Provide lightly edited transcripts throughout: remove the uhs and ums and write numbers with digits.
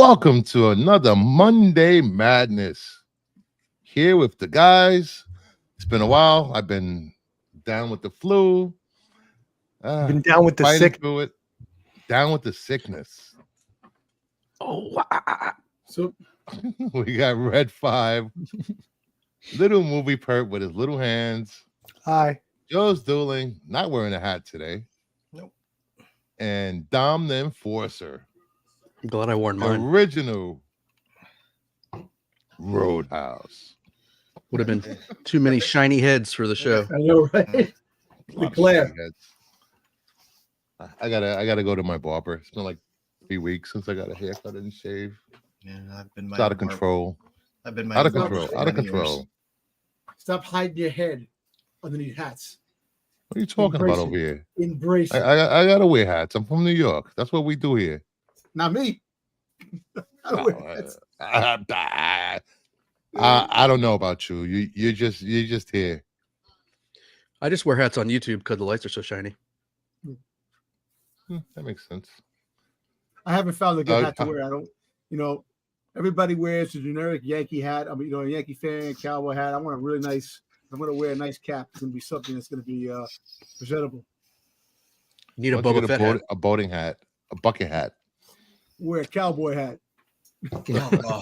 Welcome to another Monday Madness. Here with the guys. It's been a while. I've been down with the flu. Been down with the sick. Through it. Down with the sickness. Oh, So We got Red 5. Little movie perp with his little hands. hi. Joe's dueling, not wearing a hat today. Nope. And Dom the Enforcer. I'm glad I worn The mine. original Roadhouse. Would have been too many shiny heads for the show. I know, right? The glare. I gotta go to my barber. It's been like 3 weeks since I got a haircut and shave. Yeah, I've been It's out of control. I've been Out of barber control. for Out of many years. control. Stop hiding your head underneath hats. What are you talking Embrace about it. over here? Embrace it. I gotta wear hats. I'm from New York. That's what we do here. Not me. I don't wear hats. I don't know about you. You're just here. I just wear hats on YouTube because the lights are so shiny. That makes sense. I haven't found a good hat to wear. I don't, everybody wears a generic Yankee hat. I'm, a Yankee fan, cowboy hat. I want a really nice, I'm going to wear a nice cap. It's going to be something that's going to be presentable. You need a Why don't you Boba get Fett hat. a boating hat, a bucket hat. Wear a cowboy hat. Oh,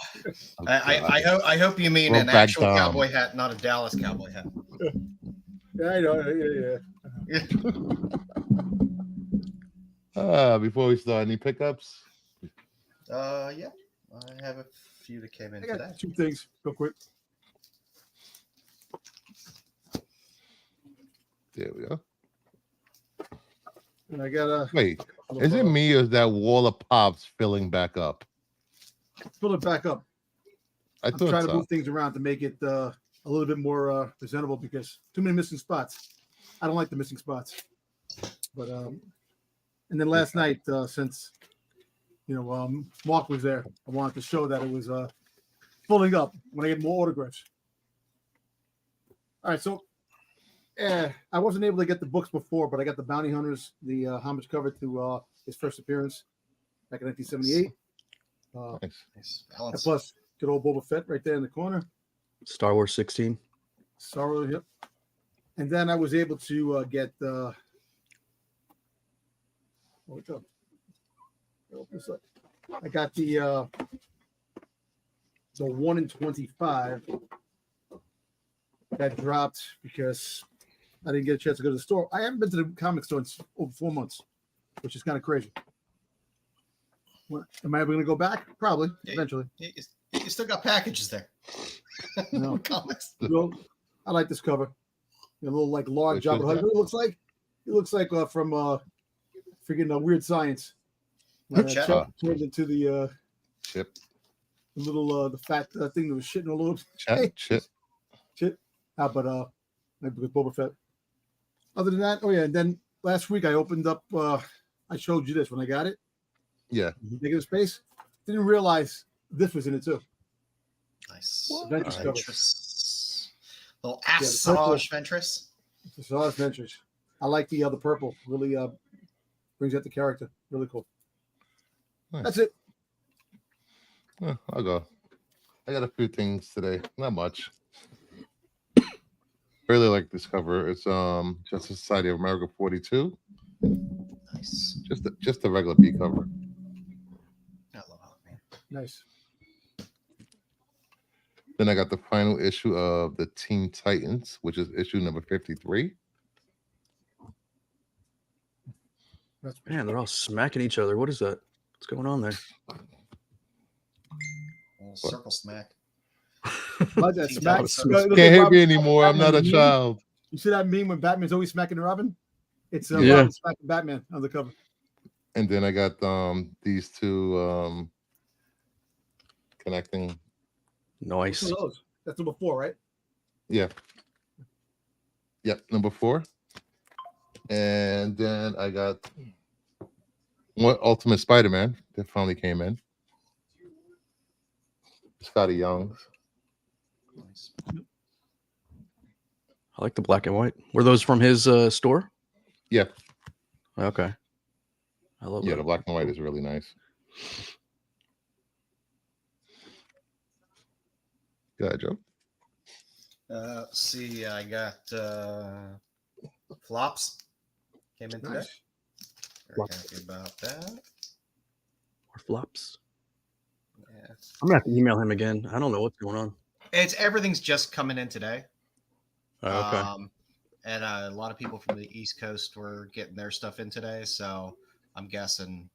I hope you mean Well, an back actual down. cowboy hat, not a Dallas cowboy hat. Yeah, I know. Yeah. Before we start, any pickups? Yeah, I have a few that came in I got today. 2 things real quick. There we go. And I got a Wait, is it me or is that wall of pops filling back up? fill it back up. I I'm thought trying to so. move things around to make it a little bit more presentable because too many missing spots. I don't like the missing spots. But and then last night, since Mark was there, I wanted to show that it was filling up when I get more autographs. All right, so I wasn't able to get the books before, but I got the Bounty Hunters, the homage cover to his first appearance back in 1978. Nice. Balance. Plus, good old Boba Fett right there in the corner. Star Wars 16. Sorrow, yep. And then I was able to get what's up? I got the 1 in 25 that dropped because I didn't get a chance to go to the store. I haven't been to the comic store in over 4 months, which is kind of crazy. Am I ever going to go back? Probably, Yeah. eventually. You still got packages there. No. Comics. Well, I like this cover. A little like large Which Jabba is the Hutt. that? It looks like from freaking Weird Science. Chet. Turned into the Chip. little the fat thing that was shitting all over. Chip. But maybe with Boba Fett. Other than that, and then last week I opened up. I showed you this when I got it. Yeah. Negative space. Didn't realize this was in it too. Nice. Ventress cover. Ventress. Little the Asajj Ventress. It's a lot of adventures. I like the purple. Really brings out the character. Really cool. Nice. That's it. Yeah, I'll go. I got a few things today. Not much. Really like this cover. It's Justice Society of America 42. Nice. Just a regular B cover. I love Hawkman. Nice. Then I got the final issue of the Teen Titans, which is issue number 53. That's Man, they're all smacking each other. What is that? What's going on there? Little circle smack. like that. Teen Smack. Titans. Look at Can't hear me Robin- anymore. I'm not a Batman meme. child. You see that meme when Batman's always smacking Robin? It's Yeah. Robin smacking Batman on the cover. And then I got these two connecting. Nice. Who knows? That's number 4, right? Yeah. Yep, number 4. And then I got what Ultimate Spider-Man that finally came in. Scotty Young's. Nice. I like the black and white. Were those from his store? Yeah. Okay. I love Yeah, that. the black and white is really nice. Go ahead, Joe. Let's see. I got flops. Came in today. Nice. Very happy about that. Or flops. Yeah. I'm gonna have to email him again. I don't know what's going on. Everything's just coming in today. Oh, okay. And a lot of people from the East Coast were getting their stuff in today, so I'm guessing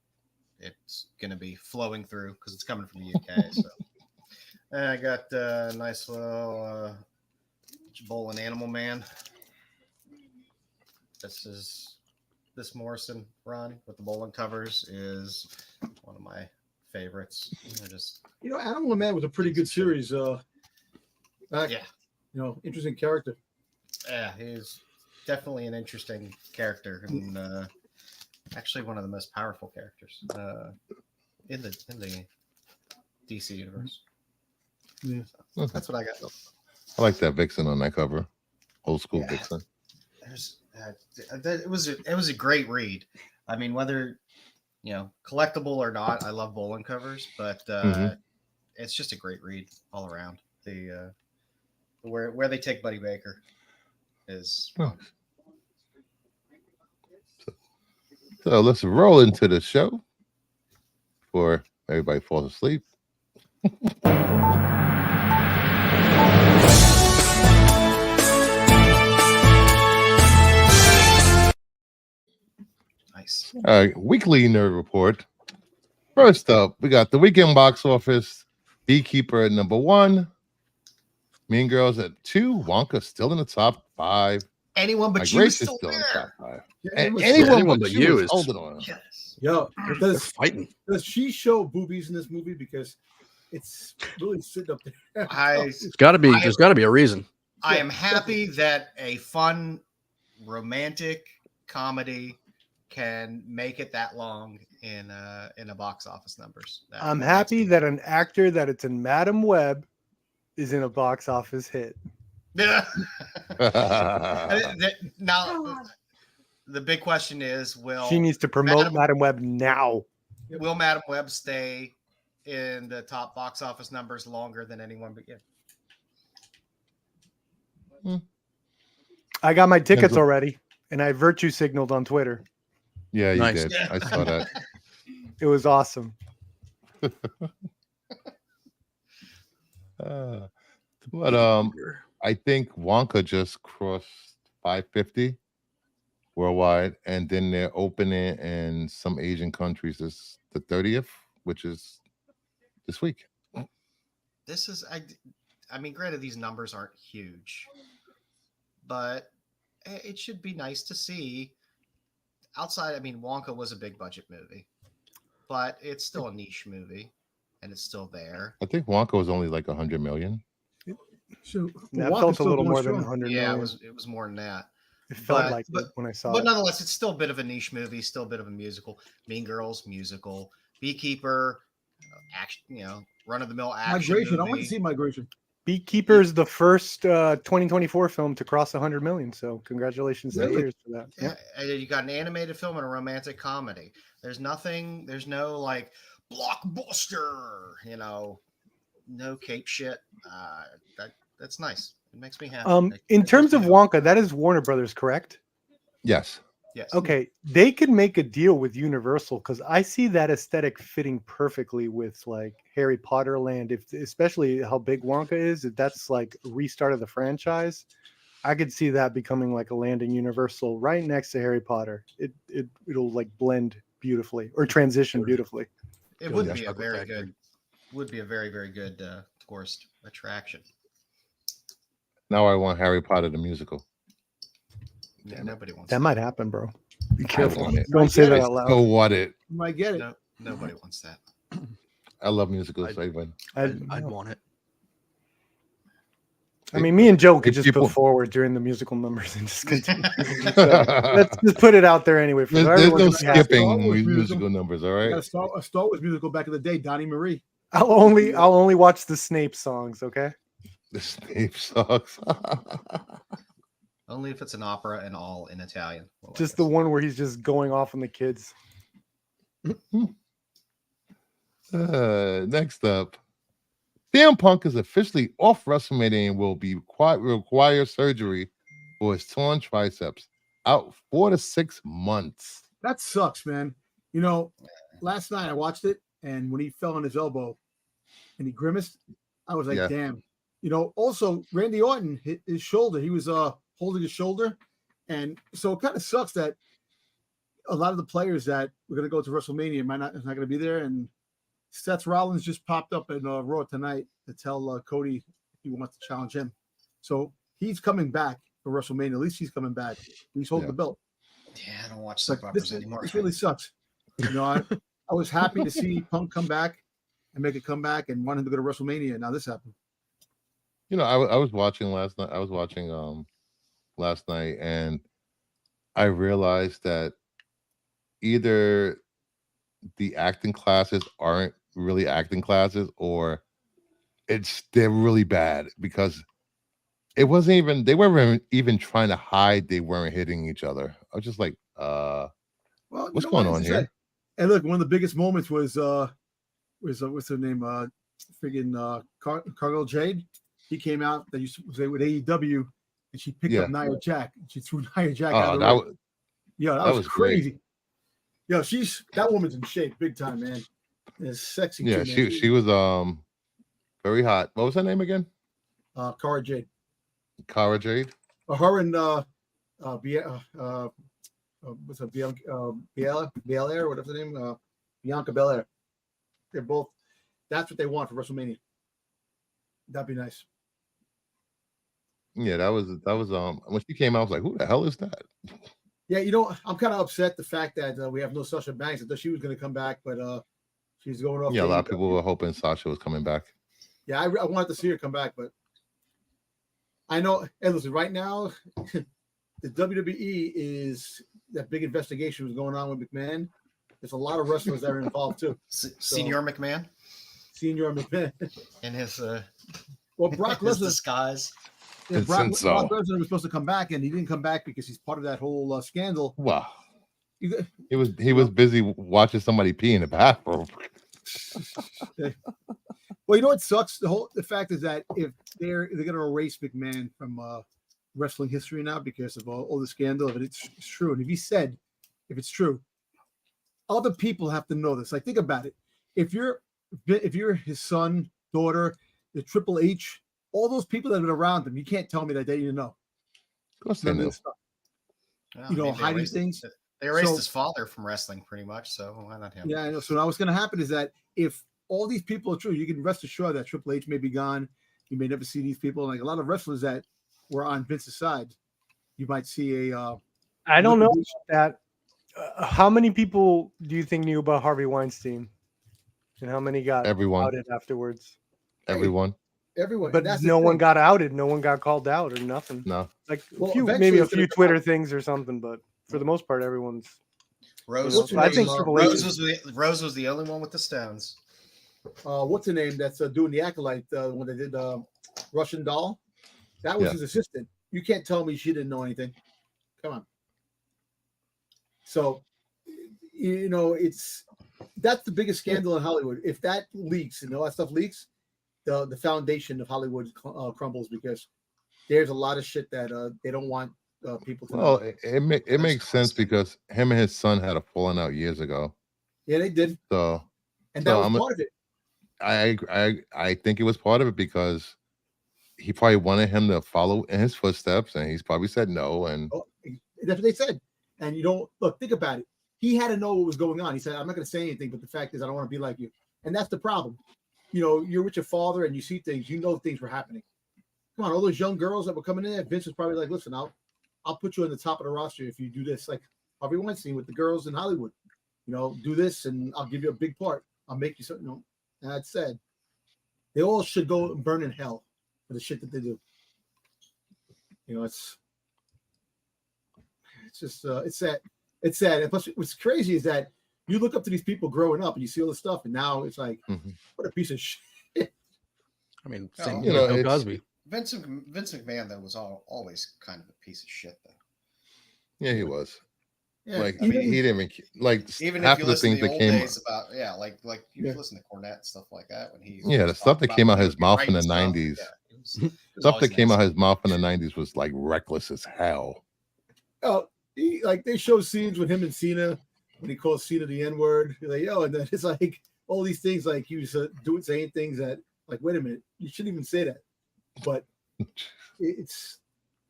it's going to be flowing through because it's coming from the UK. So, and I got a nice little bowling Animal Man. This Morrison run with the bowling covers is one of my favorites. Animal Man was a pretty good series. Yeah. Interesting character. Yeah, he's definitely an interesting character and actually one of the most powerful characters in the DC universe. Yeah, so that's what I got. I like that Vixen on that cover, old school Vixen. It was a great read. I mean, whether collectible or not, I love bowling covers, but it's just a great read all around. The where they take Buddy Baker is. So let's roll into the show before everybody falls asleep. Nice. Weekly nerd report. First up, we got the weekend box office. Beekeeper at number 1. Mean Girls at 2. Wonka still in the top 5. Anyone but My you Grace is is still in the top 5. Anyone But you is holding on. Yes. Yo, They're fighting. does she show boobies in this movie? Because it's really sitting up there. It's got to be. There's got to be a reason. I am happy that a fun, romantic comedy can make it that long in a box office numbers. I'm happy that an actor that it's in Madam Web is in a box office hit. Yeah. Now, the big question is, She needs to promote Madam Web now. Will Madam Web stay in the top box office numbers longer than anyone but you? I got my tickets already, and I virtue signaled on Twitter. Yeah, you Nice. did. I saw that. It was awesome. But I think Wonka just crossed 550 worldwide, and then they're opening in some Asian countries this the 30th, which is this week. This is, I mean, granted, these numbers aren't huge, but it should be nice to see. Outside, I mean, Wonka was a big budget movie, but it's still a niche movie, and it's still there. I think Wonka was only like 100 million. So That felt a little more than 100 Yeah, million. it was more than that. It felt like it when I saw But it. nonetheless, it's still a bit of a niche movie, still a bit of a musical. Mean Girls, musical. Beekeeper, action, run-of-the-mill action Migration. movie. I want to see Migration. Beekeeper is the first 2024 film to cross 100 million. So congratulations to Really? theaters for that. Yeah, and then you got an animated film and a romantic comedy. There's no like blockbuster, no cape shit. That's nice. It makes me happy. In terms of Wonka, that is Warner Brothers, correct? Yes. Yes. Okay, they could make a deal with Universal because I see that aesthetic fitting perfectly with like Harry Potter land. Especially how big Wonka is, if that's like a restart of the franchise, I could see that becoming like a land in Universal right next to Harry Tour. It'll like blend beautifully or transition beautifully. It would be a very good, very, very good tourist attraction. Now I want Harry Potter the musical. Yeah, nobody wants that. Might happen, bro. Be I careful. want it. Don't say that out loud. So what it? You might get it. No, nobody wants that. I love musicals. I'd want it. I mean, me and Joe could just put forward during the musical numbers and just continue. Let's just put it out there anyway. There's no skipping musical numbers, all right? Got a Star Wars musical back in the day, Donnie Marie. I'll only watch the Snape songs, okay? The Snape songs. Only if it's an opera and all in Italian. Well, just the one where he's just going off on the kids. Next up, CM Punk is officially off WrestleMania and will require surgery for his torn triceps, out 4 to 6 months. That sucks, man. You know, last night I watched it, and when he fell on his elbow and he grimaced, I was like, Yeah. damn. You know, also Randy Orton hit his shoulder. He was holding his shoulder. And so it kind of sucks that a lot of the players that were going to go to WrestleMania is not going to be there. And Seth Rollins just popped up in Raw tonight to tell Cody he wants to challenge him. So he's coming back for WrestleMania. At least he's coming back. He's holding the belt. Yeah, I don't watch soap operas anymore. This really sucks. You know, I was happy to see Punk come back and make a comeback and want him to go to WrestleMania. And now this happened. You know, I was watching last night. Last night, and I realized that either the acting classes aren't really acting classes, or they're really bad, because it wasn't even, they weren't even trying to hide they weren't hitting each other. I was just like, well, what's going on here? And look, one of the biggest moments was what's her name? Friggin' Cargill Jade. He came out that used to say with AEW, and she picked up Nia Jax. She threw Nia Jax out of the ring. That was crazy. Great. Yo, that woman's in shape, big time, man. It's sexy. Yeah, too, she was very hot. What was her name again? Cara Jade. Cara Jade. Her and what's her Belair, whatever the name, Bianca Belair. They're both. That's what they want for WrestleMania. That'd be nice. Yeah, that was when she came out, I was like, who the hell is that? Yeah, you know, I'm kind of upset the fact that we have no Sasha Banks. I thought she was going to come back, but she's going off. Yeah, a lot of people were hoping Sasha was coming back. Yeah, I wanted to see her come back, but I know. And listen, right now, the WWE is that big investigation was going on with McMahon. There's a lot of wrestlers that are involved too. Senior McMahon. And his Brock Lesnar disguise. Yeah, Brock Lesnar was supposed to come back, and he didn't come back because he's part of that whole scandal. Wow. He was busy watching somebody pee in the bathroom. Well, you know what sucks? The fact is that if they're going to erase McMahon from wrestling history now because of all the scandal, if it's true, and if it's true, other people have to know this. Like, think about it. If you're his son, daughter, the Triple H, all those people that have been around him, you can't tell me that they didn't know. Of course they know. Well, hiding things. They erased his father from wrestling pretty much, so why not him? Yeah, I know. So now what's going to happen is that if all these people are true, you can rest assured that Triple H may be gone. You may never see these people. Like a lot of wrestlers that were on Vince's side, you might see a. I don't know that. How many people do you think knew about Harvey Weinstein, and how many got outed afterwards? Everyone. But no one got outed. No one got called out or nothing. No. Like maybe a few Twitter things or something, but for the most part, everyone's. Rose. I think Rose was the only one with the stones. What's the name that's doing the Acolyte when they did Russian Doll? That was his assistant. You can't tell me she didn't know anything. Come on. So, you know, that's the biggest scandal in Hollywood. If that leaks and all that stuff leaks, the foundation of Hollywood crumbles because there's a lot of shit that they don't want people to know. Well, it makes sense because him and his son had a falling out years ago. Yeah, they did. So, and that was part of it. I think it was part of it because he probably wanted him to follow in his footsteps, and he's probably said no. And that's what they said. And you don't look. Think about it. He had to know what was going on. He said, "I'm not going to say anything, but the fact is, I don't want to be like you." And that's the problem. You know, you're with your father, and you see things. You know things were happening. Come on, all those young girls that were coming in there. Vince was probably like, "Listen, I'll put you on the top of the roster if you do this." Like Harvey Weinstein with the girls in Hollywood. You know, do this, and I'll give you a big part. I'll make you something. You know, and that said, they all should go and burn in hell for the shit that they do. You know, it's just it's sad. It's sad. And plus, what's crazy is that you look up to these people growing up and you see all this stuff, and now it's like, what a piece of shit. I mean, you know, Bill Cosby. Vince McMahon though was always kind of a piece of shit though. Yeah, he was. Yeah, Like I mean, he didn't even like Even half if you of the listen to things the that old came. days about like you Yeah. listen to Cornette and stuff like that when he Yeah, the was stuff talking that about came when out he his would be mouth in the writing stuff, '90s. Yeah, it was Stuff always that came out nasty. his mouth in the '90s was like reckless as hell. oh, like they show scenes with him and Cena when he calls Cena the N word. Like, yo, and then it's like all these things like he was saying things that like, wait a minute, you shouldn't even say that. But it's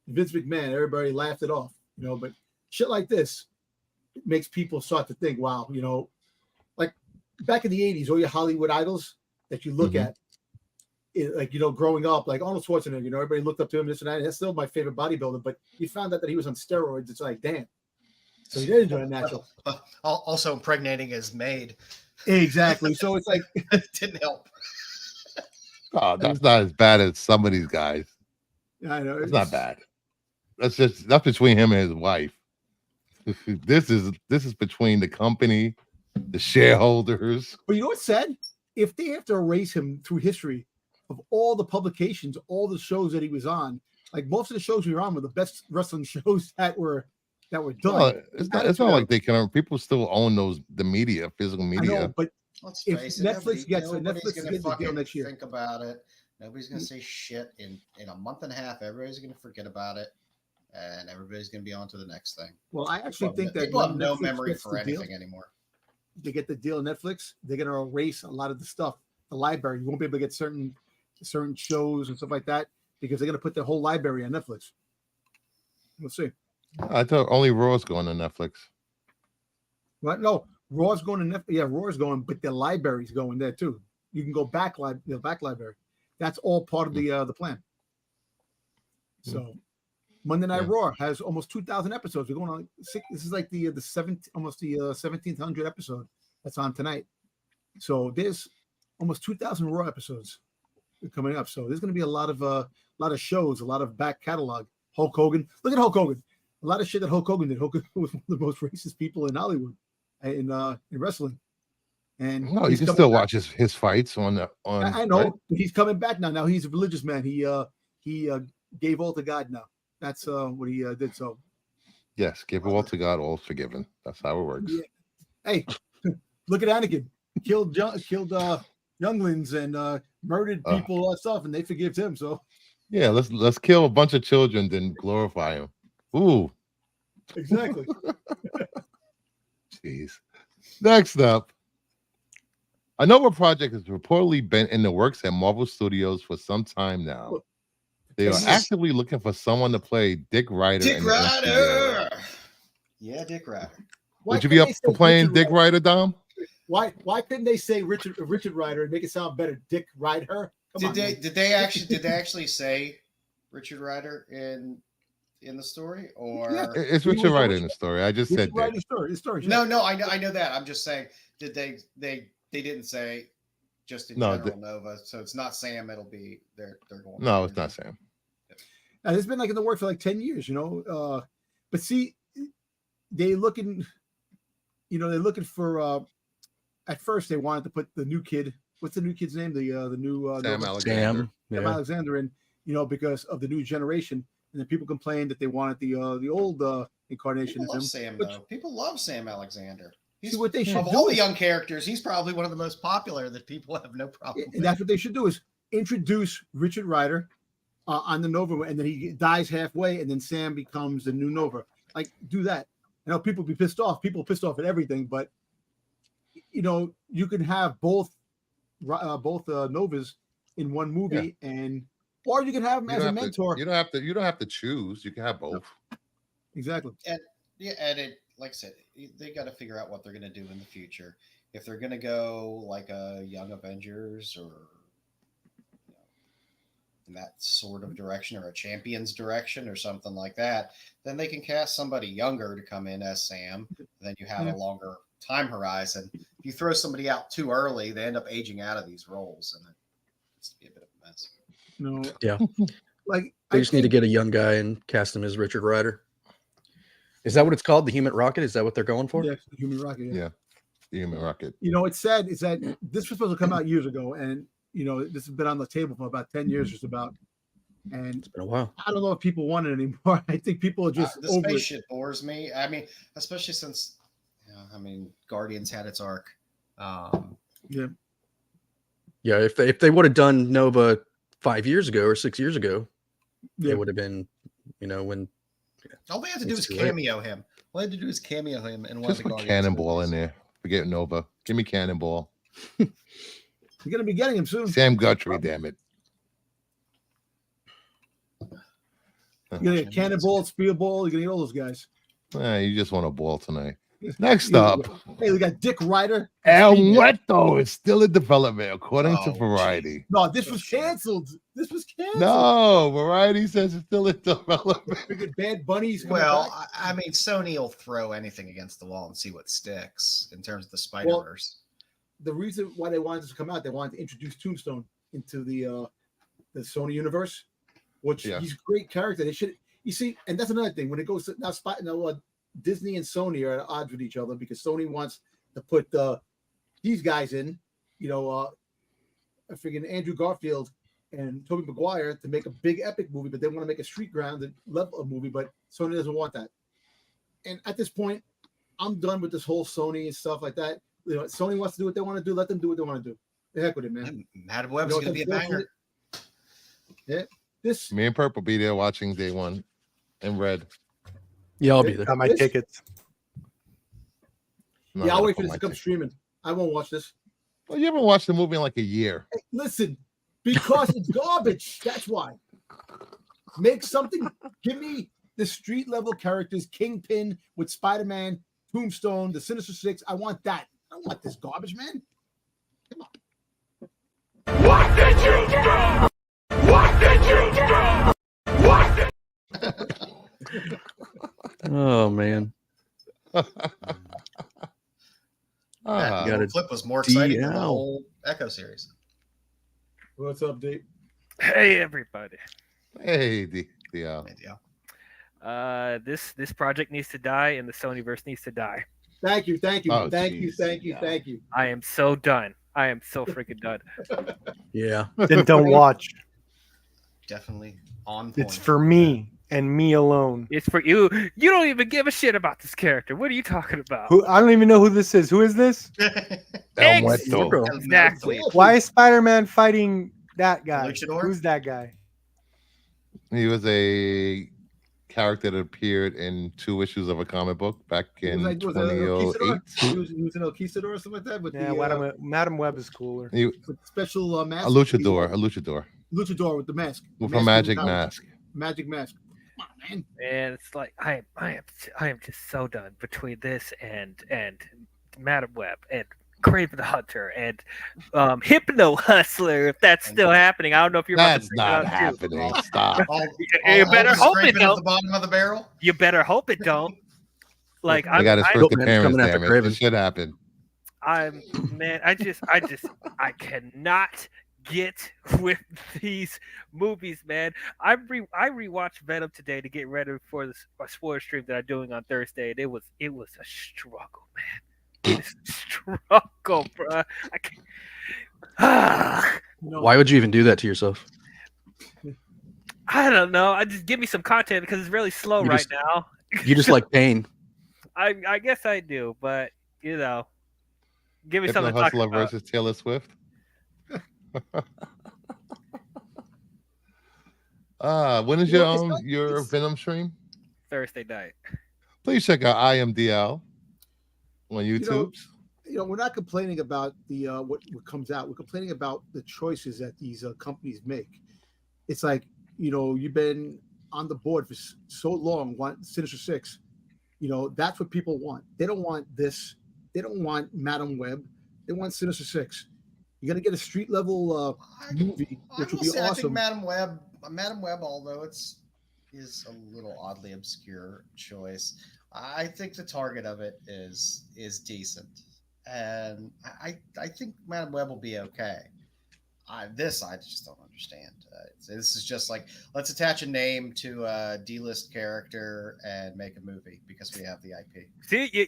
Vince McMahon. Everybody laughed it off, But shit like this makes people start to think, wow, like back in the '80s, all your Hollywood idols that you look Mhm. at, like growing up, like Arnold Schwarzenegger, everybody looked up to him, this and that. And that's still my favorite bodybuilder, but you found out that he was on steroids. It's like, damn. So he didn't do it natural. Also impregnating his maid Exactly. So it's like, didn't help. Oh, that's not as bad as some of these guys. I know It's not bad. That's between him and his wife. This is between the company, the shareholders. But you know what's sad? If they have to erase him through history of all the publications, all the shows that he was on, like most of the shows we were on were the best wrestling shows that were done. No, it's not like they can. People still own the media, physical I media. know, but Let's if face it, Netflix gets nobody's Netflix gonna gets the deal fucking next year. think about it. Nobody's gonna say shit in a month and a half. Everybody's gonna forget about it, and everybody's gonna be on to the next thing. Well, I actually think that people have when no Netflix memory gets for the deal, anything anymore. they get the deal on Netflix, they're gonna erase a lot of the stuff, the library. You won't be able to get certain shows and stuff like that because they're gonna put their whole library on Netflix. We'll see. I thought only Raw's going to Netflix. What? No, Raw's going to Netflix. Yeah, Raw's going, but the library's going there too. You can go back library. That's all part of the plan. So Monday Night Raw has almost 2,000 episodes. We're going on this is like the 1700 episode that's on tonight. So there's almost 2,000 Raw episodes coming up. So there's going to be a lot of shows, a lot of back catalog. Hulk Hogan. Look at Hulk Hogan. A lot of shit that Hulk Hogan did. Hulk Hogan was one of the most racist people in Hollywood in wrestling. And No, you can still watch his fights on. I know, right? but he's coming back now. Now he's a religious man. He gave all to God now. That's what he did. So Yes, give all to God, all forgiven. That's how it works. yeah. Hey, look at Anakin. Killed younglings and murdered people, all that stuff, and they forgive him. So yeah, let's kill a bunch of children, then glorify him. Ooh, exactly. jeez. Next up, another project has reportedly been in the works at Marvel Studios for some time now. They are actively looking for someone to play Dick Ryder. Dick Ryder. Yeah, Dick Ryder. Would you be up for playing Dick Ryder, Dom? Why couldn't they say Richard Ryder and make it sound better? Dick Ryder. Did they actually say Richard Ryder in the story, or It's Richard Ryder in the story? I just said Dick. Story. No, I know that. I'm just saying, did they didn't say just in general Nova, so it's not Sam. It'll be they're going. No, it's not Sam. It's been like in the work for like 10 years, but see, they're looking for. At first, they wanted to put the new kid. What's the new kid's name? The new Sam Alexander. Sam Alexander in, because of the new generation. And then people complained that they wanted the old incarnation People of him. love Sam, though. People love Sam Alexander. See, what they should of do all the young characters, he's probably one of the most popular that people have no problem with. And that's what they should do is introduce Richard Ryder on the Nova, and then he dies halfway, and then Sam becomes the new Nova. Like, do that. I know people be pissed off. People are pissed off at everything, but you can have both Novas in one movie, or you can have him as a mentor. You don't have to choose. You can have both. Exactly. And it, like I said, they got to figure out what they're going to do in the future. If they're going to go like a Young Avengers or in that sort of direction, or a Champions direction or something like that, then they can cast somebody younger to come in as Sam. Then you have a longer time horizon. If you throw somebody out too early, they end up aging out of these roles, and it's be a bit of a mess. No. Yeah. Like they just need to get a young guy and cast him as Richard Ryder. Is that what it's called? The Human Rocket? Is that what they're going for? Yes, the Human Rocket. Yeah. The Human Rocket. It's sad is that this was supposed to come out years ago, and this has been on the table for about 10 years, just about. And It's been a while. I don't know if people want it anymore. I think people are just the over space it. shit bores me. I mean, especially since, Guardians had its arc. Yeah. Yeah, if they would have done Nova 5 years ago or 6 years ago, Yeah. it would have been, when All they had to do is It's right. cameo him. All they had to do is cameo him in one Just of the put Guardians Cannonball in movies. there. Forget Nova. Give me Cannonball. You're gonna be getting him soon. Sam Guthrie, damn it. You're gonna get Cannonball, Speedball. You're gonna get all those guys. You just want a ball tonight. Next Yeah. up, Hey, we got Dick Ryder. El Muerto is still in development, according to Oh, Variety. No, this was canceled. This was canceled. No, Variety says it's still in development. Figured Bad Bunny's coming Well, back. I mean, Sony will throw anything against the wall and see what sticks in terms of the Spider-Verse. The reason why they wanted this to come out, they wanted to introduce Tombstone into the Sony universe, which Yeah. he's a great character. They should, you see, and that's another thing when it goes to now. Disney and Sony are at odds with each other because Sony wants to put these guys in, I figured Andrew Garfield and Tobey Maguire to make a big epic movie, but they want to make a street grounded level of movie, but Sony doesn't want that. And at this point, I'm done with this whole Sony and stuff like that. Sony wants to do what they want to do. Let them do what they want to do. The heck with it, man. Madam Web is going to be a banger. Yeah. This Me and Perp will be there watching day one in red. yeah, I'll be there. Got my This- tickets. No, yeah, I'll I wait for gotta this put to come my ticket. streaming. I won't watch this. Well, you haven't watched the movie in like a year. Hey, listen, because it's garbage. That's why. Make something. Give me the street level characters, Kingpin with Spider-Man, Tombstone, the Sinister Six. I want that. I don't want this garbage, man. Come on. What did you do? What did you do? What did Oh man. Ah, You gotta That clip was more exciting than the DL. whole Echo series. What's up, Dave? Hey everybody. hey, the Yeah. This project needs to die and the Sonyverse needs to die. Thank you. Oh, thank you. geez. Thank you. Yeah. Thank you. I am so done. I am so freaking done. Yeah. Then don't watch. Definitely on point. It's for me and me alone. It's for you. You don't even give a shit about this character. What are you talking about? Who I don't even know who this is. Who is this? El Muerto. Supergirl. Exactly. Why is Spider-Man fighting that guy? Luchador? Who's that guy? He was a character that appeared in 2 issues of a comic book back in Was it El 2008. Conquistador? He was an El Conquistador or something like that. With Yeah, the Madam Web is cooler. He, with special mask. a luchador Luchador with the mask. with a Mask magic without- mask. Magic mask. Come on, man. And it's like I am just so done between this and Madam Web and Craven the Hunter and Hypno Hustler, if that's still happening. I don't know if you're about That's to not bring it up, too. happening. Stop. You better hope it at the don't. bottom of the barrel. You better hope it don't. Like I got his first Milkman's appearance, coming after damn it. Craven. It should happen. Man, I cannot get with these movies, man. I rewatched Venom today to get ready for this spoiler stream that I'm doing on Thursday, and it was a struggle, man. It is a struggle, bro. I can't. Why would you even do that to yourself? I don't know. I just give me some content because it's really slow You right just- now. You just like pain. I guess I do, but give me Hypno something to talk Hustler about. versus Taylor Swift. When is your Venom stream? Thursday night. Please check out IMDL on YouTube. We're not complaining about the what comes out. We're complaining about the choices that these companies make. It's like, you've been on the board for so long. Want Sinister Six? That's what people want. They don't want this. They don't want Madam Web. They want Sinister Six. You're gonna get a street level movie, which will be I think awesome. Madam Web, although is a little oddly obscure choice, I think the target of it is decent, and I think Madam Web will be okay. I just don't understand. This is just like, let's attach a name to a D-list character and make a movie because we have the IP. See,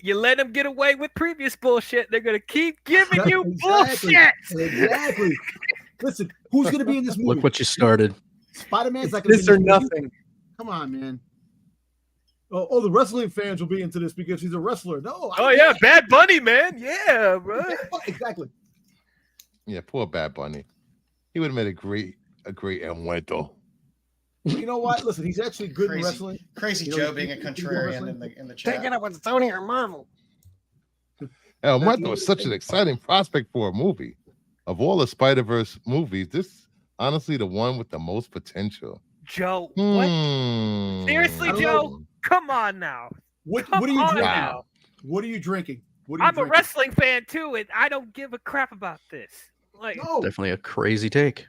you let them get away with previous bullshit. They're gonna keep giving you Exactly. bullshit. Exactly. Listen, who's gonna be in this movie? Look what you started. Spider-Man's not It's going this to or be this movie. nothing. Come on, man. Oh, the wrestling fans will be into this because he's a wrestler. No. Oh yeah, Bad Bunny, man. Yeah, bro. Exactly. Yeah, poor Bad Bunny. He would have made a great El Muerto. You know what? Listen, he's actually good in wrestling. Crazy You know, Joe being a he can do contrarian wrestling. in the chat. Taking up with Sony or Marvel. El That's Muerto the is such an thing. exciting prospect for a movie. Of all the Spider-Verse movies, this honestly the one with the most potential. Joe, what? Seriously, I don't Joe? know. Come on now. What Come are you on drinking? now. What are you drinking? What are you I'm a drinking? wrestling fan too, and I don't give a crap about this. Like, No. Definitely a crazy take.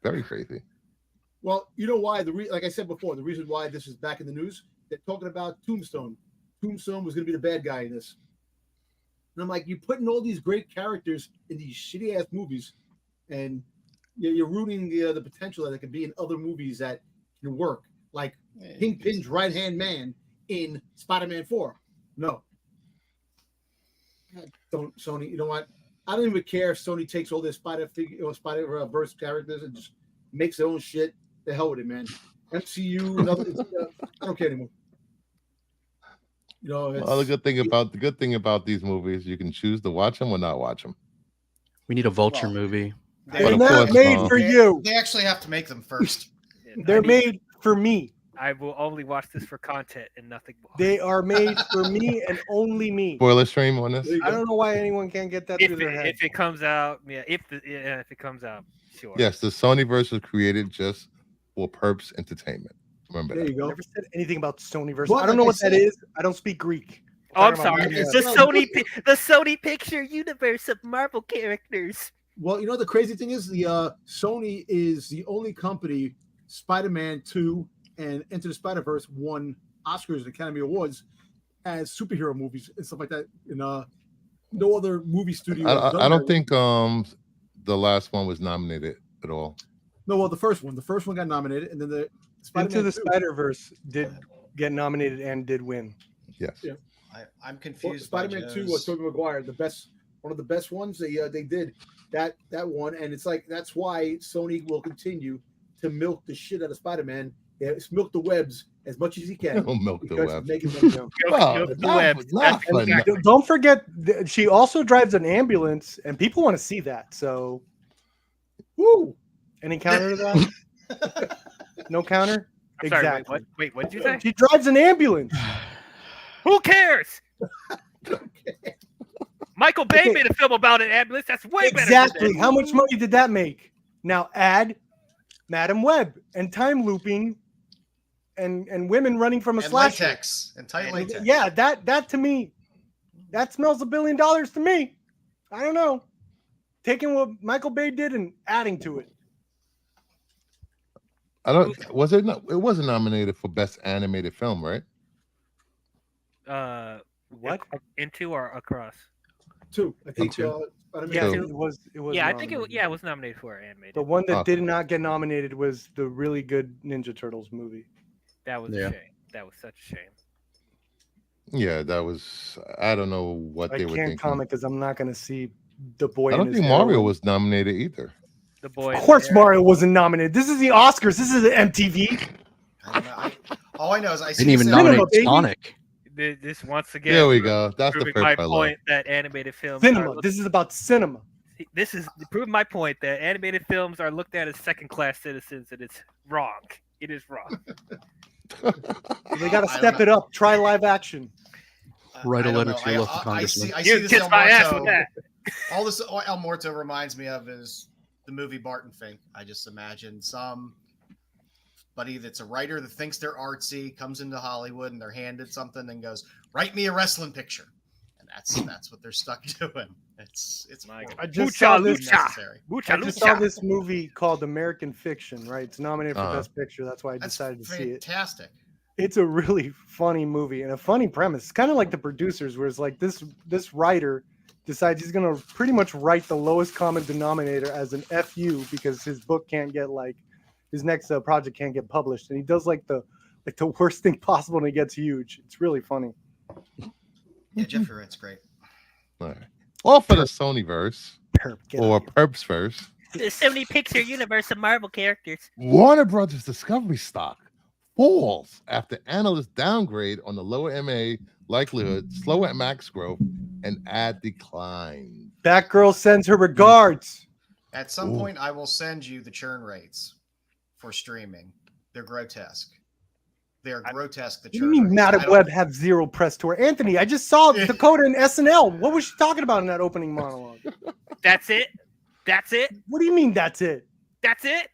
Very crazy. Well, you know why? Like I said before, the reason why this is back in the news, they're talking about Tombstone. Tombstone was going to be the bad guy in this. And I'm like, you're putting all these great characters in these shitty ass movies, and you're ruining the potential that it could be in other movies that can work, like Kingpin's right hand man in Spider-Man 4. No, don't Sony. You know what? I don't even care if Sony takes all their Spider-Verse characters and just makes their own shit. The hell with it, man. MCU, I don't care anymore. You know, Well, the good thing about these movies, you can choose to watch them or not watch them. We need a Vulture Well, movie. They're of not course, made for you. They actually have to make them first. They're made for me. I will only watch this for content and nothing more. They are made for me and only me. Spoiler stream on this. there you I go. don't know why anyone can't get that through their head. If it comes out, if it comes out, sure. Yes, the Sonyverse was created just for Perps Entertainment. Remember There that. you go. Never said anything about Sonyverse. Well, I don't like know I what that said- is. I don't speak Greek. Oh, I'm Talking about sorry. Marvel. The Sony Picture Universe of Marvel characters. Well, you know the crazy thing is the Sony is the only company. Spider-Man 2 and Into the Spider-Verse won Oscars and Academy Awards as superhero movies and stuff like that. And no other movie studio. has done I don't that. think the last one was nominated at all. No, well, the first one got nominated, and then the Spider-Man Into the 2. Spider-Verse did get nominated and did win. Yes. Yeah. I'm Well, confused. Spider-Man 2 was Joe's- Tobey Maguire, one of the best ones. They did that one, and it's like that's why Sony will continue to milk the shit out of Spider-Man. Yeah, milk the webs as much as he can. Don't milk the because web. making them, Well, Milk the not- webs. not That's fun. exactly- Don't forget, she also drives an ambulance, and people want to see that. So, woo! any counter to that? No counter? I'm sorry, Exactly. wait, what did you say? She drives an ambulance. Who cares? Michael Bay Okay. made a film about an ambulance. That's way better. Exactly. Than How much money did that make? Now add Madam Web and time looping and women running from a and slasher. latex and tight latex. Yeah, that to me, that smells $1 billion to me. I don't know. Taking what Michael Bay did and adding to it. I don't. Was it? It wasn't nominated for best animated film, right? What? Into or across? 2. I think. Two. Spider-Man Yeah, So- it was. It was. Yeah, I think nominated. it was nominated for animated. The one that Okay. did not get nominated was the really good Ninja Turtles movie. That was Yeah. a shame. That was such a shame. Yeah, that was. I don't know what I they were can't thinking. comment because I'm not going to see the boy. I and don't his think Mario heroine. was nominated either. The boy. Of course, Mario wasn't nominated. This is the Oscars. This is the MTV. I don't know. All I know is I see Didn't even this- Cinema, nominate baby. Sonic. This once again. There we go. That's the proving my first point that animated films. Cinema. This is about cinema. This is proving my point that animated films are looked at as second-class citizens, and it's wrong. It is wrong. They got to I don't step know. it up. Try live action. Write a I don't letter know. to your local I congressman. see You this kiss El my ass Muerto- with that. All this El Muerto reminds me of is the movie Barton Fink. I just imagine somebody that's a writer that thinks they're artsy comes into Hollywood and they're handed something and goes, "Write me a wrestling picture," and that's what they're stuck doing. It's My God. I just Lucha, saw this. lucha. necessary. Mucha I just saw lucha. this movie called American Fiction. Right, it's nominated for Uh-huh. Best Picture. That's why I That's decided to see it. fantastic. It's a really funny movie and a funny premise. It's kind of like The Producers, where it's like this writer decides he's gonna pretty much write the lowest common denominator as an FU because his book can't get his next project can't get published, and he does the worst thing possible, and it gets huge. It's really funny. Yeah, Jeffrey Wright's great. All right. All for the Sonyverse Perp, get or out of Perps verse. There's so many Pixar universe of Marvel characters. Warner Brothers Discovery stock falls after analysts downgrade on the lower MA likelihood, slower max growth, and ad decline. Batgirl sends her regards. At some Ooh. point, I will send you the churn rates for streaming. They're grotesque. They're grotesque. The What do churn you mean rates. Madam I don't- Web have zero press tour? Anthony, I just saw Dakota in SNL. What was she talking about in that opening monologue? That's it. That's it. What do you mean that's it? That's it.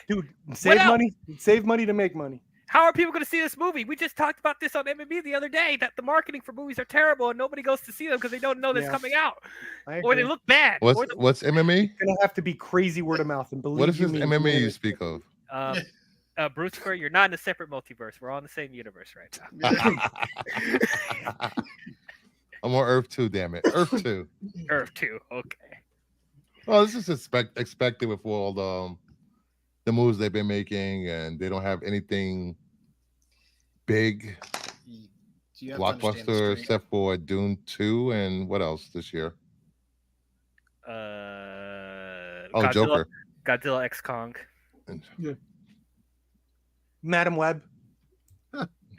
Dude, save else? money. Save money to make money. How are people going to see this movie? We just talked about this on MMB the other day, that the marketing for movies are terrible and nobody goes to see them because they don't know that's Yeah. coming out, I or they agree. look bad. Or the, What's MMA? It's gonna have to be crazy word of mouth, and believe What is you this me, MMA you man, speak of? Bruce, you're not in a separate multiverse. We're all in the same universe right now. I'm on Earth 2, damn it. Earth 2. Earth 2. Okay. Well, this is expected with all the moves they've been making, and they don't have anything big, You have to understand the blockbuster, stream. except for Dune 2 and what else this year? Godzilla, Joker. Godzilla X Kong. Madam Web.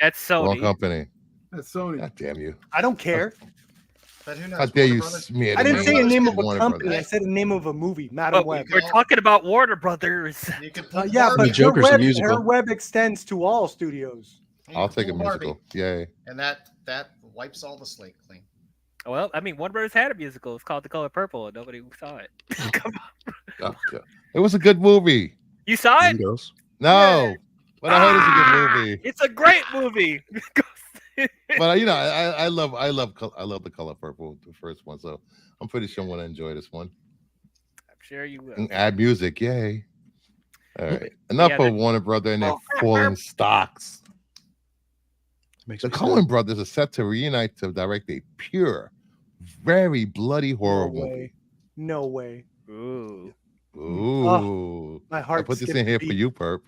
That's Wrong Sony. company. That's Sony. God damn you. I don't care. But who knows? How dare Warner you Brothers? smear I the didn't say a name of a Warner company. Brothers. I said a name of a movie. Madam But Web. we're talking about Warner Brothers. You could pull Yeah, Barbie, but Joker's a her musical. web extends to all studios. you I'll could take a pull Barbie, musical. Yay. and that wipes all the slate clean. Well, I mean, Warner Brothers had a musical. It's called The Color Purple, and nobody saw it. Come on. Oh, God. It was a good movie. You saw it? Windows. No, but I heard it's a Ah, good movie. It's a great movie. But you know, I love the Color Purple, the first one. So I'm pretty sure I'm gonna enjoy this one. I'm sure you will. And add music, yay! All right, enough Yeah, of that- Warner Brother and their falling stocks. Makes The me Coen sad. Brothers are set to reunite to direct a pure, very bloody horror No movie. way. No way. Ooh. Ooh, My I heart. put this skipped in a here for beat. you, Perp.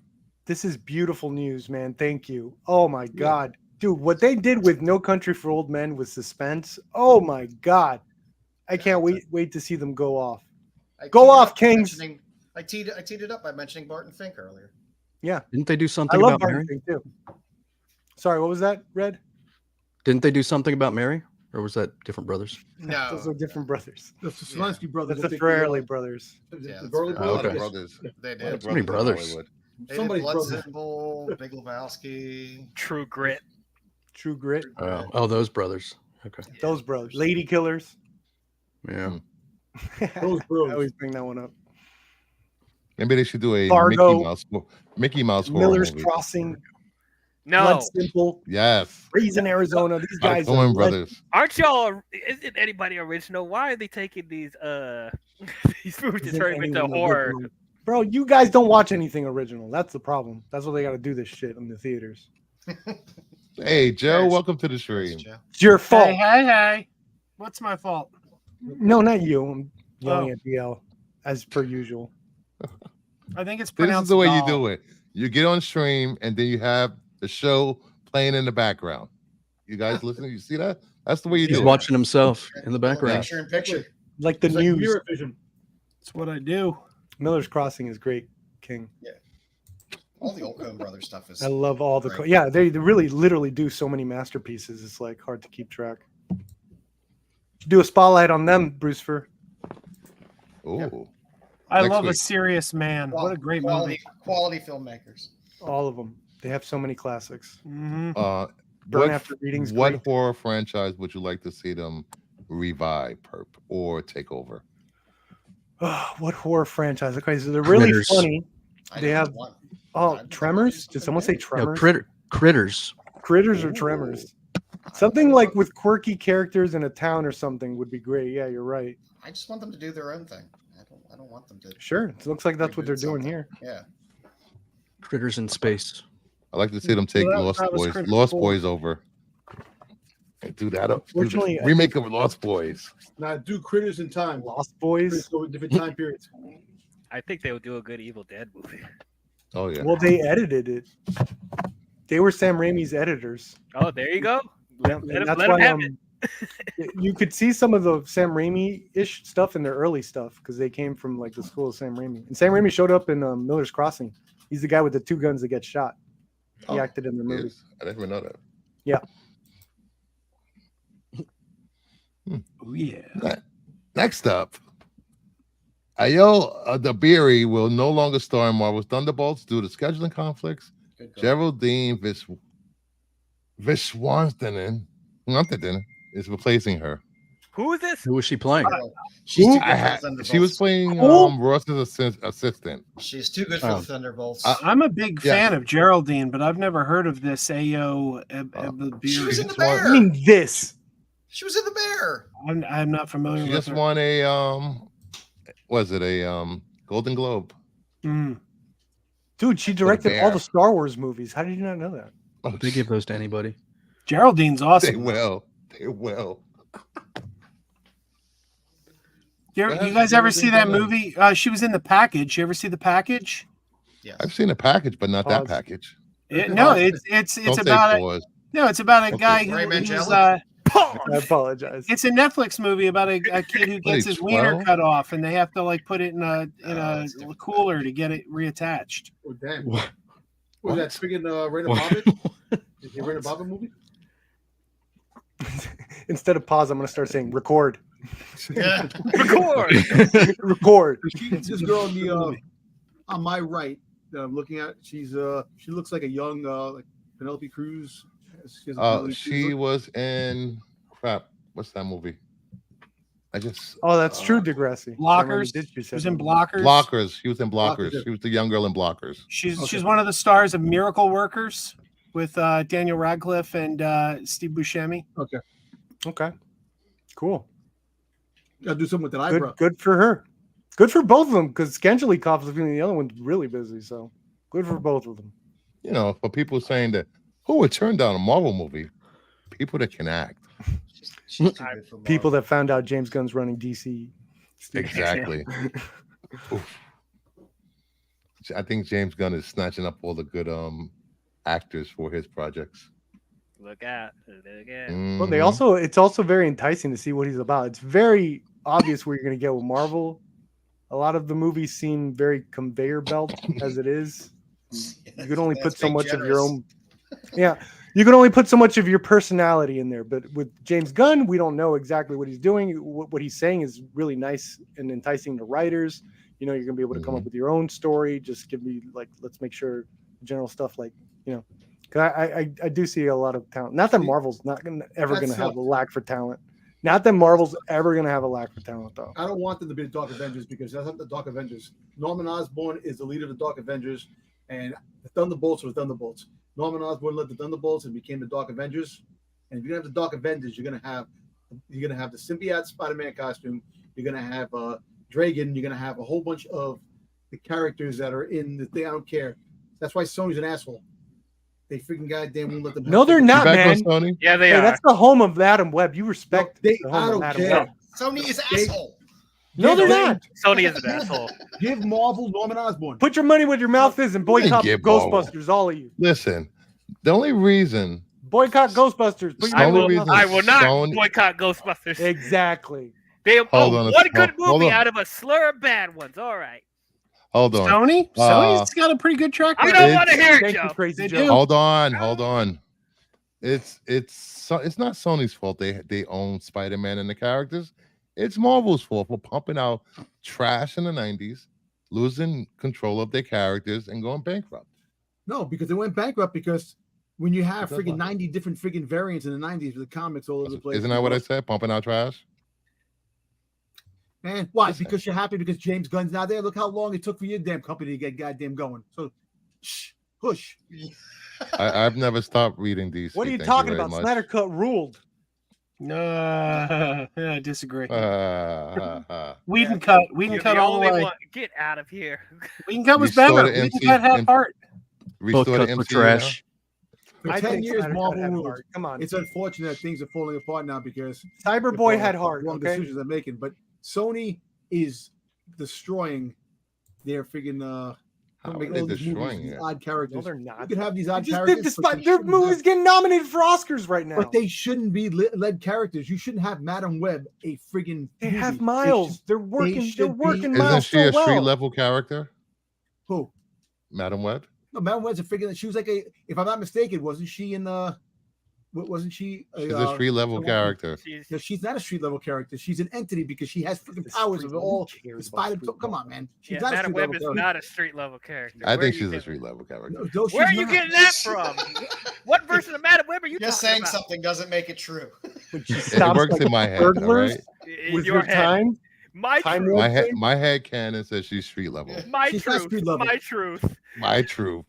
This is beautiful news, man. Thank you. Oh my God. Dude, what they did with No Country for Old Men with suspense. Oh my God. I can't wait to see them go off. I Go teed it off, up by Kings. mentioning- I teed it up by mentioning Barton Fink earlier. Didn't they do I something love about Barton Mary? Fink too. Sorry, what was that, Red? Didn't they do something about Mary? Or was that different brothers? No, Those are different brothers. That's the Zelensky brothers. That's I the think Ferrari brothers. the Yeah, that's Burley right. A lot brothers. of Okay. brothers. they A lot of did. many in brothers. Hollywood. They Somebody's did Blood brother. Simple, Big Lebowski. True Grit. True Grit. Oh, those brothers. Okay. Those brothers. Lady Killers. Yeah. Those I bros. always bring that one up. Maybe they should do a Fargo. Mickey Mouse horror Miller's movie. Crossing. No. Blood Simple. Yes, Raising Arizona. These guys are Coen leg- Brothers. Aren't y'all? Isn't anybody original? Why are they taking these these movies and Isn't turning them into anyone horror? original. Bro, you guys don't watch anything original. That's the problem. That's why they got to do this shit in the theaters. Hey, Joe, Yes. welcome to the Yes, stream. Joe. It's your fault. Hey. What's my fault? No, not you. I'm yelling Oh. at DL as per usual. I think it's This pronounced is the way you doll. do it. You get on stream, and then you have the show playing in the background. You guys listening? You see that? That's the way you He's do it. watching himself in the Little background. Picture in picture. Like the It's like news. Mirror Vision. It's what I do. Miller's Crossing is great, King. All the old Coen Brothers stuff is. I love all the. Right. Yeah, they really literally do so many masterpieces. It's like hard to keep track. Do a spotlight on them, Brucefer. Oh, I Next love a week. serious man. What a great quality, movie. quality filmmakers. All of them. They have so many classics. hmm Burn what After Reading's what great. horror franchise would you like to see them revive, Perp, or take over? What horror franchise? Okay, so they're really Critters. funny. I They know have- one. Oh, I'd Tremors? love Did someone say No, Tremors? critters. Critters or Ooh. Tremors? Something like with quirky characters in a town or something would be great. Yeah, you're right. I just want them to do their own thing. I don't want them to. Sure. It looks like that's what they're reboot doing something. here. Yeah. Critters in space. I'd like to see them take Well, Lost that was Boys, Critters Lost 4. Boys over. And do that up. Fortunately, I remake of Lost Boys. Now do Critters in time. Lost Critters Boys. go with different time periods. I think they would do a good Evil Dead movie. Oh yeah. Well, they edited it. They were Sam Raimi's editors. Oh, there you go. Yeah, Let and him, that's let him why have it. You could see some of the Sam Raimi-ish stuff in their early stuff because they came from like the school of Sam Raimi. And Sam Raimi showed up in Miller's Crossing. He's the guy with the 2 guns that gets shot. He acted in the movie. Yes. I didn't even know that. Yeah. Oh, yeah. Next up, Ayo Dabiri will no longer star in Marvel's Thunderbolts due to scheduling conflicts. Geraldine Viswanathan is replacing her. Who is this? Who was she playing? She's too good I for had- the Thunderbolts. she was playing Ross's assistant. She's too good for Oh. the Thunderbolts. I'm a big Yeah. fan of Geraldine, but I've never heard of this Ayo She was in the It's one- Bear. I mean, this. She was in the Bear. I'm not familiar She with just her. won a Golden Globe. Mm. Dude, she directed all Bear. the Star Wars movies. How did you not know that? They give those to anybody. Geraldine's They awesome. will. They will. You guys ever see that movie? She was in The Package. You ever see The Package? Yes. I've seen a package, but not that Pause. package. No, it's Don't say about pause. it's about a Okay. guy Ray who's Mangiello? I apologize. it's a Netflix movie about a kid who gets his wiener 12? cut off, and they have to like put it in a that's different. cooler to get it reattached. Oh, damn. What? Was that freaking Raina Bobbitt? Is the Raina Bobbitt movie? Instead of pause, I'm going to start saying record. Yeah. Record. Record. This girl on the on my right that I'm looking at, she looks like a young like Penelope Cruz. She has a Penelope Cruz She look. was in what's that movie? I just Oh, that's true, Degrassi. Blockers. Did you She say was in that? Blockers. Blockers. She was in Blockers. Blockers. She was the young girl in Blockers. She's one of the stars of Miracle Workers with Daniel Radcliffe and Steve Buscemi. Okay, Okay. Cool. gotta do something with that eyebrow. Good for her. Good for both of them because Skenjali is feeling the other one's really busy. So good for both of them. You know, for people saying that who would turn down a Marvel movie? People that can act. She's too good for People Marvel. that found out James Gunn's running DC. Exactly. Oof. I think James Gunn is snatching up all the good actors for his projects. Look out. Look out. Well, Mhm. it's also very enticing to see what he's about. It's very obvious what you're going to get with Marvel. A lot of the movies seem very conveyor belt as it is. You can only put That's so being much of your generous. own. Yeah, you can only put so much of your personality in there. But with James Gunn, we don't know exactly what he's doing. What he's saying is really nice and enticing to writers. You know, you're gonna be able to come up with your own story. Just give me let's make sure general stuff because I do see a lot of talent. Not that Marvel's ever That's gonna have a lack for talent. Not that Marvel's ever gonna have a lack for talent though. I don't want them to be the Dark Avengers because that's not the Dark Avengers. Norman Osborn is the leader of the Dark Avengers, and the Thunderbolts were Thunderbolts. Norman Osborn led the Thunderbolts and became the Dark Avengers. And if you're gonna have the Dark Avengers, you're gonna have the symbiote Spider-Man costume. You're gonna have Dragon. You're gonna have a whole bunch of the characters that are in the thing. I don't care. That's why Sony's an asshole. They freaking goddamn won't let them. No, they're You not, back on man. Sony? Yeah, they Hey, are. that's the home of Adam Webb. You respect No, the home I of don't Adam care. Webb. Sony is They- asshole. No, they're not. Sony is an asshole. Give Marvel Norman Osborn. Put your money where your mouth is and boycott give Marvel. Ghostbusters, all of you. Listen, the only reason Boycott Ghostbusters. Put your I Only money will, where your reason mouth I will not Sony- boycott Ghostbusters. Exactly. They Hold on a- one good hold movie on. out of a slur of bad ones. All right. hold on. Sony's got a pretty good track I record. don't want to hear it, Thank you, Joe. Crazy They Joe. do. Hold on. It's not Sony's fault they own Spider-Man and the characters. It's Marvel's fault for pumping out trash in the 90s, losing control of their characters and going bankrupt. No, because they went bankrupt because when you have That's freaking why. 90 different freaking variants in the 90s with the comics all over the place. Isn't that what I said? Pumping out trash? Man, why? Listen. Because you're happy because James Gunn's not there. Look how long it took for your damn company to get goddamn going. So, shh, hush. I've never stopped reading these. What are you talking about? Snyder Cut ruled. I disagree. Cut. We can cut. We can You're cut the all the only way. one. Get out of here. We can cut was Restore better. the We can MC cut half heart. Both Restore the cuts were MCU trash. For I 10 think years, Snyder Cut Marvel had ruled. heart. Come on. It's unfortunate that things are falling apart now because Cyberboy had heart. wrong Okay. decisions they're making. But Sony is destroying their freaking How Make are they all these movies, destroying these it? odd characters. No, they're You not. could have these They odd just did characters. despite their movies getting nominated for Oscars right now. But they shouldn't be led characters. You shouldn't have Madam Web a friggin' They movie. have Miles. They're they working. They're should be- working Isn't Miles she a so street well. level character, Who? Madam Web? No, Madam Web's a friggin'. She was like a. If I'm not mistaken, wasn't she in the? Wasn't she? She's a street level character. No, she's not a street level character. She's an entity because she has freaking This powers street of level all. cares The about spider. street Come level. on, man. She's Yeah, not a Madam street Web level is character. not a street level character. I Where think you she's a getting- street level character. No, she's Where are you not. getting that from? What version of Madam Web are you Just talking saying about? something doesn't make it true. When she It stops works like in my head, all burglars right? In with your her head. time. My Time truth. warp. My head canon says she's street level. My She's not truth. street level. My truth. My truth.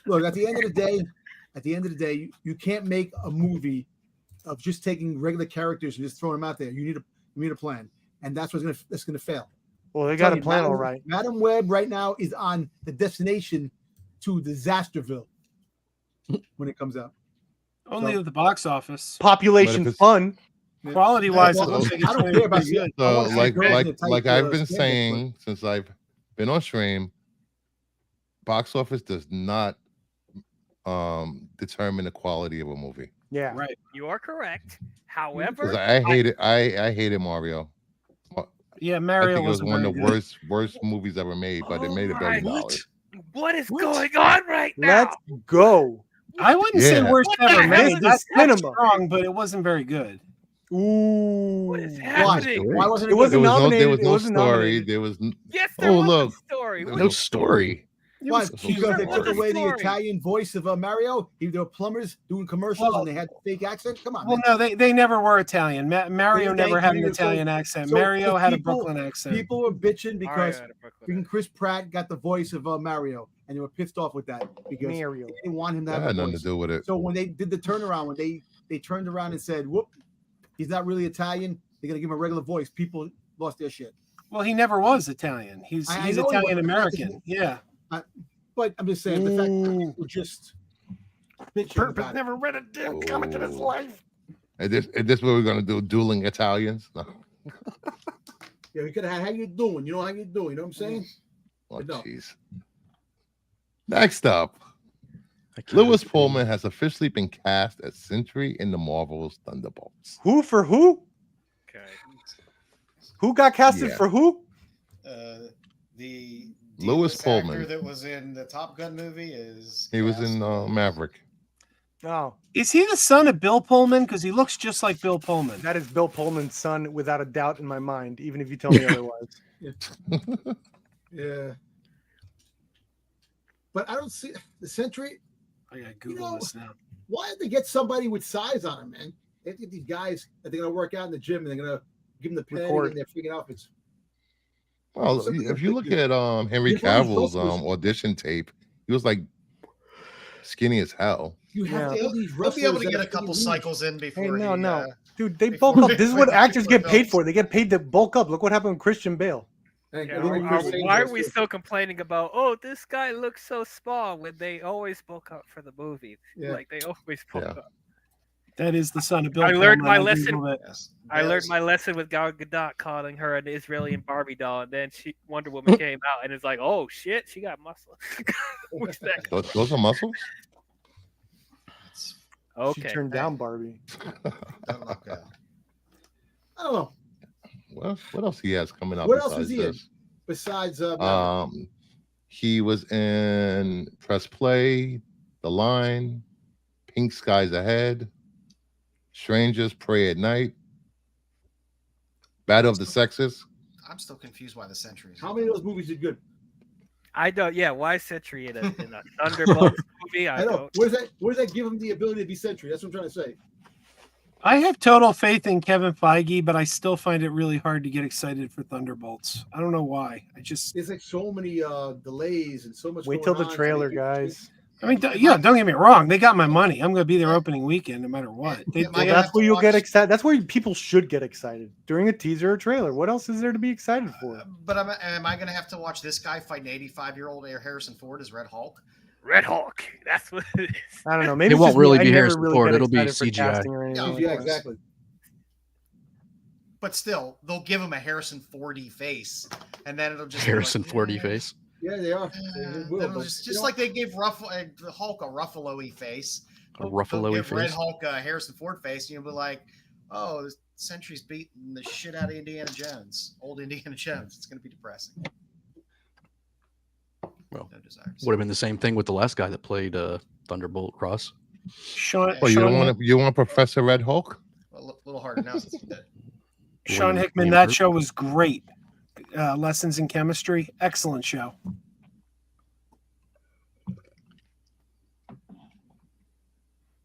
Look, at the end of the day, you can't make a movie of just taking regular characters and just throwing them out there. You need a plan, and that's gonna fail. Well, they got a Tell you, plan, Madam- all right. Madam Web right now is on the destination to Disasterville when it comes out. Only So- at the box office. Population But if it's- fun. Quality wise, Well, it looks like I it's don't gonna care be about pretty good. I So wanna see like girls in like a tight, like I've been spandex, but- saying since I've been on stream, box office does not determine the quality of a movie. Yeah. Right. You are correct. 'Cause However, I hated I hated Mario. Yeah, I Mario think it was wasn't one very of the good. worst movies ever made, but it Oh made $1 my- billion. what is What? going on right now? Let's go. I wouldn't say Yeah. worst What the ever heck made. is That's cinema? strong, but it wasn't very good. Ooh. What is Why? happening? Why wasn't It it? wasn't There was nominated. no It wasn't story. nominated. There was Yes, there Oh, was look. a story. There What was is- story. Why? was- Because they What took was the away the story? Italian voice of Mario. They were plumbers doing commercials Well- and they had fake accent. Come on, Well, man. no, they never were Italian. Mario Thank never had you. an So- Italian accent. so Mario the had a people- Brooklyn accent. People were bitching because Mario out of Brooklyn. freaking Chris Pratt got the voice of Mario, and they were pissed off with that because Mario. they didn't want him to That have had a nothing to voice. do with it. So when they did the turnaround, when they turned around and said, "Whoop, he's not really Italian," they're gonna give him a regular voice. People lost their shit. Well, he never was Italian. He's I he's know he Italian wasn't. American. Yeah. But I'm just saying the fact that Ooh. people were just bitching Perp about has it. never read a dick comic in his Oh. life. Is this what we're gonna do? Dueling Italians? No. Yeah, we could have had how you doing? You know how you doing? You know what I'm saying? Oh, No. jeez. Next up, I can't Lewis see. Pullman has officially been cast as Sentry in the Marvel's Thunderbolts. Who for who? Okay. Who got casted Yeah. for who? The Lewis D-list actor Pullman. that was in the Top Gun movie is He was cast in as- Maverick. Oh, Is he the son of Bill Pullman? Because he looks just like Bill Pullman. that is Bill Pullman's son, without a doubt in my mind, even if you tell me otherwise. Yeah. But I don't see the Sentry. I gotta Google know, this now. Why did they get somebody with size on him, man? They get these guys that they're gonna work out in the gym and they're gonna give them the pen Record. and their freaking outfits. Well, Something if you look ridiculous. at Henry You're probably Cavill's supposed to- audition tape, he was like skinny as hell. You have Yeah. all these He'll be able to wrestlers get that a couple freaking cycles in before Hey, he. no. Dude, they bulk Before up. This is what they- actors get paid belts. for. They get paid to bulk up. Look what happened with Christian Bale. Thank Yeah, you. why are we still complaining about? Oh, this guy looks so small when they always bulk up for the movie. Yeah. Like they always bulk Yeah. up. That is the son of Bill I Pullman. learned my lesson. Googled it. Yes. I learned Yes. my lesson with Gal Gadot calling her an Israeli Barbie doll, and then Wonder Woman came out, and it's like, oh shit, she got muscle. What's that? Those are muscles. It's- Okay. She turned down Barbie. don't look good. I don't know. What else he has coming up? What else besides is he in? this? Besides He was in Press Play, The Line, Pink Skies Ahead, Strangers Pray at Night, Battle of the Sexes. I'm still confused why the Sentry is. how many of those movies are good? I don't. Yeah, why Sentry in a Thunderbolts movie? I I know. don't. Where does that give him the ability to be Sentry? That's what I'm trying to say. I have total faith in Kevin Feige, but I still find it really hard to get excited for Thunderbolts. I don't know why. I just, There's like so many delays and so much. Wait till going the on. trailer, They- guys. I mean, yeah, don't get me wrong. They got my money. I'm going to be there opening weekend no matter what. They, Am I they gonna That's have where to you'll get watch- excited. That's where people should get excited during a teaser or trailer. What else is there to be excited for? But am I going to have to watch this guy fight an 85-year-old Harrison Ford as Red Hulk? Red Hulk. That's what it is. I don't know. Maybe It it's won't just me. really I be never Harrison really Ford. get It'll be excited for CGI. casting or anything Yeah, like Yeah, that. exactly. But still, they'll give him a Harrison Fordy face, and then it'll just be Harrison like, Fordy face. Yeah, they are. They will, but, just like they gave Hulk a Ruffalo-y face. A They'll Ruffalo-y give Red face. Hulk a Harrison Ford face, and you'll be like, oh, this Sentry's beating the shit out of Indiana Jones, old Indiana Jones. It's going to be depressing. Well, no desires. Would have been the same thing with the last guy that played Thunderbolt Ross. Sean, Well, you Sean, don't want to. You want Professor Red Hulk? Well, a little harder now since he's dead. Sean William Hickman, that Hurt. show was great. Lessons in Chemistry, excellent show.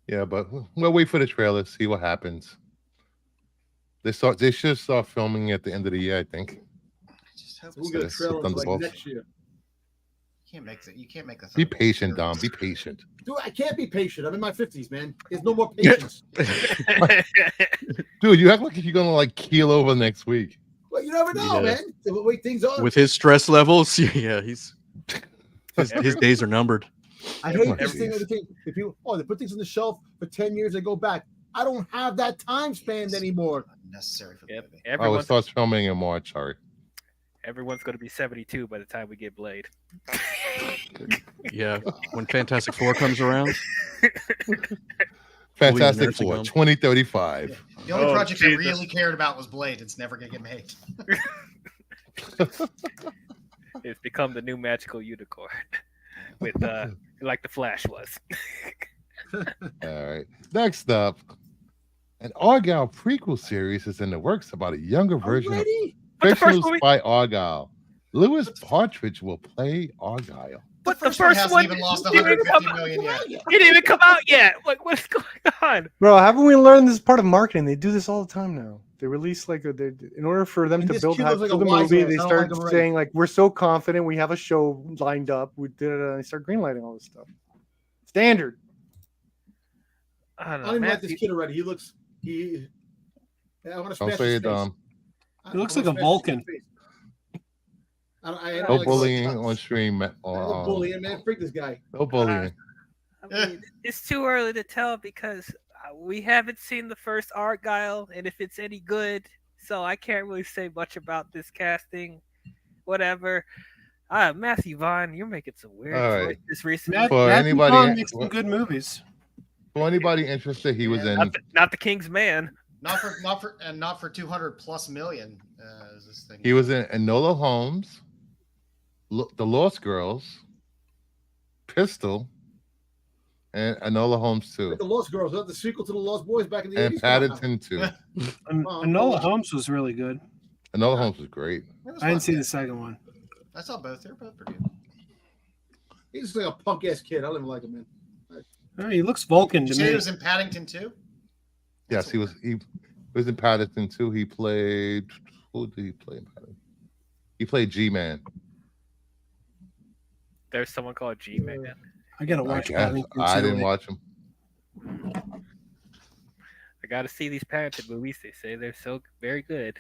Yeah, but we'll wait for the trailer, see what happens. They should start filming at the end of the year, I think. I just hope We'll it's get a It's trailer like Thunderbolts. next year. You can't make the Be Thunderbolts patient, series. Dom. Be patient. Dude, I can't be patient. I'm in my 50s, man. There's no more patience. Dude, you act like you're gonna like keel over next week. Well, you never know, Yeah. man. The way things are. With his stress levels, yeah, his days are numbered. I Come hate on, this thing. please. If you they put things on the shelf for 10 years, they go back. I don't have that time span anymore. Unnecessary for the Yep. movie. Oh, it Everyone's starts filming in March. Sorry. going to be 72 by the time we get Blade. Yeah, when Fantastic Four comes around, Fantastic nursing Four home. 2035. The only Oh, project Jesus. I really cared about was Blade. It's never going to get made. It's become the new magical unicorn with like the Flash was. All right. Next up, an Argyle prequel series is in the works about a younger version of Already? But the first fictional movie- spy Argyle. Lewis Partridge will play Argyle. But the one first hasn't one even lost didn't even 150 come- million yet. It didn't even come out yet. Like, what's going on? Bro, haven't we learned this is part of marketing? They do this all the time now. They release in order for them And to this build kid hype looks like for a the wise movie, ass. they I don't start like him already. saying like, "We're so confident, we have a show lined up." We did it, and they start greenlighting all this stuff. Standard. I don't I know. don't even like Matthew, this kid already. I want to Don't smash say his it, face. Dom. I He looks wanna like a smash his Vulcan. face. I don't No like bullying cuts. on stream. I don't bully him, man. Freak this guy. No bullying. I mean, it's too early to tell because we haven't seen the first Argyle, and if it's any good, so I can't really say much about this casting. Whatever. Matthew Vaughn, you're making some weird All right. choices recently. For Matthew anybody- Vaughn makes some good movies. For anybody interested, he was in. Not the King's Man. Not for 200 plus million. Is this thing? He was in Enola Holmes, The Lost Girls, Pistol, and Enola Holmes 2, Like the Lost Girls, the sequel to the Lost Boys back in the and 80s. Paddington 2. Enola Holmes was really good. Enola Holmes was great. It was I didn't fun. see the second one. I saw both. They're both pretty good. He's just like a punk ass kid. I don't even like him, man. Oh, he looks Vulcan Did to you say me. he was in Paddington too? Yes, he was. He was in Paddington 2. He played. Who did he play in Paddington? He played G-Man. There's someone called G-Man. I gotta I watch guess. Paddington I 2. didn't watch him. I got to see these Paddington movies. They say they're so very good.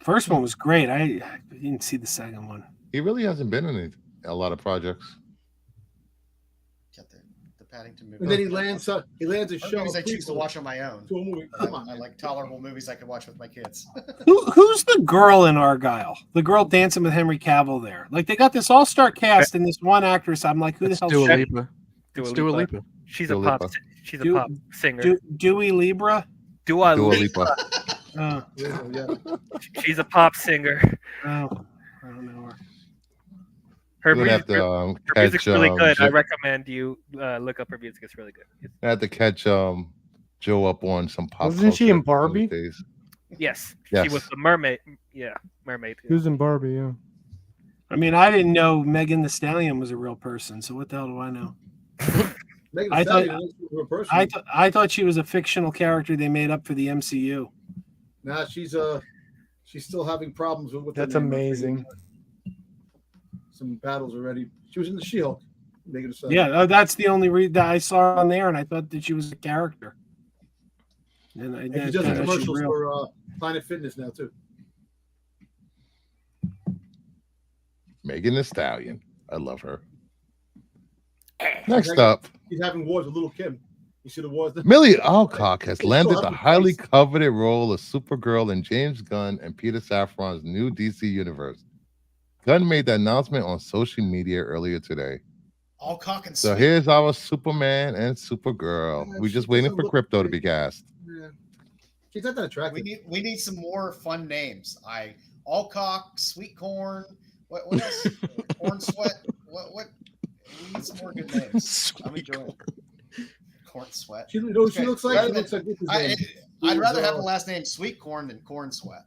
First one was great. I didn't see the second one. He really hasn't been in a lot of projects. Get the Paddington movie. And then he lands a Or show. movies I choose to prequel watch on my own. to a movie. Come on, I like tolerable movies I can watch with my kids. Who's the girl in Argyle? The girl dancing with Henry Cavill there. Like they got this all-star cast and this one actress. I'm like, who the It's hell? Dua Lipa. Dua It's Dua Lipa. Lipa. She's Dua a pop. Lipa. She's a Du- pop singer. Dewey Libra. Dua Dua Lipa. Lipa. Oh, Yeah. She's a pop singer. oh, I don't know her. Her We're gonna have music, to her catch. music's really good. I Joe, recommend you look up her music. It's really good. I have to catch Joe up on some pop. Wasn't she culture in Barbie? these days. Yes, Yes. she was the mermaid. Yeah, mermaid. He was in Barbie, yeah. I mean, I didn't know Megan the Stallion was a real person. So what the hell do I know? Megan I Thee thought- Stallion is a person. I thought she was a fictional character they made up for the MCU. Now she's still having problems with That's the name. amazing. Some battles already. She was in the She-Hulk. Megan Thee Stallion. Yeah, that's the only reason that I saw her on there, and I thought that she was a character. And I And she didn't does think the that she's commercials real. for Planet Fitness now too. Megan Thee Stallion. I love her. Next up, He's having wars with Little Kim. You see the wars? Millie Alcock has She's landed still the having highly fights. coveted role of Supergirl in James Gunn and Peter Safran's new DC universe. Gunn made the announcement on social media earlier today. Alcock and So Sweet. here's our Superman and Supergirl. Yeah, We're she just waiting doesn't for look Crypto to great. be cast. Yeah. She's not that attractive. We need some more fun names. Alcock, Sweet Corn. What else? Corn Sweat. What? We need some more good names. I'm enjoying it. Corn Sweat. She looks like Rather what's his name? I'd rather have the last name Sweet Corn than Corn Sweat.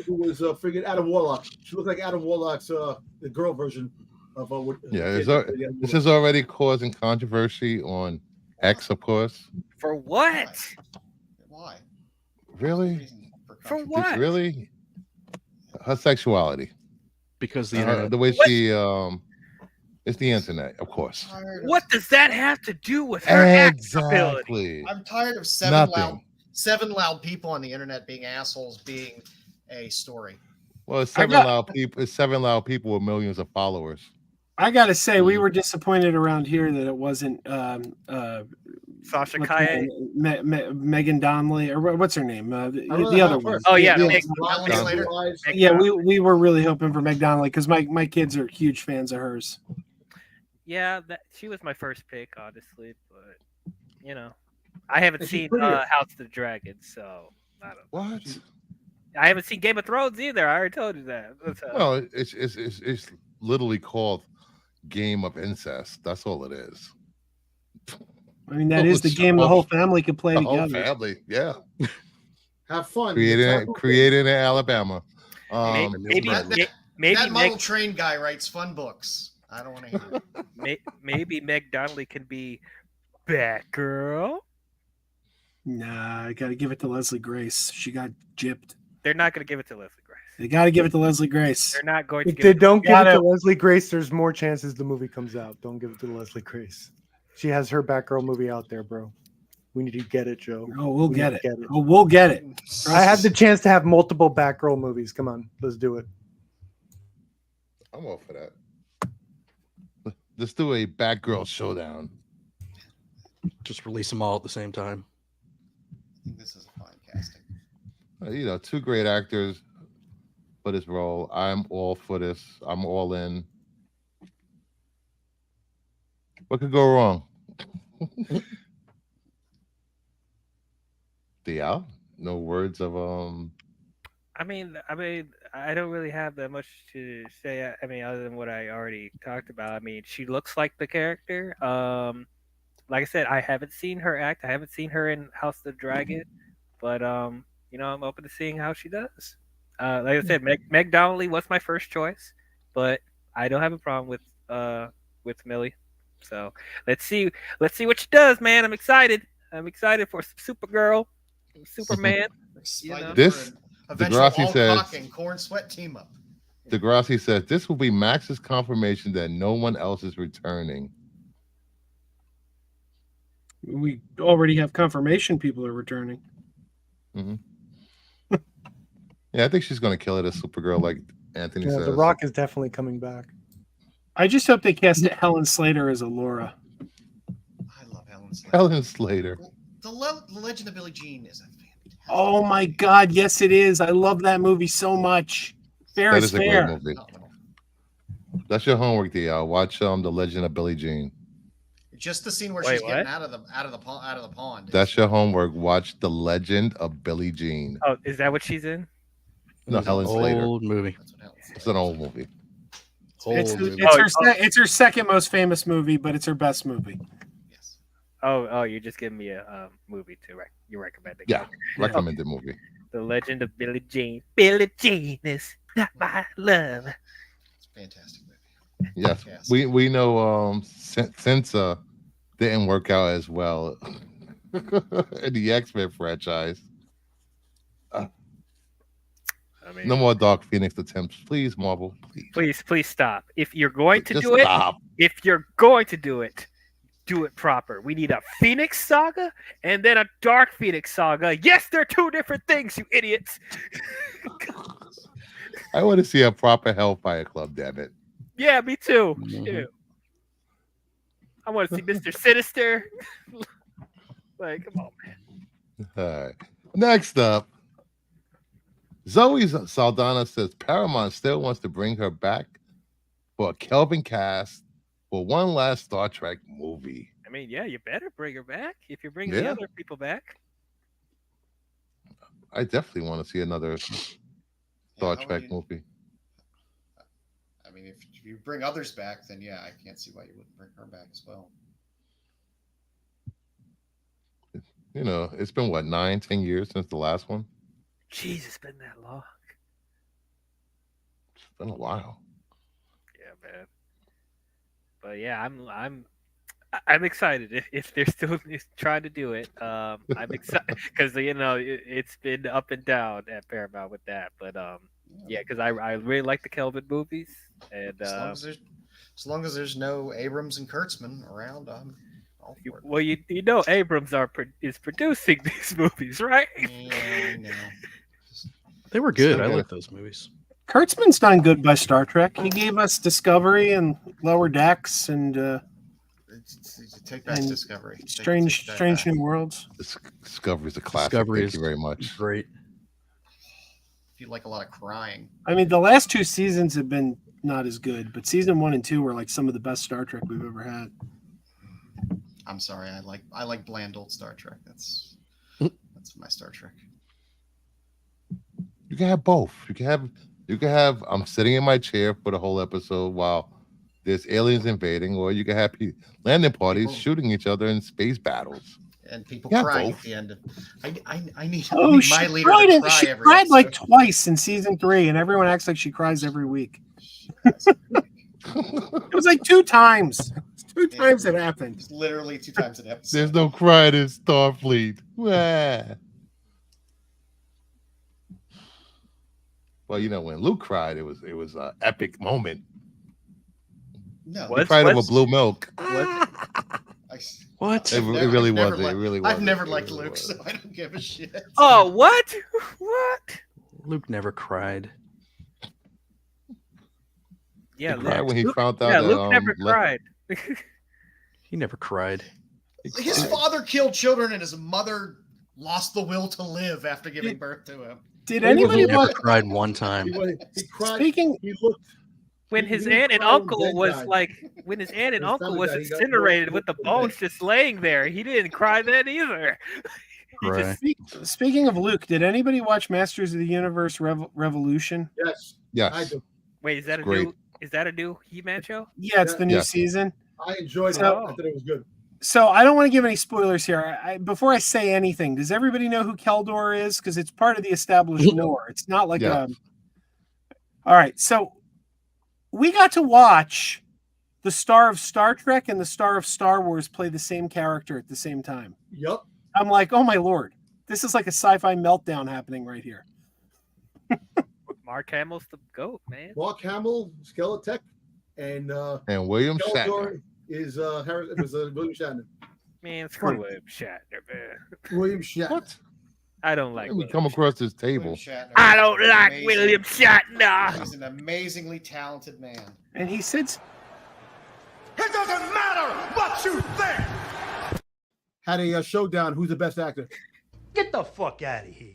Who was friggin' Adam Warlock. She looked like Adam Warlock's the girl version of This is already causing controversy on X, of course. For what? Why? Really? For what? Really? Her sexuality. Because the internet. The way she it's the internet, of course. What does that have to do with her acting ability? Exactly. I'm tired of seven loud people on the internet being assholes being a story. Well, it's seven loud people with millions of followers. I gotta say, we were disappointed around here that it wasn't Sasha Kaye, Megan Donnelly, or what's her name? The other one. Oh yeah, Yeah, we were really hoping for Meg Donnelly because my kids are huge fans of hers. Yeah, she was my first pick, honestly, but you know, I haven't seen House of the Dragon, so I don't know. What? I haven't seen Game of Thrones either. I already told you that. Well, it's literally called Game of Incest. That's all it is. I mean, that is the game the whole family could play together. Whole family, yeah. Have fun. Created in Alabama. Maybe that model train guy writes fun books. I don't want to hear it. Maybe Meg Donnelly can be Batgirl. Nah, I got to give it to Leslie Grace. She got gypped. They're not going to give it to Leslie Grace. They got to give it to Leslie Grace. They're not going to. If they don't give it to Leslie Grace, there's more chances the movie comes out. Don't give it to Leslie Grace. She has her Batgirl movie out there, bro. We need to get it, Joe. Oh, we'll get it. Oh, we'll get it. I have the chance to have multiple Batgirl movies. Come on, let's do it. I'm all for that. Let's do a Batgirl showdown. Just release them all at the same time. I think this is a fine casting. Two great actors for this role. I'm all for this. I'm all in. What could go wrong? No words of I mean, I don't really have that much to say. I mean, other than what I already talked about. I mean, she looks like the character. Like I said, I haven't seen her act. I haven't seen her in House of the Dragon, but I'm open to seeing how she does. Like I said, Meg Donnelly was my first choice, but I don't have a problem with Millie. So let's see what she does, man. I'm excited. I'm excited for Supergirl, Superman. This Degrassi says and Corn Sweat team up. Degrassi says this will be Max's confirmation that no one else is returning. We already have confirmation people are returning. Mm-hmm. Yeah, I think she's going to kill it as Supergirl, like Anthony says. The Rock is definitely coming back. I just hope they cast Helen Slater as Allura. I love Helen Slater. Helen Slater. The Legend of Billie Jean is a fantastic. Oh my God, yes it is. I love that movie so much. Fair is fair. A great movie. That's your homework, DL. Watch The Legend of Billie Jean. Just the scene where she's getting out of the pond. That's your homework. Watch The Legend of Billie Jean. Oh, is that what she's in? No, Helen Slater. Old movie. It's an old movie. It's her second most famous movie, but it's her best movie. Yes. Oh, you're just giving me a movie to you recommending. Yeah, recommended movie. The Legend of Billie Jean. Billie Jean is not my love. It's a fantastic movie. Yes, we know since didn't work out as well in the X-Men franchise. No more Dark Phoenix attempts, please, Marvel. Please stop. If you're going to do stop. do it proper. We need a Phoenix Saga and then a Dark Phoenix Saga. Yes, they're two different things, you idiots. I want to see a proper Hellfire Club, damn it. Yeah, me too. Mm-hmm. I want to see Mr. Sinister. Like, come on, man. All right. Next up, Zoe Saldana says Paramount still wants to bring her back for a Kelvin cast for one last Star Trek movie. I mean, yeah, you better bring her back if you're bringing the Yeah. other people back. I definitely want to see another Star Trek movie. I mean, if you bring others back, then yeah, I can't see why you wouldn't bring her back as well. You know, it's been what, 9-10 years since the last one? Jeez, it's been that long. It's been a while. Yeah, man. But yeah, I'm excited if they're still trying to do it. I'm excited because you know it's been up and down at Paramount with that. But yeah, because I really like the Kelvin movies, and as long as there's no Abrams and Kurtzman around, I'm all for it. well, you know Abrams is producing these movies, right? Yeah, I know. They were good. So I good. like those movies. Kurtzman's done good by Star Trek. He gave us Discovery and Lower Decks and Take back And Discovery. Strange Take that back. New Worlds. Discovery's a classic. Discovery Thank is you very much. Great. I feel like a lot of crying. I mean, the last 2 seasons have been not as good, but season 1 and 2 were like some of the best Star Trek we've ever had. I'm sorry. I like bland old Star Trek. That's my Star Trek. You can have both. You can have I'm sitting in my chair for the whole episode while there's aliens invading, or you can have landing parties shooting each other in space battles. And people Yeah, crying both. at the end. I need Oh, my she leader cried, to cry she every cried like episode. twice in season 3, and everyone acts like she cries every week. It was like 2 times. 2 times it happened. It's literally 2 times an episode. There's no crying in Starfleet. Wah. Well, you know, when Luke cried, it was an epic moment. No. He cried over blue milk. What? It really was. It really was. I've never liked Luke, so I don't give a shit. Oh, what? What? Luke never cried. Yeah, He cried when he found out. yeah, that, Luke never cried. He never cried. His father killed children, and his mother lost the will to live after giving birth to him. Did He anybody never watch? cried one time. He cried. Speaking, He looked. When He his didn't aunt and cry when uncle Dad was died. like, when his aunt and When his uncle family was died, he got incinerated with the looked bones just laying there, he didn't cry then either. He Right. just, speaking of Luke, did anybody watch Masters of the Universe Revolution? Yes. I Yes. do. wait, is that Great. a new He-Man show? Yeah, it's the new Yeah. season. I enjoyed it. So- I thought it was good. So I don't want to give any spoilers here. Before I say anything, does everybody know who Keldor is? Because it's part of the established lore. It's not like Yeah. All right, so we got to watch the star of Star Trek and the star of Star Wars play the same character at the same time. Yup. I'm like, oh my lord, this is like a sci-fi meltdown happening right here. Mark Hamill's the goat, man. Mark Hamill, Skeletech, and And William Shatner. Keldor is William Shatner. Man, screw William Shatner, man. William Shatner. What? I don't like Let me William come across this table. William Shatner I is don't an like amazing- William Shatner. He's an amazingly talented man. And he said, It doesn't matter what you think. Had a showdown. Who's the best actor? Get the fuck out of here.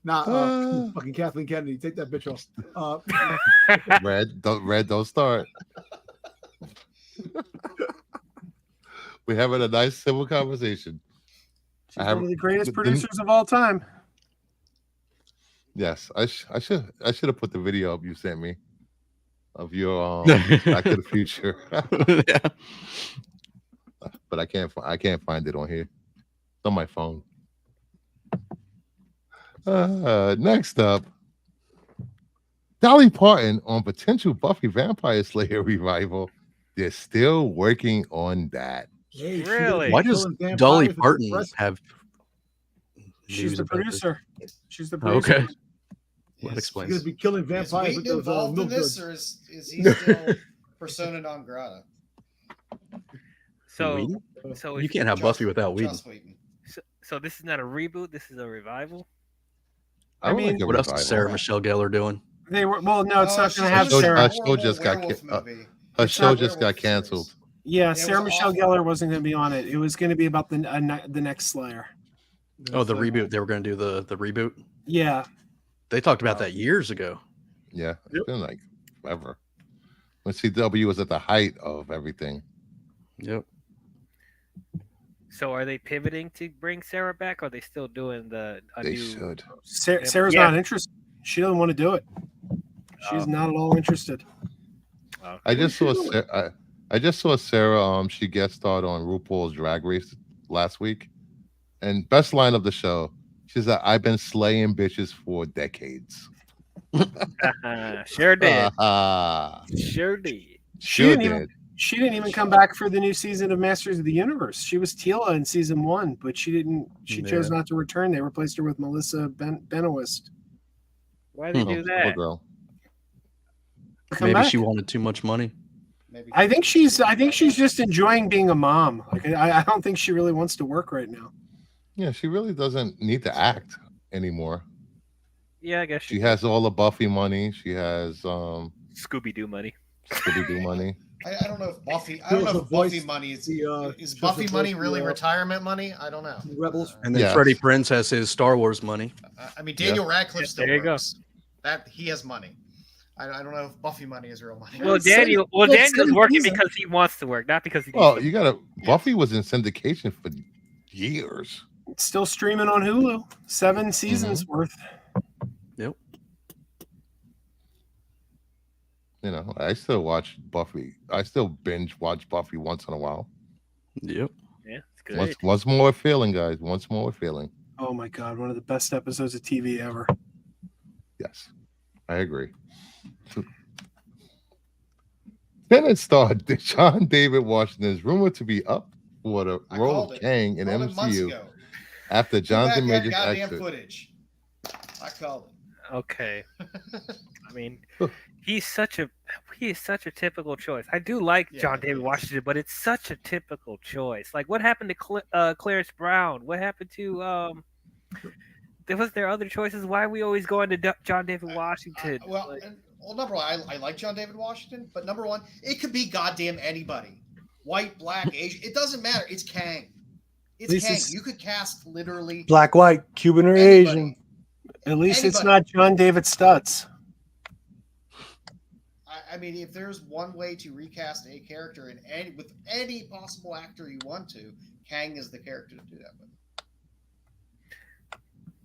Nah, fucking Kathleen Kennedy. Take that bitch off. Red, don't start. We're having a nice civil conversation. she's I one of the greatest didn't- producers of all time. Yes, I should have put the video up you sent me of your Back to the Future, Yeah. but I can't find it on here. It's on my phone. Next up, Dolly Parton on potential Buffy Vampire Slayer revival. They're still working on that. Hey, she Really? Why killing does vampires Dolly with her Parton breasts. have? She's news the about this? producer. She's the producer. Okay. That Is- She's explains. gonna be killing Is vampires with Wheaton those involved in milk this, goods. or is he still persona non grata? So, Whedon? so, You if- can't have Buffy without Whedon. Joss Wheaton. so this is not a reboot. This is a revival. I would mean, like a What else revival. is Sarah Michelle Gellar doing? They were no, it's not going to she's have in show- that Sarah. show just got werewolf ki- movie. Her It's show not just got werewolf canceled. series. Yeah, was Sarah Michelle awful. Gellar wasn't going to be on it. It was going to be about the next Slayer. Oh, the reboot. They were going to do the reboot. Yeah. They talked about that years ago. Yeah, it's been like forever. When CW was at the height of everything. Yep. So are they pivoting to bring Sarah back, or are they still doing They should. Sarah's Yeah. not interested. She doesn't want to do it. She's not at all interested. I just saw I just saw Sarah. She guest starred on RuPaul's Drag Race last week, and best line of the show. She said, "I've been slaying bitches for decades." Sure did. She Sure did. She didn't even come back for the new season of Masters of the Universe. She was Tila in season 1, but she didn't. She chose not to return. They replaced her with Melissa Benoist. Why did they do that? Supergirl. Maybe she wanted too much money. Maybe. I think she's just enjoying being a mom. Like I don't think she really wants to work right now. Yeah, she really doesn't need to act anymore. Yeah, I guess She has all the Buffy money. She has Scooby Doo money. Scooby-Doo money. I don't know if Buffy. I don't know if Buffy money is. Is Buffy money really retirement money? I don't know. Rebels. And then Freddie Prinze has his Star Wars money. I mean, Daniel Radcliffe still There you go. works. That he has money. I don't know if Buffy money is real money. Well, Daniel's working because he wants to work, not because he. Well, you gotta. Buffy was in syndication for years. It's still streaming on Hulu. 7 seasons worth. Yep. You know, I still watch Buffy. I still binge watch Buffy once in a while. Yep. Yeah, it's good. Once more feeling, guys. Once more feeling. Oh my god, one of the best episodes of TV ever. Yes, I agree. Tenet star John David Washington is rumored to be up for the role of Kang in Called it months MCU ago. after Jonathan Go back, Majors goddamn exit. footage. I called Okay. I mean, he's such a typical choice. I do like John David Washington, but it's such a typical choice. Like, what happened to Clarence Brown? What happened to was there other choices? Why are we always going to John David Washington? Well, number one, I like John David Washington, but number one, it could be goddamn anybody, white, black, Asian. It doesn't matter. It's Kang. It's Kang. You could cast literally black, white, Cuban, or anybody. Asian. At least it's not John David Stutz. I mean, if there's one way to recast a character with any possible actor you want to, Kang is the character to do that with.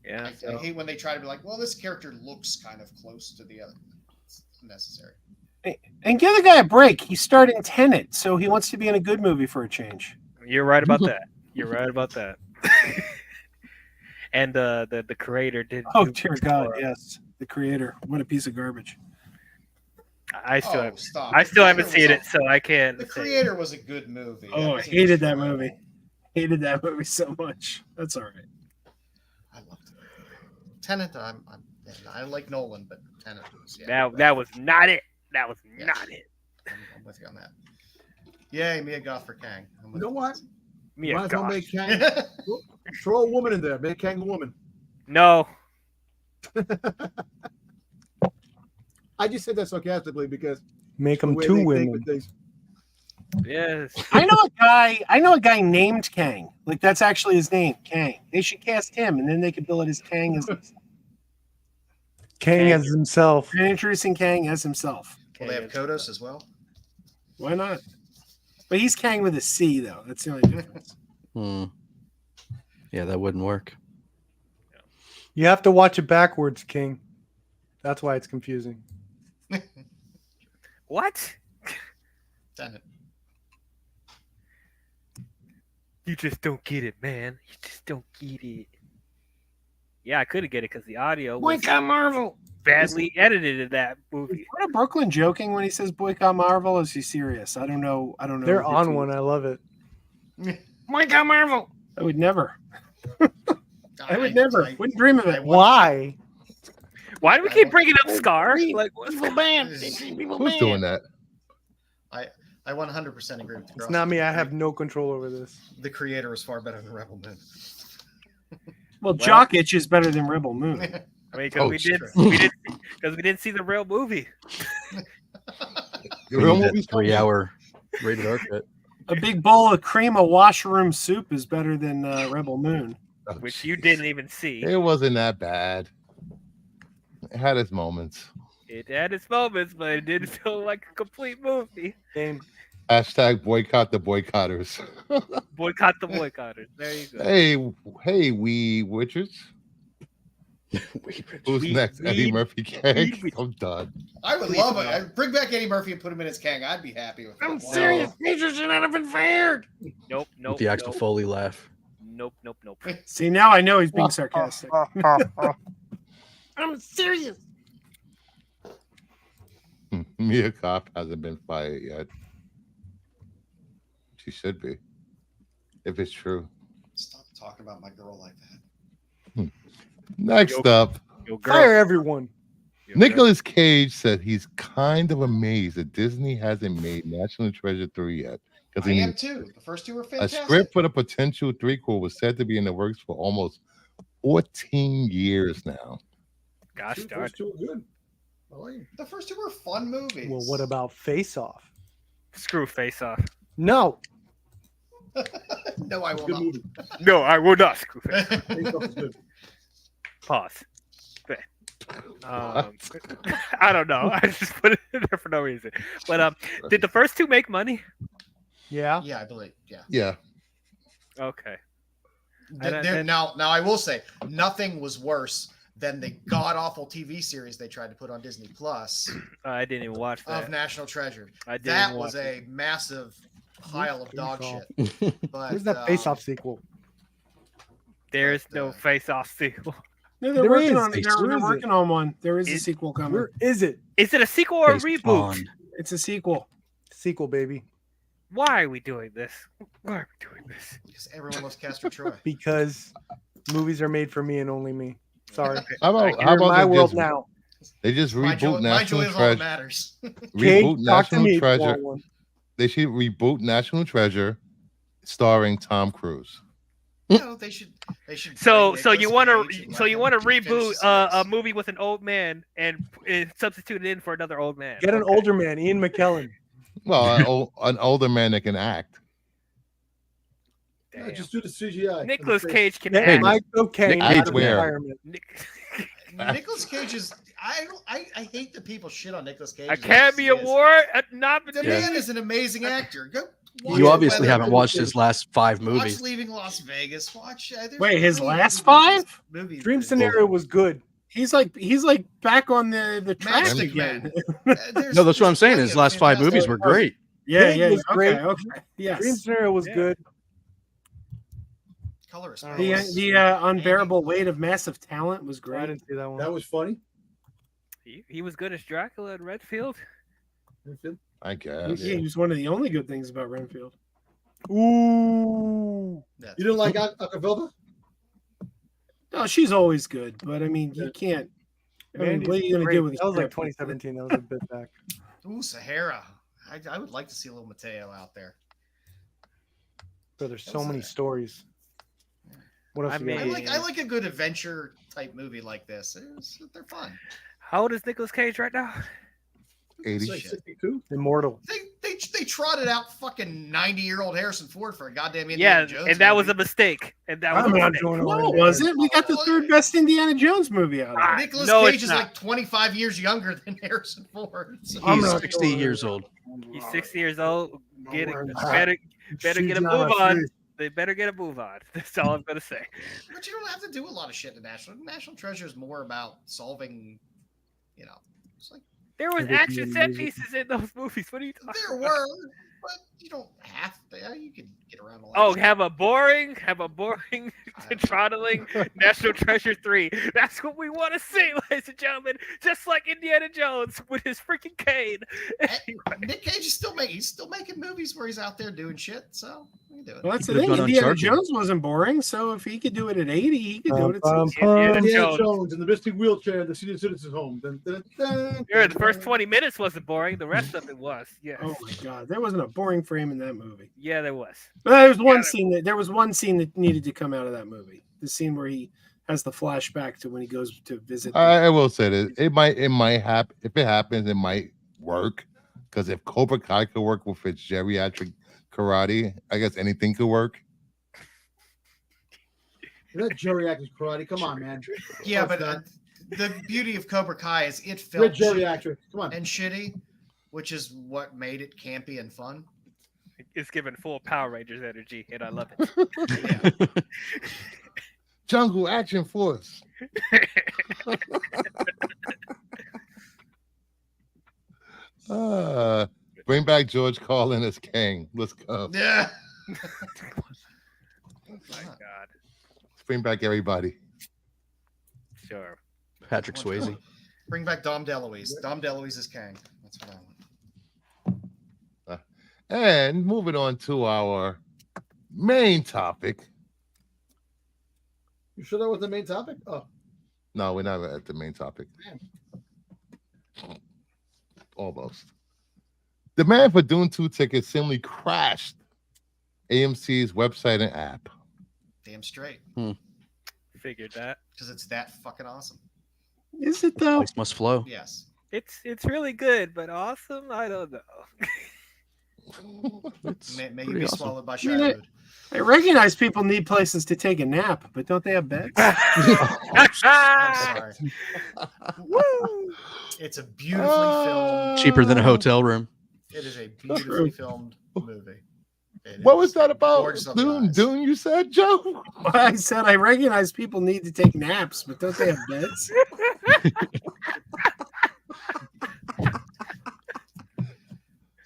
Yeah, I hate when they try to be like, well, this character looks kind of close to the other. It's unnecessary. And give the guy a break. He starred in Tenet, so he wants to be in a good movie for a change. You're right about that. You're right about that. And the creator did. Oh dear God, yes, the creator. What a piece of garbage. I still haven't seen it, so I can't. The creator was a good movie. Oh, I hated that movie. Hated that movie so much. That's all right. I loved it. Tenet, I like Nolan, but Tenet was that was not it. That was not it. I'm with you on that. Yay, Mia Goth for Kang. You know what? Mia Might as well Goth. make Kang. Throw a woman in there. Make Kang a woman. No. I just said that sarcastically because Make them the way two they think women. with things. Yes. I know a guy named Kang. Like that's actually his name, Kang. They should cast him, and then they could bill it as Kang as Kang as himself. They're introducing Kang as himself. Will they have Kodos as well? Why not? But he's Kang with a C, though. That's the only difference. Yeah, that wouldn't work. You have to watch it backwards, King. That's why it's confusing. What? Tenet. You just don't get it, man. You just don't get it. Yeah, I couldn't get it because the audio was Boycott Marvel. badly edited in that movie. Is Florida Brooklyn joking when he says boycott Marvel? Is he serious? I don't know. They're on one. I love it. Boycott Marvel. I would never. I would never. Wouldn't dream of it. Why? Why do we keep bringing up Scar? Like, what's Evil band. Who's doing that? I 100% agree with the It's not me. I have no control over this. The creator is far better than Rebel Moon. Well, Jock Itch is better than Rebel Moon. I mean, because we didn't see the real movie. The real We need movie's that 3-hour rated R cut. A big bowl of cream of washroom soup is better than Rebel Moon. Oh, which you jeez. didn't even see. It wasn't that bad. It had its moments. It had its moments, but it didn't feel like a complete movie. Game. Hashtag boycott the boycotters. Boycott the boycotters. There you go. Hey, we witches. Who's next? Eddie Murphy Kang. I'm done. I would love it. I'd bring back Eddie Murphy and put him in as Kang. I'd be happy with that. I'm serious. Nature should not have been fired. Nope. With the Axel Foley laugh. Nope. See, now I know he's being sarcastic. I'm serious. Mia Cop hasn't been fired yet. She should be, if it's true. Stop talking about my girl like that. Next up, Yo, girl. Fire everyone. Nicolas Cage said he's kind of amazed that Disney hasn't made National Treasure 3 yet. I am too. The first two were A fantastic. script for the potential threequel was said to be in the works for almost 14 years now. Gosh The darn. first two were good. I like it. The first two were fun movies. Well, what about Face Off? Screw Face Off. No. No, I will Good not. movie. No, I will not screw Face Off. Face Off is good. Pause. I don't know. I just put it in there for no reason. But did the first two make money? Yeah. Yeah, I believe. Yeah. Yeah. Okay. Now, I will say nothing was worse than the god awful TV series they tried to put on Disney Plus I didn't even watch that. of National Treasure. I didn't That even was watch a massive pile of dog Face Off. shit. But Where's that Face Off sequel? There's but, no Face Off sequel. No, they're There working is. on it. Where They're is working on one. There is a Is- sequel coming. Where is it? Is it a sequel or a Based reboot? on- It's a sequel. Sequel, baby. Why are we doing this? Why are we doing this? Because everyone loves Castor Troy. Because movies are made for me and only me. Sorry. How about, You're how in about my they world just, now. they just My joy, reboot my joy National is all that Treasure? matters. Kate, Reboot talk to National me if you Treasure. want one. They should reboot National Treasure, starring Tom Cruise. No, they should. So bring you Nicolas want Cage to and so let you him want to finish the reboot a series. movie with an old man and substitute it in for another old man. Get an Okay. older man, Ian McKellen. Well, an older man that can act. Yeah, Damn. just do the CGI. Nicolas Cage can Hey, act. Michael Caine Nick Cage out of where? retirement. Nicolas Cage is. I hate that people shit on Nicolas Cage. Academy He is. Award The nominated. man is an amazing actor. Go. watch You The obviously Weather- haven't watched his last 5 Watch movies. Leaving Las Vegas. Watch. There's Wait, his plenty of last movies- 5? movies Dream that- Scenario was good. He's like back on the track Matchstick again. Man. There's- No, that's what I'm there's saying. plenty His of last 5 fantastic- movies were great. Yeah, Big yeah. was Okay, great. okay. Yes. Dream Scenario was Yeah. good. Colorist. The unbearable weight of massive talent was I great. didn't see that one. That was funny. He was good as Dracula in Redfield. I guess. He was one of the only good things about Renfield. Ooh. That's- You didn't like Acapulco? No, she's always good, but I mean, you can't. I mean, Mandy's what are you gonna great. do with That was like script? 2017. That was a bit back. Ooh, Sahara. I would like to see a little Mateo out there. But there's so That was many a- stories. What else? I you got? mean- I like a good adventure type movie like this. They're fun. How old is Nicolas Cage right now? 80. It's like 62. Immortal. They trotted out fucking 90-year-old Harrison Ford for a goddamn Yeah, Indiana Jones and that was a movie. mistake. And that was I'm a not mistake. doing No, it wasn't. We got the third best Indiana Jones movie out of Ah, it. Nicolas No, Cage it's is not. like 25 years younger than Harrison Ford. So- I'm He's not 60 sure. years old. He's 60 years old. Get it, Don't better get a CGI move on. face. They better get a move on. That's all I'm gonna say. But you don't have to do a lot of shit in National Treasure is more about solving, it's like There was Everything action in set music. pieces in those movies. What are you talking there about? were, but you don't have to. You can get around a lot. Oh, of have a boring, trottling National Treasure 3. That's what we want to see, ladies and gentlemen. Just like Indiana Jones with his freaking cane. Nick Cage is he's still making movies where he's out there doing shit. So we can do it. Well, that's the He could've thing. done Indiana Uncharted. Jones wasn't boring, so if he could do it at 80, he could do it at 60. Indiana Indiana Jones. Jones in the mystic wheelchair at the senior citizens home. Dun, dun, dun, Sure, the first 20 minutes wasn't boring. The rest of it was. Yes. Oh my god, there wasn't a boring frame in that movie. Yeah, there was. But there was one Yeah. scene that needed to come out of that movie. The scene where he has the flashback to when he goes to visit. I will say this. It might happen. If it happens, it might work. Because if Cobra Kai could work with its geriatric karate, I guess anything could work. That geriatric karate. Come on, man. Yeah, Oh, but God. the beauty of Cobra Kai is it Red felt shitty geriatric. Come on. and shitty, which is what made it campy and fun. It's given full Power Rangers energy, and I love it. Jungle Action Force. Bring back George Carlin as Kang. Let's go. Yeah. Oh my God. Let's bring back everybody. Sure. Patrick Swayze. Bring back Dom DeLuise. Dom DeLuise is Kang. That's what I want. And moving on to our main topic. You sure that was the main topic? Oh, No, we're not at the main topic. man. Almost. Demand for Dune 2 tickets simply crashed AMC's website and app. Damn straight. Figured that. Because it's that fucking awesome. Is it though? Ice must flow. Yes. It's really good, but awesome. I don't know. It's May you pretty be awesome. swallowed by I mean, childhood. I recognize people need places to take a nap, but don't they have beds? I'm sorry. Woo! It's a beautifully filmed. Cheaper than a hotel room. It is a beautifully filmed movie. What was that about? Gorgeous on the Dune, eyes. Dune, you said, Joe? I said I recognize people need to take naps, but don't they have beds?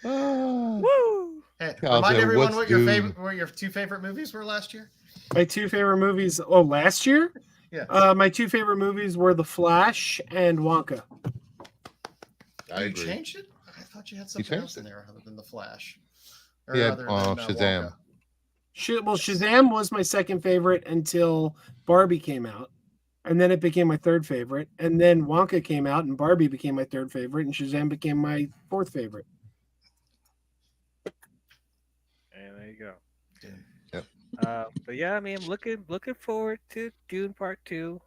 Woo! Hey, Yeah, I'll remind say, everyone what's what your two favorite movies were last year. My two favorite movies. Oh, last year? Yeah. My two favorite movies were The Flash and Wonka. I you agree. changed it? I thought you had something changed else in it. there other than The Flash. He had other than, Shazam. Wonka. Well, Shazam was my second favorite until Barbie came out. And then it became my third favorite. And then Wonka came out and Barbie became my third favorite. And Shazam became my fourth favorite. And there you go. Dune. But yeah, I mean, I'm looking forward to Dune Part 2.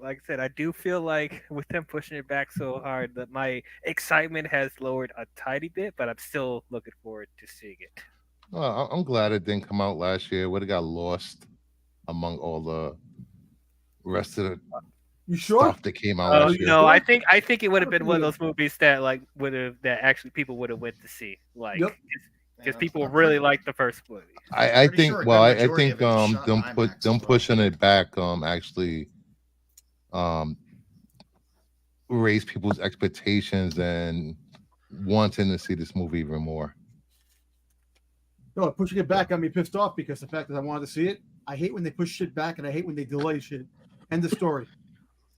Like I said, I do feel like with them pushing it back so hard that my excitement has lowered a tiny bit, but I'm still looking forward to seeing it. Well, I'm glad it didn't come out last year. Would have got lost among all the rest of the You sure? stuff that came out Oh last year. no, I think it would have been one of those movies that that actually people would have went to see, like Yep. because people really liked the first movie. I Pretty think sure a well, good I majority think of it was shot in IMAX as them well. pushing it back actually raise people's expectations and wanting to see this movie even more. No, pushing it back got me pissed off because the fact that I wanted to see it. I hate when they push shit back and I hate when they delay shit. End of story.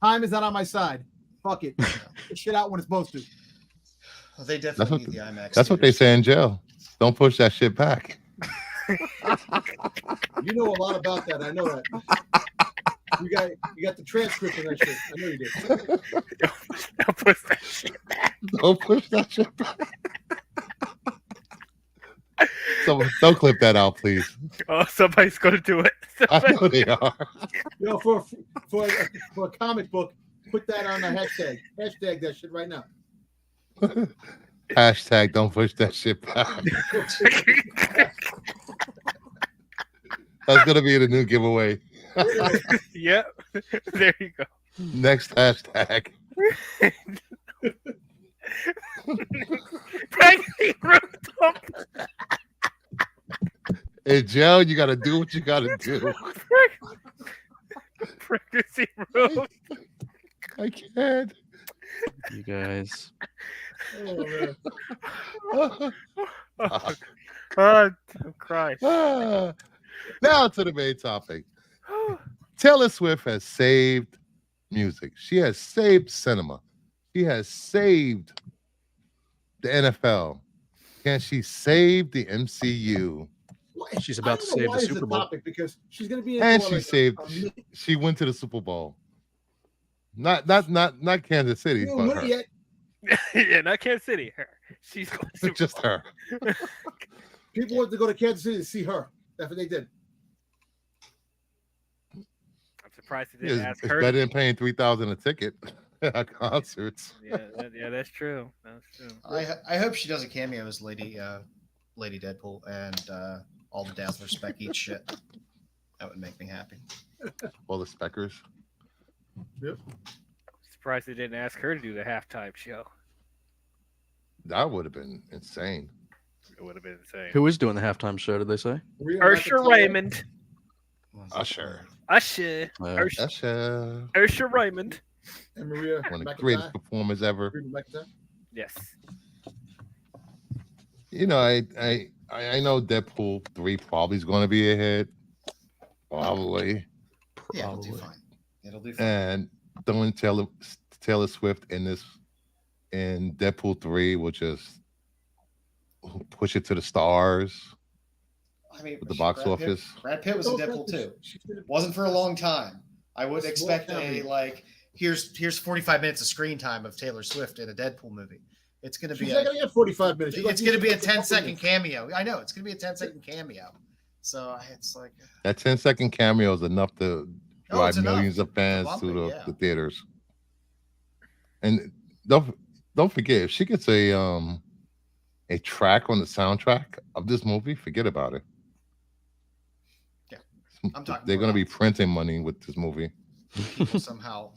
Time is not on my side. Fuck it. Get shit out when it's supposed to. Well, they That's definitely what need the IMAX. That's what they theaters. say in jail. Don't push that shit back. You know a lot about that. I know that. You got the transcript of that shit. I know you did. Don't push that shit back. Don't push that shit back. So don't clip that out, please. Oh, somebody's gonna do it. I know they are. You know, for a comic book, put that on the hashtag. Hashtag that shit right now. Hashtag don't push that shit back. That's gonna be the new giveaway. Yep. There you go. Next hashtag. Pregnancy rooftop. In jail, you gotta do what you gotta do. Pregnancy room. I can't. You guys. Oh, man. Oh, I'm crying. Now to the main topic. Taylor Swift has saved music. She has saved cinema. She has saved the NFL. Can she save the MCU? What? She's about I to don't know save why the it's a Super Bowl. topic, because she's going to be in And for, she like, saved. a minute. She went to the Super Bowl. Not Kansas City, You but don't win her. it yet. Yeah, not Kansas City. Her. She's going to Just her. People wanted to go to Kansas City to see her. That's what they did. I'm surprised they didn't ask It's her. better than paying $3,000 a ticket at concerts. Yeah, that's true. That's true. I hope she does a cameo as Lady Deadpool and all the Dazzler spec eat shit. That would make me happy. All the speckers. Yep. Surprised they didn't ask her to do the halftime show. That would have been insane. It would have been insane. Who is doing the halftime show? Did they say? Maria Ursula McIntyre Raymond. Usher. Usher. Usher. Ursula Raymond. and Maria One of the McIntyre. greatest performers ever. Maria McIntyre. Yes. You know, I know Deadpool 3 probably is going to be a hit. Probably. Yeah, it'll do fine. It'll do fine. And throwing Taylor Swift in Deadpool 3 will just push it to the stars I mean, with the box Brad Pitt- office. Brad Pitt was in Deadpool too. Wasn't for a long time. I would A small expect cameo. here's 45 minutes of screen time of Taylor Swift in a Deadpool movie. It's gonna She's be not going to get 45 minutes. it's gonna be a 10-second cameo. I know it's gonna be a 10-second cameo. So it's like That 10-second cameo is enough to Oh, drive it's enough millions of to fans bump to it, yeah. the theaters. And don't forget, if she gets a track on the soundtrack of this movie, forget about it. Yeah. I'm talking They're more going to be about- printing money with this movie. people somehow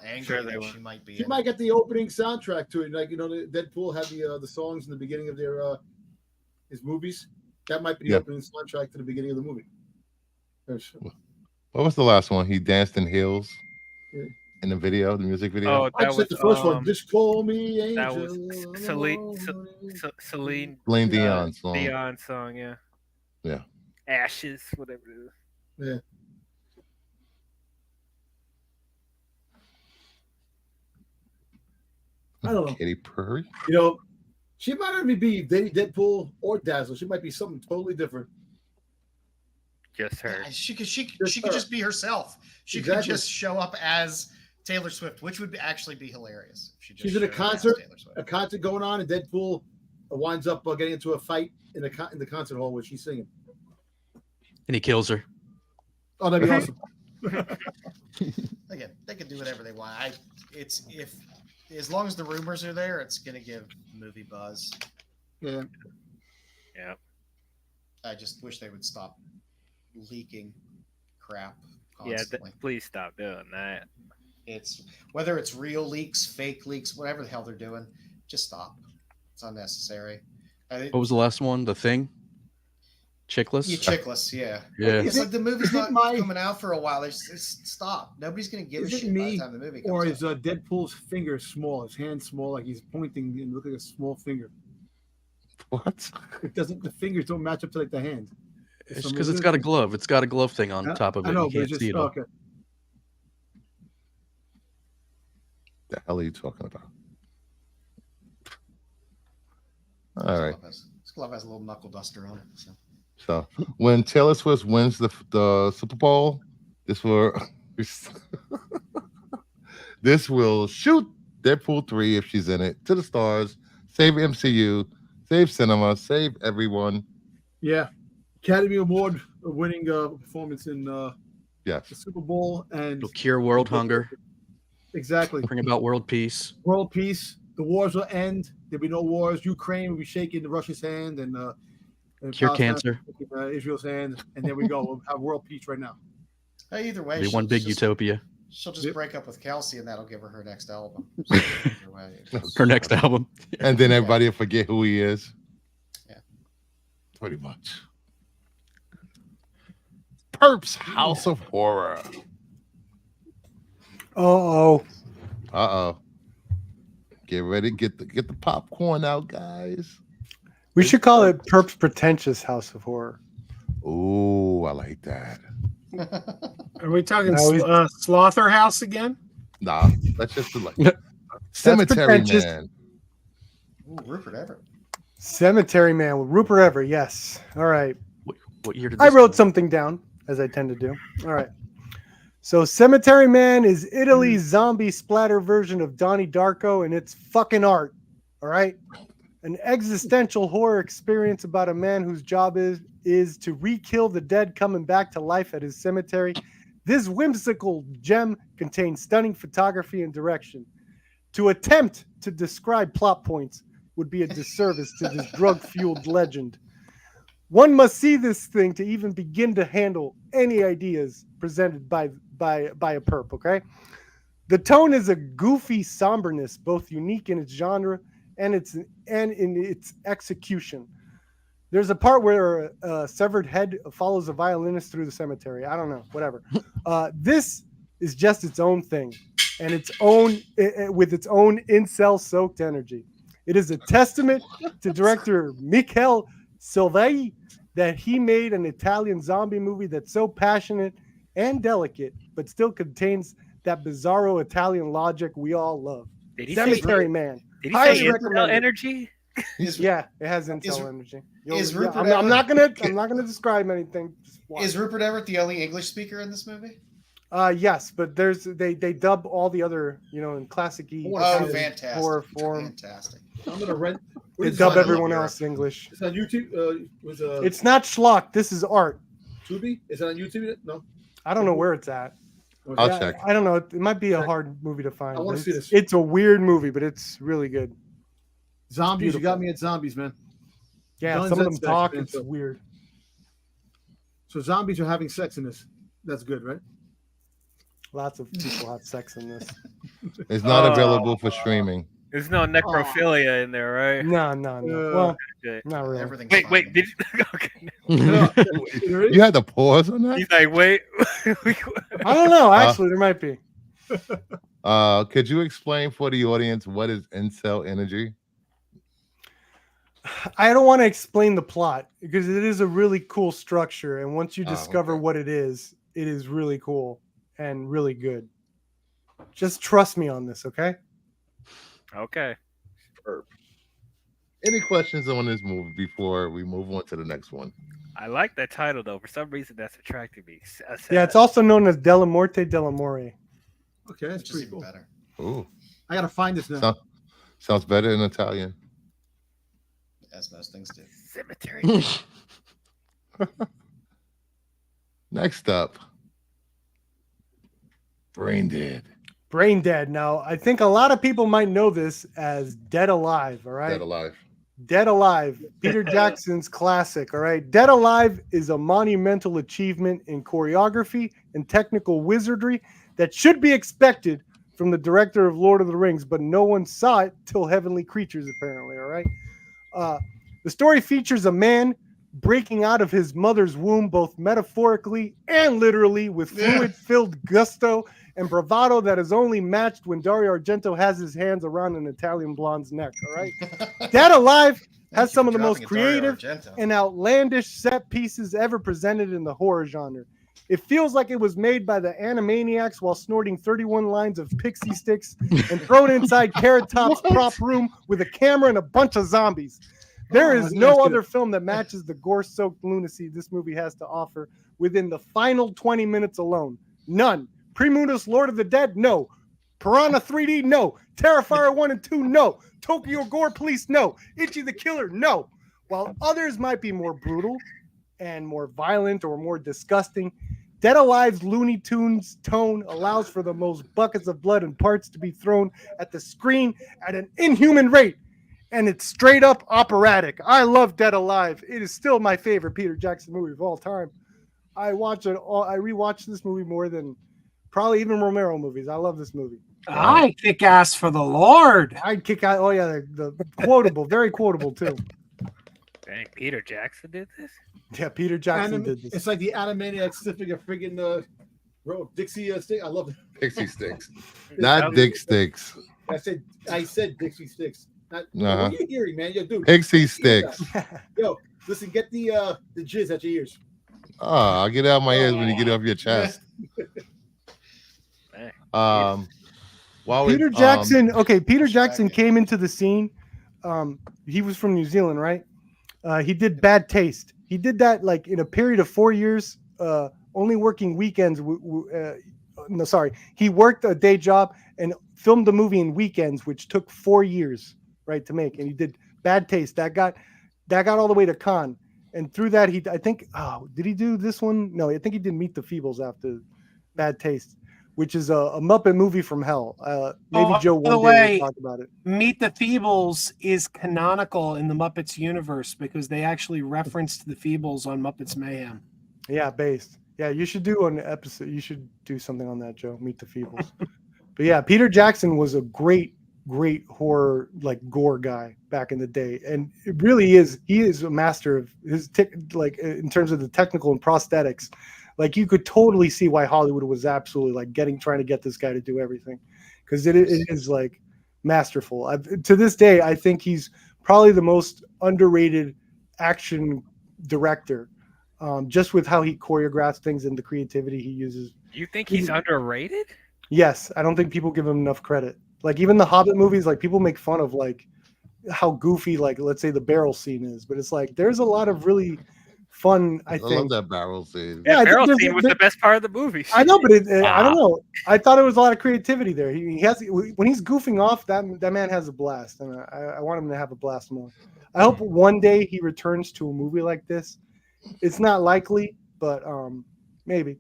angry Sure they that will. she might be. She in might it. get the opening soundtrack to it. Like, you know, Deadpool had the songs in the beginning of their his movies. That might be the Yeah. opening soundtrack to the beginning of the movie. There's- What was the last one? He danced in heels Yeah. in the video, the music video. Oh, I that just was said the first one. Just call me Angel. that was Celine Celine Dion song. Dion song, yeah. Yeah. Ashes, whatever it is. Yeah. I don't know. Katy Perry. You know, she might not be Deadpool or Dazzle. She might be something totally different. Just her. Yeah, she could her. just be herself. She Exactly. could just show up as Taylor Swift, which would actually be hilarious. If she just She's in a showed up as concert. Taylor Swift. A concert going on, and Deadpool winds up getting into a fight in the concert hall where she's singing. And he kills her. Oh, that'd be awesome. Again, they can do whatever they want. As long as the rumors are there, it's gonna give movie buzz. Yeah. Yeah. I just wish they would stop leaking crap Yeah, constantly. please stop doing that. It's whether it's real leaks, fake leaks, whatever the hell they're doing, just stop. It's unnecessary. I think What was the last one? The Thing? Chickless? you chickless, yeah. Yeah. It's like the movie's is it not my- coming out for a while. It's stop. Nobody's gonna give a Is it shit by me, the time the movie comes Or out. is Deadpool's finger small? His hand small, like he's pointing and look like a small finger. What? It doesn't. The fingers don't match up to like the hand. It's Some because reason- it's got a glove. It's got a glove thing on top of it. I know, You but can't it's just see it all. okay. The hell are you talking about? All right. This glove has a little knuckle duster on it. So. So when Taylor Swift wins the Super Bowl, this will this will shoot Deadpool 3 if she's in it to the stars, save MCU, save cinema, save everyone. Yeah, Academy Award winning performance in the Yes. Super Bowl, and It'll cure world hunger, exactly bring about world peace. world peace. The wars will end. There'll be no wars. Ukraine will be shaking Russia's hand, and Cure Palestine cancer. shaking, Israel's hand, and there we go. We'll have world peace right now. Hey, either way, Be one big utopia. She'll just Yep. break up with Kelsey, and that'll give her her next album. So either way, it's- Her next album. And then everybody will forget who he is. Yeah. Pretty much. Perps House of Horror. Oh, Uh-oh. Get ready, get the popcorn out, guys. we should call it Perps Pretentious House of Horror. Ooh, I like that. Are we talking No, he's- Slaughterhouse again? Nah, that's just like Cemetery pretentious. Man. Ooh, Rupert Everett. Cemetery Man with Rupert Everett. Yes. All right. What year did I this wrote come something down, as I tend to do. All right. So Cemetery Man is Italy's zombie splatter version of Donnie Darko, and it's fucking art. All right. An existential horror experience about a man whose job is to re-kill the dead coming back to life at his cemetery. This whimsical gem contains stunning photography and direction. To attempt to describe plot points would be a disservice to this drug-fueled legend. One must see this thing to even begin to handle any ideas presented by a perp, okay? The tone is a goofy somberness, both unique in its genre and in its execution. There's a part where a severed head follows a violinist through the cemetery. I don't know, whatever. This is just its own thing, and its own with its own incel-soaked energy. It is a testament to director Michele Silvei that he made an Italian zombie movie that's so passionate and delicate, but still contains that bizarro Italian logic we all love. Did he Cemetery Man. Did he Highly say recommend incel it. energy? Yeah, it has intel energy. is Yeah, Rupert I'm Everett- not gonna describe anything. Just watch. Is Rupert Everett the only English speaker in this movie? Yes, but they dub all the other, in classic-y Oh, Italian fantastic. horror form. Fantastic. I'm gonna rent. They Where's dub it on? everyone else English. It's on YouTube. It's not schlock. This is art. Tubi. Is it on YouTube? No. I don't know where it's at. I'll Yeah, check. I don't know. It might be a hard movie to find. I wanna but see it's- this. It's a weird movie, but it's really good. Zombies. You got Beautiful. me at zombies, man. Yeah, Guns some of and them sex, talk. man, It's so- weird. So zombies are having sex in this. That's good, right? Lots of people have sex in this. It's not available for streaming. There's no necrophilia in there, right? No. Well, Okay. not really. Everything's Wait, fine. wait. Did you? Okay. There is? You had to pause on that. He's like, wait. I don't know. Actually, there might be. Could you explain for the audience what is incel energy? I don't want to explain the plot because it is a really cool structure, and once you Oh, discover okay. what it is really cool and really good. Just trust me on this, okay? Okay. Any questions on this movie before we move on to the next one? I like that title though. For some reason, that's attracting me. Yeah, it's also known as Della Morte Dell'Amore. Okay, that's Which is pretty even cool. better. Ooh, I gotta find this now. sounds better in Italian. As most things do. Cemetery. Next up, Brain Dead. Brain Dead. Now, I think a lot of people might know this as Dead Alive, all right? Dead Alive. Dead Alive, Peter Jackson's classic, all right? Dead Alive is a monumental achievement in choreography and technical wizardry that should be expected from the director of Lord of the Rings, but no one saw it till Heavenly Creatures, apparently, all right? The story features a man breaking out of his mother's womb, both metaphorically and literally, with fluid-filled gusto and bravado that is only matched when Dario Argento has his hands around an Italian blonde's neck, all right? Dead Alive has some of the most creative and outlandish set pieces ever presented in the horror genre. It feels like it was made by the Animaniacs while snorting 31 lines of pixie sticks and thrown inside Carrot Top's prop room with a camera and a bunch of zombies. There is no other film that matches the gore-soaked lunacy this movie has to offer within the final 20 minutes alone. None. Primunus, Lord of the Dead, no. Piranha 3D, no. Terrifier 1 and 2, no. Tokyo Gore Police, no. Itchy the Killer, no. While others might be more brutal and more violent or more disgusting, Dead Alive's Looney Tunes tone allows for the most buckets of blood and parts to be thrown at the screen at an inhuman rate. And it's straight up operatic. I love Dead Alive. It is still my favorite Peter Jackson movie of all time. I rewatch this movie more than probably even Romero movies. I love this movie. I kick ass for the Lord. I'd kick out. Oh yeah, the quotable, very quotable too. Dang, Peter Jackson did this? Yeah, Peter Jackson did this. It's like the Animaniacs sniffing a friggin' Dixie stick. I love it. Pixie sticks, not dick sticks. I said Dixie sticks. Not, Uh-huh. What are you hearing, man? Yo, dude. Pixie sticks. Yo, listen, get the jizz at your ears. Oh, I'll get it out of my ears when you get it off your chest. While Peter Jackson. Peter Jackson came into the scene. He was from New Zealand, right? He did Bad Taste. He did that like in a period of 4 years, only working weekends. He worked a day job and filmed the movie in weekends, which took 4 years, right, to make. And he did Bad Taste. That got all the way to Cannes. And through that, did he do this one? No, I think he did Meet the Feebles after Bad Taste. which is a Muppet movie from hell. Maybe Joe by the one day way, will talk about it. Meet the Feebles is canonical in the Muppets universe because they actually referenced the Feebles on Muppets Mayhem. Yeah, based. Yeah, you should do an episode. You should do something on that, Joe. Meet the Feebles. But yeah, Peter Jackson was a great horror, like gore guy back in the day, and it really is. He is a master of his like in terms of the technical and prosthetics. Like you could totally see why Hollywood was absolutely like trying to get this guy to do everything, because it is like masterful. To this day, I think he's probably the most underrated action director, just with how he choreographs things and the creativity he uses. You think he's underrated? Yes, I don't think people give him enough credit. Like even the Hobbit movies, like people make fun of like how goofy, like let's say the barrel scene is, but it's like there's a lot of really fun. I think love that barrel scene. Yeah, I barrel think scene was the best part of the movie. I know, but I don't know. I thought it was a lot of creativity there. He has when he's goofing off, that man has a blast, and I want him to have a blast more. I hope one day he returns to a movie like this. It's not likely, but maybe.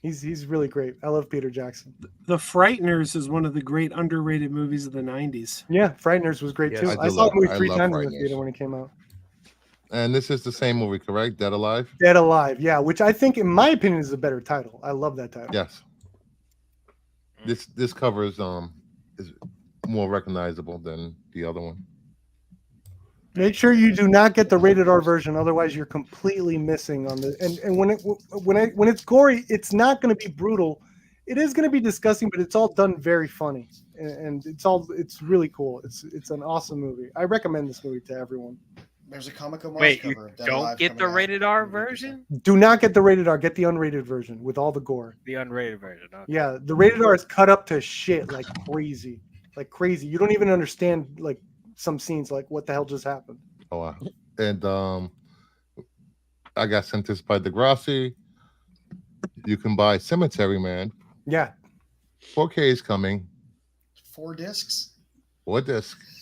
He's really great. I love Peter Jackson. The Frighteners is one of the great underrated movies of the 90s. Yeah, Frighteners was great Yes, too. I saw the movie 3 times in the theater when it came out. And this is the same movie, correct? Dead Alive? Dead Alive, yeah, which I think, in my opinion, is a better title. I love that title. Yes. This cover is more recognizable than the other one. Make sure you do not get the rated R version, otherwise you're completely missing on the. And when it's gory, it's not going to be brutal. It is going to be disgusting, but it's all done very funny, and it's really cool. It's an awesome movie. I recommend this movie to everyone. There's a Comico Mars Wait, cover. you of Dead don't Alive get the coming out. rated R version? Do not get the rated R. Get the unrated version with all the gore. The unrated version. Okay. Yeah, the rated R is cut up to shit like crazy, You don't even understand like some scenes, like what the hell just happened. Oh wow. And I got sent this by Degrassi. You can buy Cemetery Man. Yeah. 4K is coming. 4 discs. 4 discs.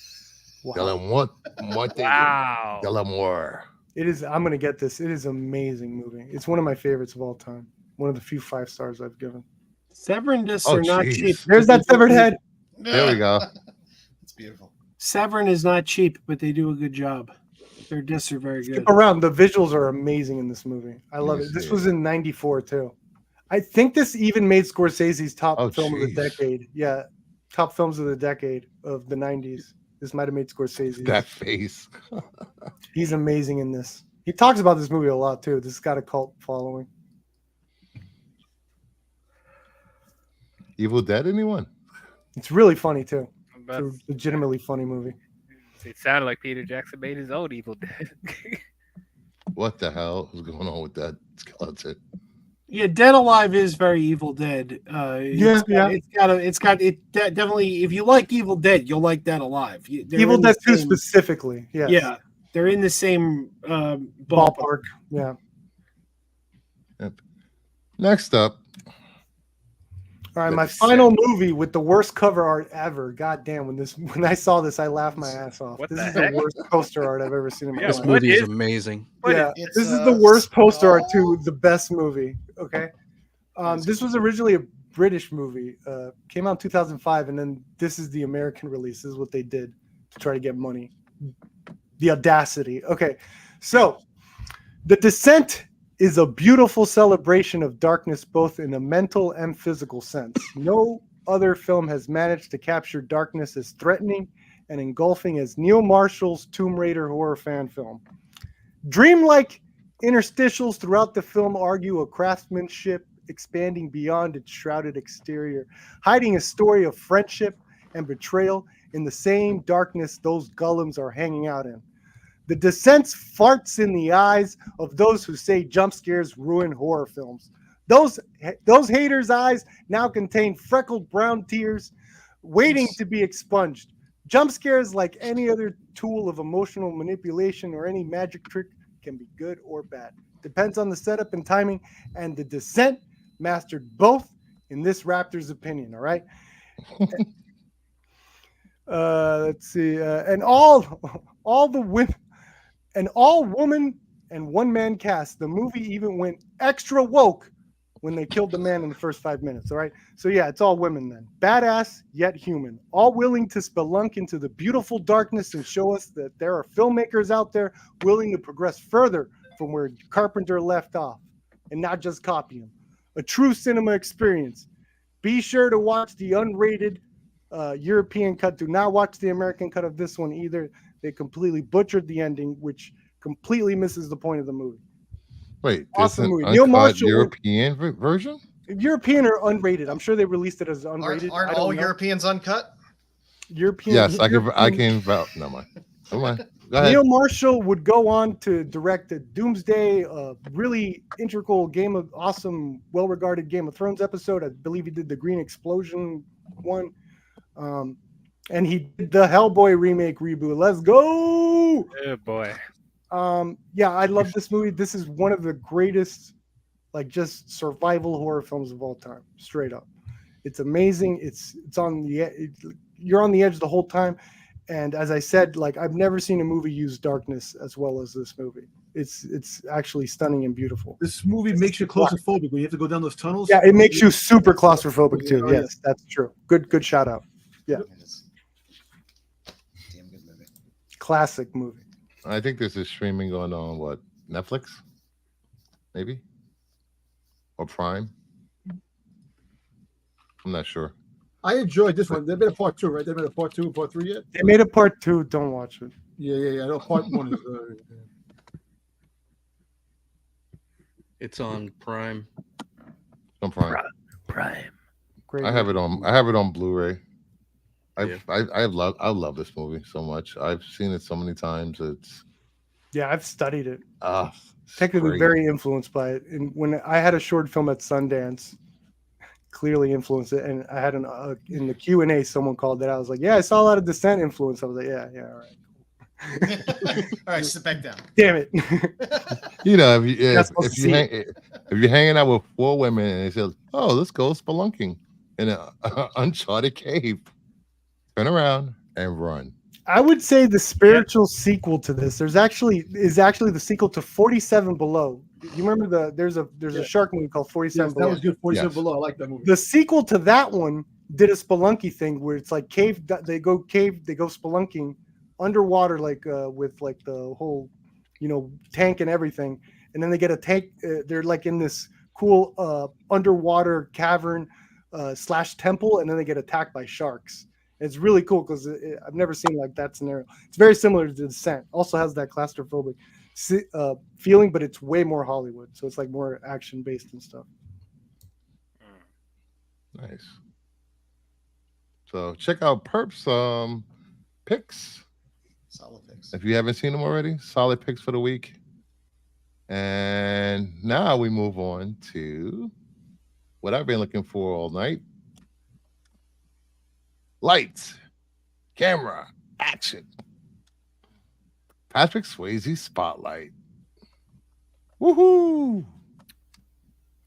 Wow. Wow. Delamore. It is. I'm gonna get this. It is an amazing movie. It's one of my favorites of all time. One of the few 5 stars I've given. Severn discs Oh, are not jeez. cheap. There's that severed head. There we go. It's beautiful. Severn is not cheap, but they do a good job. Their discs are very good. Skip around. The visuals are amazing in this movie. I love Yes, it. This yeah. was in '94 too. I think this even made Scorsese's top Oh, film of the jeez. decade. Yeah, top films of the decade of the '90s. This might have made Scorsese. That face. He's amazing in this. He talks about this movie a lot too. This has got a cult following. Evil Dead, anyone? It's really funny too. But It's a legitimately funny movie. it sounded like Peter Jackson made his own Evil Dead. What the hell is going on with that skeleton? Yeah, Dead Alive is very Evil Dead. It's got definitely. If you like Evil Dead, you'll like Dead Alive. They're Evil in the Dead 2 same- specifically. Yes. Yeah, they're in the same ballpark. Ballpark. Yeah. Next up, All right, my That's final movie with the worst cover art ever. God damn, when I saw this, I laughed my ass off. What This the is heck? the worst poster art I've ever seen in my Yeah, This life. what movie is is- amazing. Yeah, It's, this is the worst poster art to Skull? the best movie. Okay, this was originally a British movie. Came out in 2005, and then this is the American release. This is what they did to try to get money. The audacity. Okay, so The Descent is a beautiful celebration of darkness, both in a mental and physical sense. No other film has managed to capture darkness as threatening and engulfing as Neil Marshall's Tomb Raider horror fan film. Dreamlike interstitials throughout the film argue a craftsmanship expanding beyond its shrouded exterior, hiding a story of friendship and betrayal in the same darkness those golems are hanging out in. The Descent farts in the eyes of those who say jump scares ruin horror films. Those haters' eyes now contain freckled brown tears waiting to be expunged. Jump scares, like any other tool of emotional manipulation or any magic trick, can be good or bad. Depends on the setup and timing, and The Descent mastered both in this Raptor's opinion, all right? Let's see. And all the women, an all-woman and one-man cast. The movie even went extra woke when they killed the man in the first 5 minutes. All right. So yeah, it's all women then. Badass yet human, all willing to spelunk into the beautiful darkness and show us that there are filmmakers out there willing to progress further from where Carpenter left off and not just copy him. A true cinema experience. Be sure to watch the unrated European cut. Do not watch the American cut of this one either. They completely butchered the ending, which completely misses the point of the movie. Wait, Awesome there's movie. an Neil uncut Marshall- European version? European or unrated? I'm sure they released it as unrated. Aren't I don't all know. Europeans uncut? European? Yes, I European- can vouch. No mind. Come on. Go ahead. Neil Marshall would go on to direct a Doomsday, really integral awesome, well-regarded Game of Thrones episode. I believe he did the Green Explosion one. And he did the Hellboy remake reboot. Let's go! Oh boy. Yeah, I love this movie. This is one of the greatest, like, just survival horror films of all time. Straight up, it's amazing. It's on the you're on the edge the whole time. And as I said, like, I've never seen a movie use darkness as well as this movie. It's actually stunning and beautiful. This movie makes you claustrophobic when you have to go down those tunnels. Yeah, it makes you super claustrophobic too. Oh, yeah. Yes, that's true. Good shout out. Yeah, It is a damn good movie. classic movie. I think this is streaming on what, Netflix? Maybe? Or Prime? I'm not sure. I enjoyed this one. They made a part 2, right? They made a part 2 and part 3 yet? They made a part 2. Don't watch it. Yeah. I know part 1 is. It's on Prime. On Prime. Prime. Great. I have it on Blu-ray. Yeah. I love this movie so much. I've seen it so many times. It's Yeah, I've studied it. it's Technically, great. very influenced by it. And when I had a short film at Sundance, clearly influenced it. And I had in the Q&A, someone called it. I was like, "Yeah, I saw a lot of Descent influence." I was like, "Yeah, all right." All right, sit back down. Damn it. You know, That's supposed if to see you're hanging out with 4 women and they say, "Oh, let's go spelunking in an uncharted cave," turn around and run. I would say the spiritual sequel to this is actually the sequel to 47 Below. You remember there's a shark movie called 47 Yes, Below. that was good. 47 Yes. Below. I like that movie. The sequel to that one did a spelunky thing where it's like they go spelunking underwater, like with like the whole, tank and everything. And then they get a tank. They're like in this cool underwater cavern / temple. And then they get attacked by sharks. It's really cool because I've never seen like that scenario. It's very similar to Descent. Also has that claustrophobic feeling, but it's way more Hollywood. So it's like more action based and stuff. Nice. So check out Perps picks Solid picks. if you haven't seen them already. Solid picks for the week. And now we move on to what I've been looking for all night. Lights, camera, action. Patrick Swayze Spotlight. Woohoo!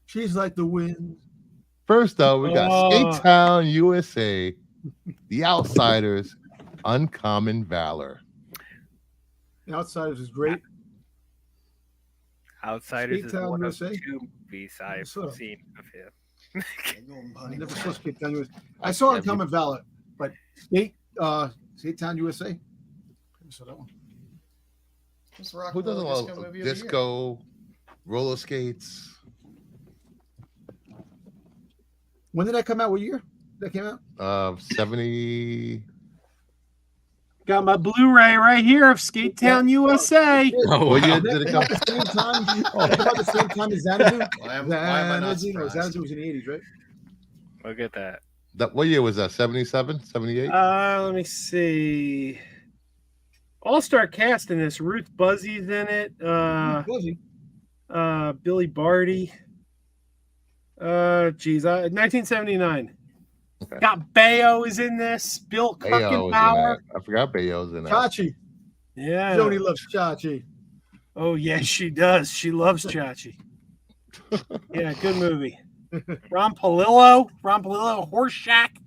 She's like the wind. First up, we got Oh. Skate Town, USA, The Outsiders, Uncommon Valor. The Outsiders is great. Outsiders Skate is Town, one USA? of 2 movies I've So- seen of him. I never saw Skate Town USA. I saw Uncommon Valor, but Skate Town USA. I saw that one. Who's rock Who doesn't the love disco movie of the year? disco, roller skates? When did that come out? What year that came out? 70. Got my Blu-ray right here of Skate Town USA. Oh, What year wow. did it About come? the same time. About the same time as Xanadu. Why am I not Xanadu surprised? was in the 80s, right? Look at that. What year was that? 77, 78? Let me see. All-star cast in this. Ruth Buzzy's in it. Was he? Billy Barty. 1979. Okay. Got Bayo is in this. Bill Bayo was in Kuchenbauer. that. I forgot Bayo's in that. Chachi. Yeah. Jody loves Chachi. Oh, yes, she does. She loves Chachi. Yeah, good movie. Ron Palillo, Horse Shack.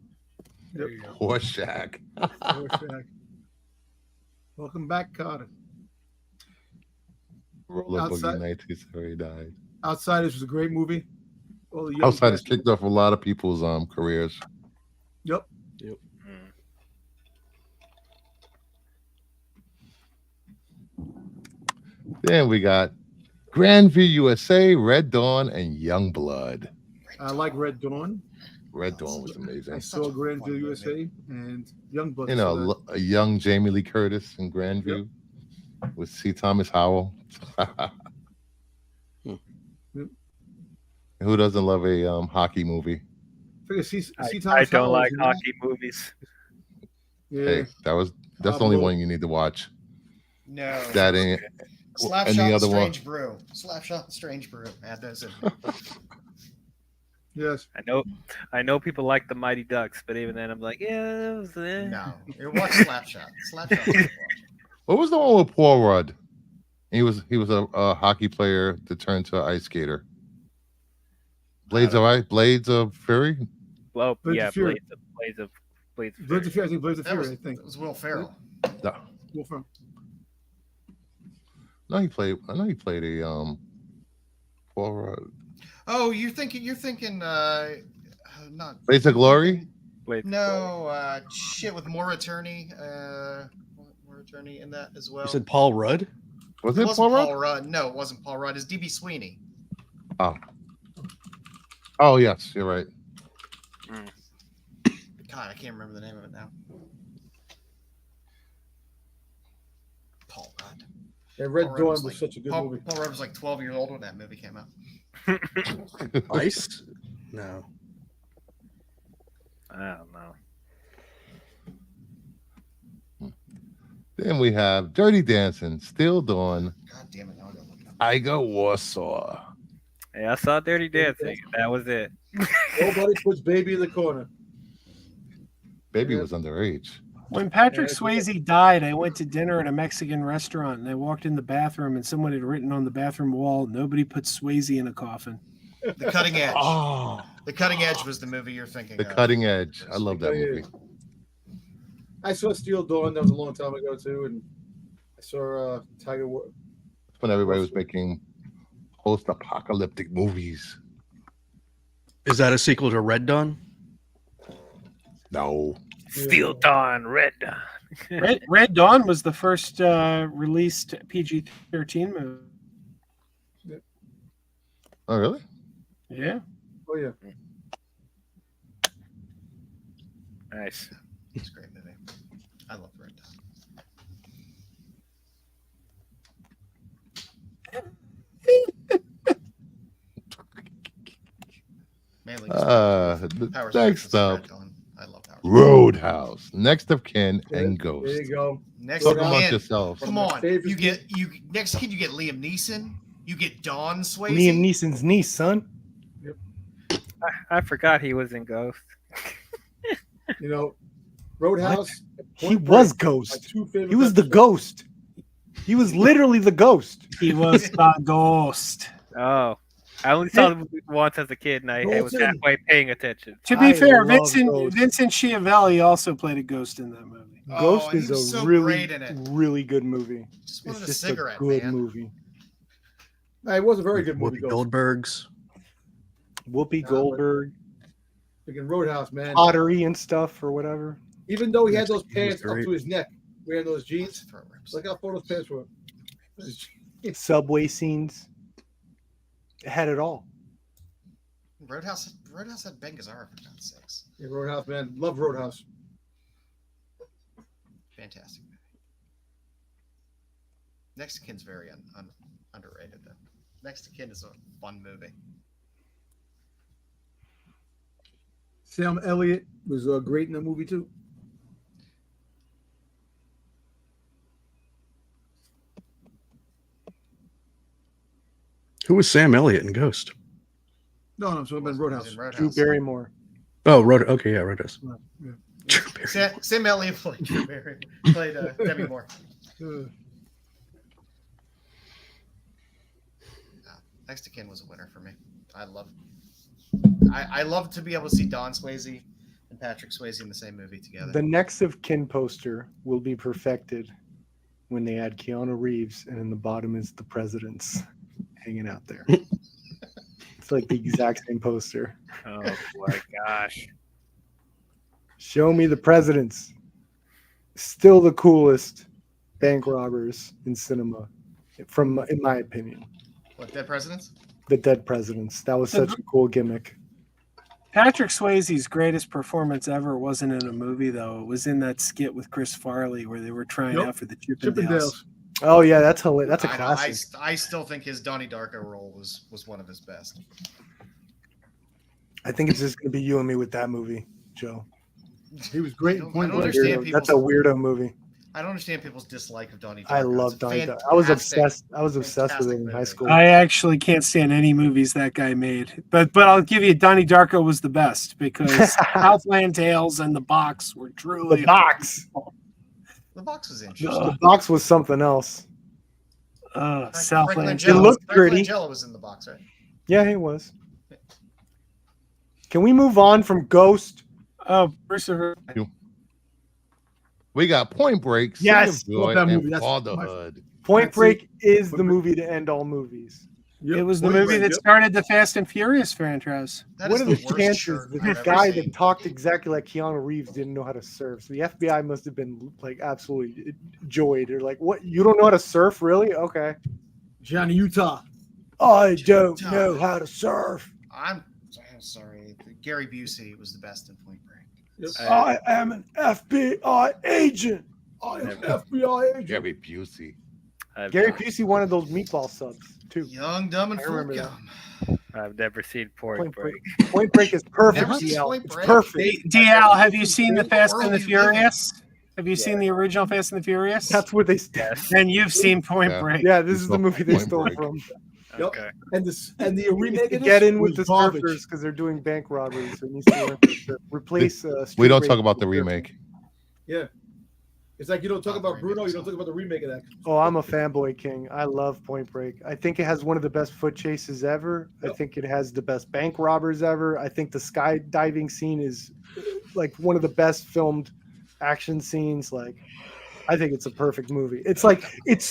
There you go. Horseshack. Rorschach. Welcome back, Carter. Roller Outside- Boogie 1979. Outsiders was a great movie. all the young Outsiders cast. kicked off a lot of people's careers. Yep. Then we got Grandview USA, Red Dawn, and Youngblood. I like Red Dawn. Red Dawn was I amazing. saw Grandview USA and Youngblood. You know, a young Jamie Lee Curtis in Grandview with C. Thomas Howell. Who doesn't love a hockey movie? I don't like hockey movies. Yeah. Hey, that's the only one you need to watch. No. That ain't Slapshot and the and other one. Strange Brew. Slapshot and Strange Brew. Add those in. Yes. I know people like the Mighty Ducks, but even then, I'm like, yeah, it was, No. You watch Slapshot. Slapshot. What was the one with Paul Rudd? He was a hockey player that turned to an ice skater. Blades of Fury. Well, Blades yeah, of Fury. Blades of Blades of Fury. I think Blades of That Fury. was, I think. it was Will Ferrell. No, Will Ferrell. I know he played a Paul Rudd. Oh, you're thinking not Blades of Glory. no shit with more attorney in that as well. You said Paul Rudd? Was it it wasn't Paul Rudd? No, it wasn't Paul Rudd. It's DB Sweeney. Oh yes, you're right. God, I can't remember the name of it now. Paul Rudd. Yeah, Red Paul Rudd Dawn was was like- such a good Paul, movie. Paul Rudd was like 12 years old when that movie came out. Ice? No. I don't know. Then we have Dirty Dancing, Still Dawn, God damn it! Now I gotta look it up. Iga Warsaw. Yeah, I saw Dirty Dancing. That was it. Nobody puts Baby in the corner. Baby Yeah. was underage. When Patrick Yeah, Swayze died, I went to dinner at a Mexican restaurant and I walked in the bathroom and someone had written on the bathroom wall, "Nobody puts Swayze in a coffin." The Cutting Edge. Oh, The Cutting Edge was the movie you're thinking The of. Cutting Edge. I love that Yeah. movie. I saw Steel Dawn. That was a long time ago too, and I saw Tiger War. When everybody was making post-apocalyptic movies. Is that a sequel to Red Dawn? No. Steel Dawn, Red Dawn. Red Dawn was the first released PG-13 movie. Oh, really? Yeah. Oh yeah. Nice. It's a great movie. I love Red Dawn. Mainly Powers Next versus up, Red Dawn. I love Powers. Roadhouse, Next of Kin, and There Ghost. you go. Next Talk of amongst Kin. yourselves. Come One of my on. favorite You next kid you get Liam Neeson. You get Dawn Swayze. Liam Neeson's niece, son. I forgot he was in Ghost. You know, Roadhouse. He Point was Break, Ghost. my two favorite He was the episodes. ghost. He was literally the ghost. He was the ghost. Oh, I only saw the movie once as a kid, and I was Colton. halfway paying attention. To be I fair, love Vincent Ghost. Schiavelli also played a ghost in that movie. Ghost he is was a so really, great in it. really good movie. Just It's wanted a just cigarette, a good man. movie. It was a very good movie. Whoopi Ghost. Goldberg's. Whoopi but- Goldberg, Freaking Roadhouse, man. pottery and stuff or whatever. Even though he had those He was pants up great. to his neck, wearing those jeans. Throat rips. Look how far those pants were. Subway scenes. It had it all. Roadhouse had Ben Gazzara for God's sakes. Yeah, Roadhouse, man. Love Roadhouse. Fantastic movie. Next to Kin's very underrated though. Next to Kin is a fun movie. Sam Elliott was great in the movie too. Who was Sam Elliott in Ghost? No, I'm sorry about Roadhouse. He's in Roadhouse. Drew Barrymore. Oh, Okay, yeah, Roadhouse. Yeah. Drew Barrymore. Sam Elliott played Drew Barrymore. Played Demi Moore. Next to Kin was a winner for me. I love to be able to see Don Swayze and Patrick Swayze in the same movie together. The next of Kin poster will be perfected when they add Keanu Reeves, and in the bottom is the president's hanging out there. It's like the exact same poster. Oh my gosh. Show me the presidents. Still the coolest bank robbers in cinema, in my opinion. What, Dead Presidents? The Dead Presidents. That was such a cool gimmick. Patrick Swayze's greatest performance ever wasn't in a movie, though. It was in that skit with Chris Farley where they were trying out for the Chippendales. Oh yeah, that's hilarious. That's a I know, classic. I still think his Donnie Darko role was one of his best. I think it's just gonna be you and me with that movie, Joe. He was great. I don't understand That's a weirdo movie. I don't understand people's dislike of Donnie Darko. I love Donnie Darko. I was obsessed. I was obsessed with it in high school. I actually can't stand any movies that guy made, but I'll give you Donnie Darko was the best because Southland Tales and The Box were truly The Box. The Box was interesting. The Box was something else. Southland. It looked pretty. Langella was in The Box, right? Yeah, he was. Can we move on from Ghost? Oh, Christopher. We got Point Break, Yes, Joy, love that and movie. That's Fatherhood. Point That's Break is the movie to end all movies. Yep. It was the Point movie Break, that yep. started the Fast and Furious franchise. That What is are the worst chances shirt that I've this ever guy seen. that talked exactly like Keanu Reeves didn't know how to surf? So the FBI must have been like absolutely joyed or like, what? You don't know how to surf, really? Okay. Johnny Utah. I don't know how to surf. I'm sorry. Gary Busey was the best in Point Break. Yep. I am an FBI agent. I am FBI agent. Gary Busey. Gary Busey wanted those meatball subs too. Young, Dumb, and I Full remember that. Gum. I've never seen Point Point Break. Break. Point Break is perfect. Never seen DL. Point It's Break? perfect. DL, have you seen the Fast and the World you live in. Furious? Have you seen the original Fast and the Furious? That's where they. Then you've seen Point Yeah. Break. Yeah, this is the movie they Point stole Break. from. Yep. Okay. And the remake of this Get in with was the garbage. surfers because they're doing bank robberies. So it needs to replace. We Street don't Racer talk about the with surfing. remake. Yeah. It's like you don't talk Not the about Bruno, remake, you don't talk about the remake of that. Oh, I'm a fanboy king. I love Point Break. I think it has one of the best foot chases ever. I Yep. think it has the best bank robbers ever. I think the skydiving scene is like one of the best filmed action scenes. Like, I think it's a perfect movie. It's like it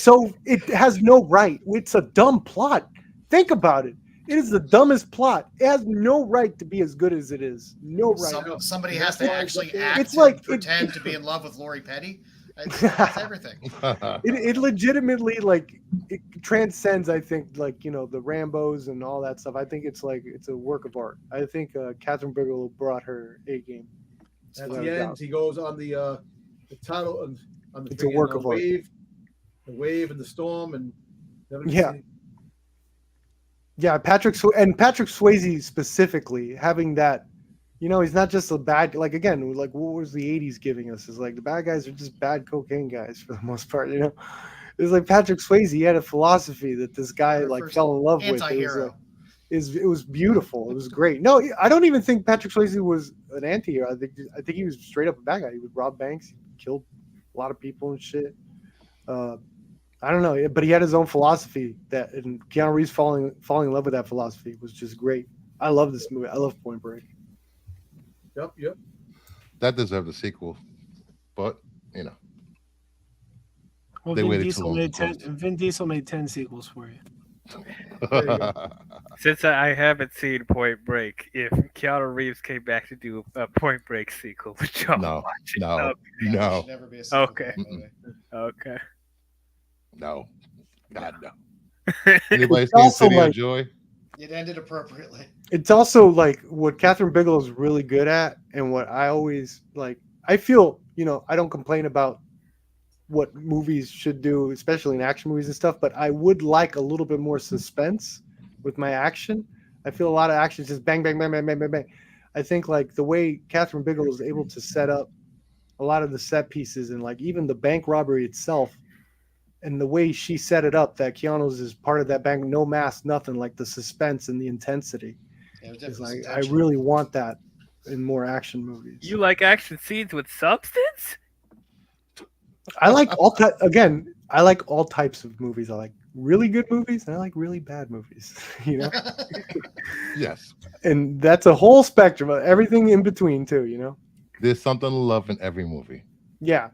has no right. It's a dumb plot. Think about it. It is the dumbest plot. It has no right to be as good as it is. No right. Somebody has to actually act It's like- and pretend to be in love with Lori Petty. That's everything. It legitimately like it transcends. I think like the Rambos and all that stuff. I think it's a work of art. I think Catherine Bigelow brought her A game. At without the a end, doubt. he goes on the title on the It's a freaking, work of art. wave and the storm and Yeah. Yeah, Patrick Swayze specifically having that, he's not just a bad like again like what was the '80s giving us is like the bad guys are just bad cocaine guys for the most part. It's like Patrick Swayze. He had a philosophy that this guy like fell in love with. It was, Anti-hero. it was beautiful. It was great. No, I don't even think Patrick Swayze was an anti-hero. I think he was straight up a bad guy. He would rob banks, he killed a lot of people and shit. I don't know, but he had his own philosophy and Keanu Reeves falling in love with that philosophy was just great. I love this movie. I love Point Break. Yep. That deserved a sequel, but Well, They Vin waited too Diesel long made to 10. Vin Diesel made 10 sequels for you. Since I haven't seen Point Break, if Keanu Reeves came back to do a Point Break sequel, would y'all No, watch it? no, Okay. no, Should never be a sequel to Okay. that movie. Okay. no, God no. Anybody It's seen also City like- of Joy? It ended appropriately. It's also like what Catherine Bigelow's really good at, and what I always like. I feel I don't complain about what movies should do, especially in action movies and stuff. But I would like a little bit more suspense with my action. I feel a lot of action is just bang, bang, bang, bang, bang, bang, bang. I think like the way Catherine Bigelow is able to set up a lot of the set pieces and like even the bank robbery itself, and the way she set it up that Keanu's is part of that bank, no mask, nothing, like the suspense and the intensity. Yeah, it was It's definitely like I intentional. really want that in more action movies. You like action scenes with substance? I like I like all types of movies. I like really good movies and I like really bad movies. Yes. And that's a whole spectrum of everything in between too. There's something to love in every movie, Yeah.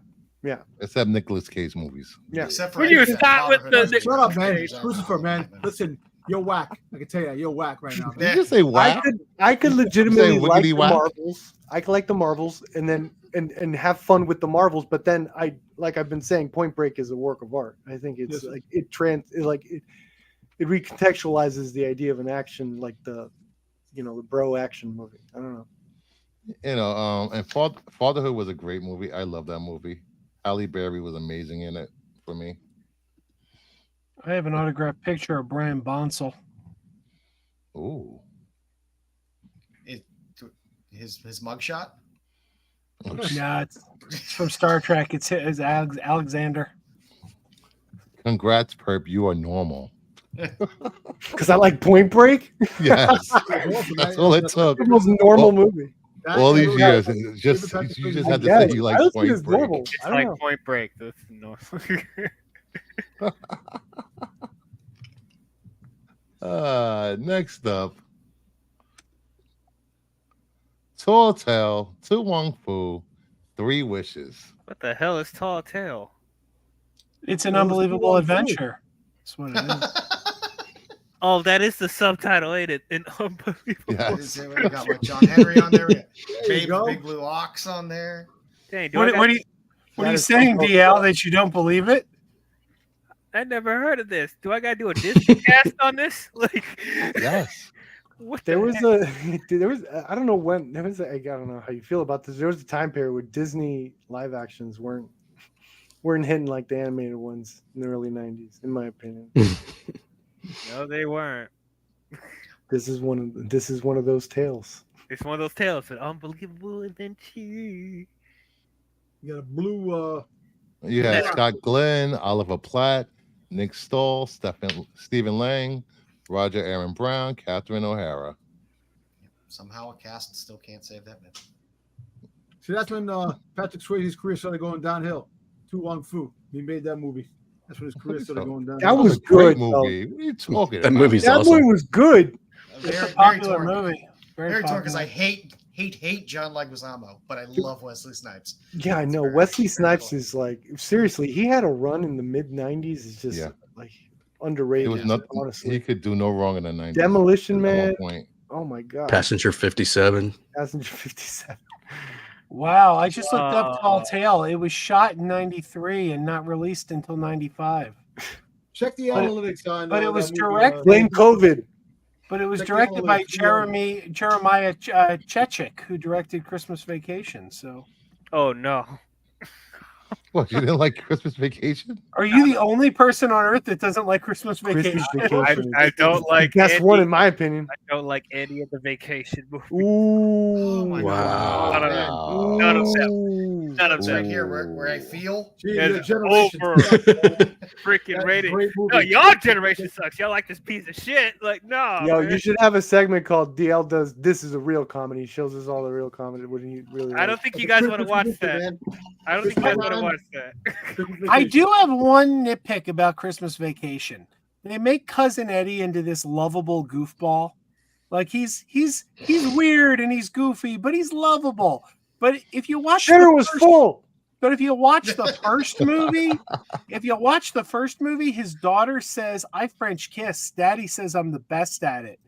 except Nicolas Cage movies. Yeah. Except for Will you Innocent start with Fatherhood. the- Shut up, man. Crucifer, man. Listen, You're whack. I can tell you that. You're whack right now. Did Man. you say wow? I could legitimately Saying like wiggity the whack? Marvels. I could like the Marvels and then and have fun with the Marvels, but then I've been saying, Point Break is a work of art. I think it's Yes. like it recontextualizes the idea of an action like the bro action movie. I don't know. And Fatherhood was a great movie. I love that movie. Halle Berry was amazing in it for me. I have an autographed picture of Brian Bonsall. Ooh. His mugshot. Yeah, it's from Star Trek. It's Alexander. Congrats, Perp. You are normal. Because I like Point Break. Yes. That's all it took. The most normal movie. All these years. You just had to say you like Point Break. Normal. It's I don't like know. Point Break. That's no. Next up, Tall Tale, Tu Wong Fu, 3 Wishes. What the hell is Tall Tale? It's an unbelievable adventure. That's what it is. Oh, that is the subtitle, ain't it? An unbelievable. Yes. We got what, John Henry on there. We got There you go. Big Blue Ox on there. Dang, do What are you That is saying, so DL, that you don't believe it? I never heard of this. Do I gotta do a Disney cast on this? Like, Yes. what There the was heck? I don't know when I don't know how you feel about this. There was a time period where Disney live actions weren't hitting like the animated ones in the early 90s, in my opinion. No, they weren't. This is one of those tales. It's one of those tales. An unbelievable adventure. You got a blue. You had Scott Glenn, Oliver Platt, Nick Stoll, Stephen Lang, Roger Aaron Brown, Catherine O'Hara. Somehow a cast still can't save that myth. See, that's when Patrick Swayze's career started going downhill. Tu Wong Fu. He made that movie. That's when his career started going downhill. That was a great good, though. movie. What are you talking That about? movie's That awesome. movie was good. It's a popular movie. Very torn because I hate John Leguizamo, but I love Wesley Snipes. Yeah, I know. Very- Wesley very Snipes cool. is like, seriously, he had a run in the mid 90s. It's just like underrated. It was not. honestly. He could do no wrong in the 90s. Demolition at one Man. point. Oh my god. Passenger 57. Passenger 57. Wow, I just looked up Tall Tale. It was shot in 93 and not released until 95. Check the But- analytics on. but it was that direct- Blame COVID. But it was Check the directed by analytics. Jeremiah Chechik, who directed Christmas Vacation. So, Oh no. What, you didn't like Christmas Vacation? are you the only person on earth that doesn't like Christmas Vacation? Christmas Vacation. I don't like Best one any, in my opinion. I don't like any of the vacation movies. Ooh. my Wow. None of them. Wow. None of them. Ooh. None of It's them. right here where I feel. Gee, Yeah, your it's generation over. sucks, man. Freaking That's a rating. great movie. No, your generation sucks. Y'all like this piece of shit. Like, no. Yo, man. you should have a segment called DL does This Is a Real Comedy. He shows us all the real comedy. What do you really I don't like? think you guys want to Christmas watch Vacation, that. man. I don't think you guys want to watch that. Christmas I Vacation. do have one nitpick about Christmas Vacation. They make Cousin Eddie into this lovable goofball. Like he's weird and he's goofy, but he's lovable. But if you watch Dinner was full. But if you watch the first movie, his daughter says, "I French kiss." Daddy says, "I'm the best at it."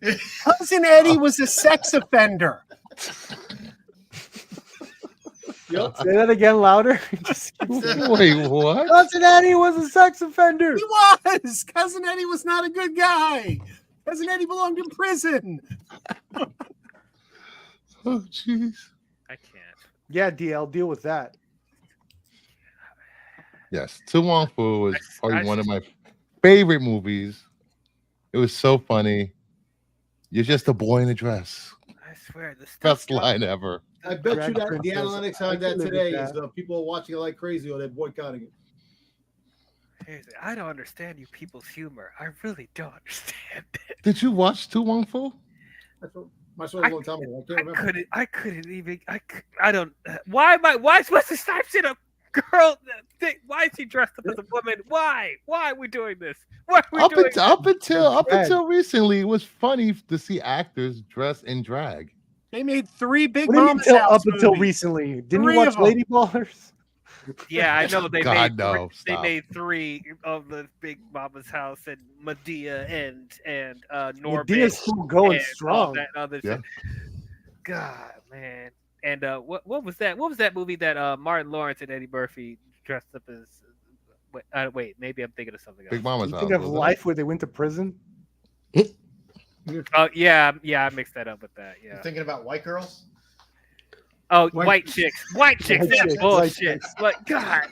Cousin Eddie was a sex offender. Say that again louder. Just keep saying it. Wait, what? Cousin Eddie was a sex offender. He was. Cousin Eddie was not a good guy. Cousin Eddie belonged in prison. Oh, jeez. I can't. Yeah, DL, deal with that. Yes, Tu Wong Fu was I probably one of my favorite movies. It was so funny. You're just a boy in a dress. I swear, the stuff. Best line ever. I bet you Drag that the princess. analytics I on can that live with today that. is people are watching it like crazy or they're boycotting it. Seriously, I don't understand you people's humor. I really don't understand it. Did you watch Tu Wong Fu? That's what my son was a long time ago. I can't remember. I couldn't even. I don't. Why am I? Why is Wesley Snipes in a girl thing? Why is he dressed up as a woman? Why? Why are we doing this? Why are we Up doing until recently, it was funny to see actors dressed in drag. They made 3 Big What do you mean Mama's till, House up until movies. recently? Didn't 3 you watch of 'em. Lady Ballers? Yeah, I know they God, made no, they stop. made 3 of the Big Mama's house and Medea and Norbit Medea's still going and all strong. that other Yeah. shit. God, man. And what was that? What was that movie that Martin Lawrence and Eddie Murphy dressed up as? Wait, maybe I'm thinking of something else. Big Mama's You house. think of wasn't it? Life where they went to prison? Oh yeah, I mixed that up with that. You're Yeah. thinking about White Girls? Oh, White- white chicks, that's chicks, white bullshit. chicks. Like God,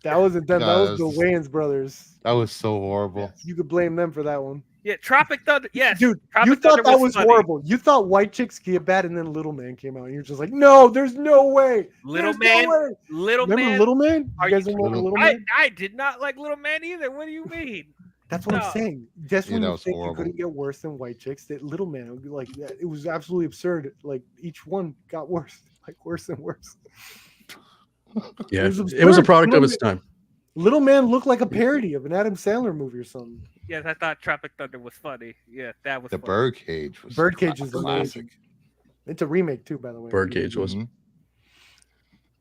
That wasn't them. That was the Guys. Wayans brothers. That was so horrible. You could blame them for that one. yeah, Tropic Thunder. Yes, Dude, Tropic you thought Thunder that was funny. horrible. You thought White Chicks get bad, and then Little Man came out, and you're just like, no, there's no way. Little There's Man, no way. Little Remember Man. Little Man? Are You guys you remember kidding? Little I, Man? I did not like Little Man either. What do you mean? That's what No. I'm saying. That's Yeah, when that you was think horrible. you couldn't get worse than White Chicks. That Little Man would be like that. It was absolutely absurd. Like each one got worse, like worse and worse. Yeah, was it was a absurd. product of Little its time. Little Man looked like a parody of an Adam Sandler movie or something. Yes, I thought Tropic Thunder was funny. Yeah, that was The funny. Birdcage was Birdcage is classic. amazing. It's a remake too, by the way. Birdcage was. Mhm.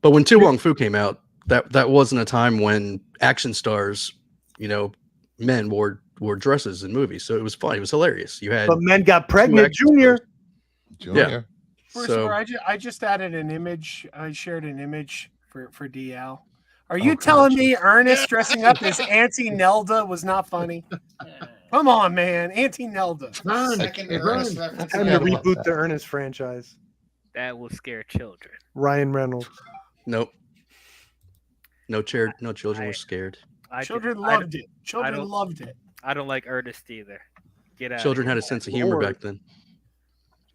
But when Tu Wong Fu came out, that wasn't a time when action stars, men wore dresses in movies. So it was funny. It was hilarious. You had But men got pregnant, action Junior. stars. Junior. First So- of all, I just added an image. I shared an image for DL. Are Oh, you God, telling me Ernest dressing up as Auntie Nelda was not funny? Come on, man, Auntie Nelda. Second can't- Ernest I reference. Time to forgot about reboot that. the Ernest franchise. That will scare children. Ryan Reynolds. Nope. No children were scared. Children I loved it. I Children don't- loved it. I don't like Ernest either. Get out. Children of had a here. sense of humor Lord. back then.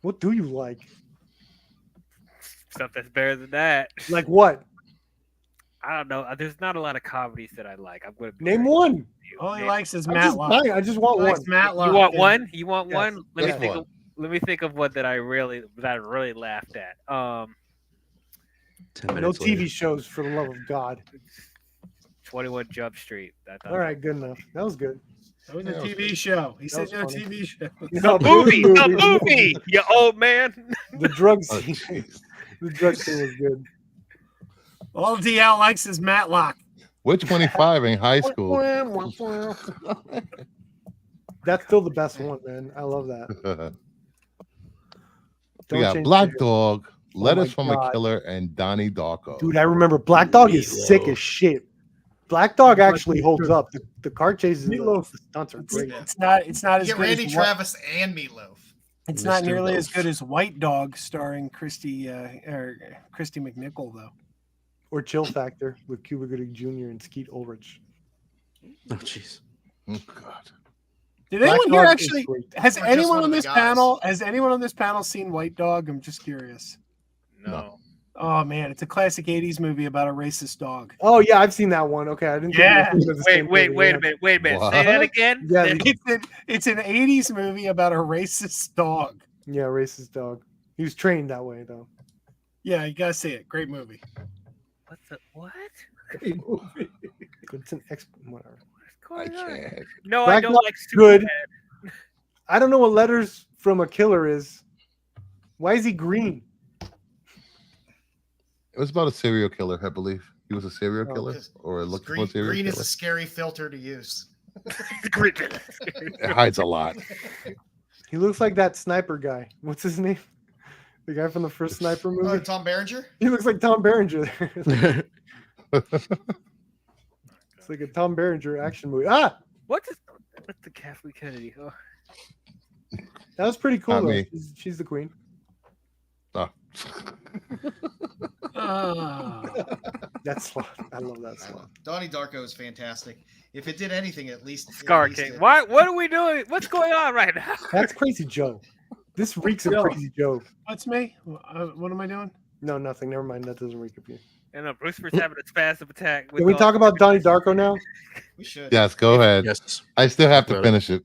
What do you like? Stuff that's better than that. Like what? I don't know. There's not a lot of comedies that I like. I'm gonna be Name honest one. with you. All he Name- likes is I'm just Matlock. buying- I just want He likes one. Matlock. You want and- one? You want Yes. one? Let me Pick think. one. Let me think of one that I really laughed at. 10 No minutes TV later. shows, for the love of God. 21 Jump Street. I thought All right, good enough. That was good. That was Yeah, a it was TV show. He That said was no funny. TV show. No, the movie, you old man. The drug Oh, scene. jeez. The drug scene was good. All DL likes is Matlock. We're 25 in high school. That's still the best one, man. I love that. We Don't got change Black it. Dog, Letters my from God. a Killer, and Donnie Darko. Dude, I remember Black Dog is sick as shit. Black Dog actually holds up. The car chases and the Meatloaf. stunts are It's, great. it's not as Get good Randy as Travis and Meatloaf. It's not Mr. nearly as Loaf. good as White Dog starring Christy McNichol though. Or Chill Factor with Cuba Gooding Jr. and Skeet Ulrich. Oh, jeez. Oh, God. Did Black anyone here Dog is actually great. has Or just anyone one on of the this guys. panel seen White Dog? I'm just curious. No. Oh man, it's a classic '80s movie about a racist dog. Oh yeah, I've seen that one. Okay, I didn't. Yeah. Think it was the same Wait movie, a minute. Say that What? again. Yeah, It's an '80s movie about a racist dog. Yeah, racist dog. He was trained that way though. Yeah, you gotta see it. Great movie. What? It's an whatever. What's I going on? can't. No, I Black don't Dog like good. Superman. I don't know what Letters from a Killer is. Why is he green? It was about a serial killer, I believe. He was a serial Oh. killer or looking for Green, a serial green is killer. a scary filter to use. It hides a lot. He looks like that sniper guy. What's his name? The guy from the first Sniper Oh, movie. Tom Berenger? He looks like Tom Berenger. It's like a Tom Berenger action movie. Ah, What's the Kathleen Kennedy? Oh. that was pretty cool. Not Though. me. She's the queen. Oh. That's slot. I love that I slot. love Donnie Darko is fantastic. If it did anything, at least Scar at least King. it- Why? What are we doing? What's going on right now? That's Crazy Joe. This reeks of Yo. Crazy Joe. What's me? What am I doing? No, nothing. Never mind. That doesn't reek of you. And Bruce's having a spasm attack. Can we talk about Donnie Darko now? We should. Yes, go ahead. Yes. I still have to Got it. finish it.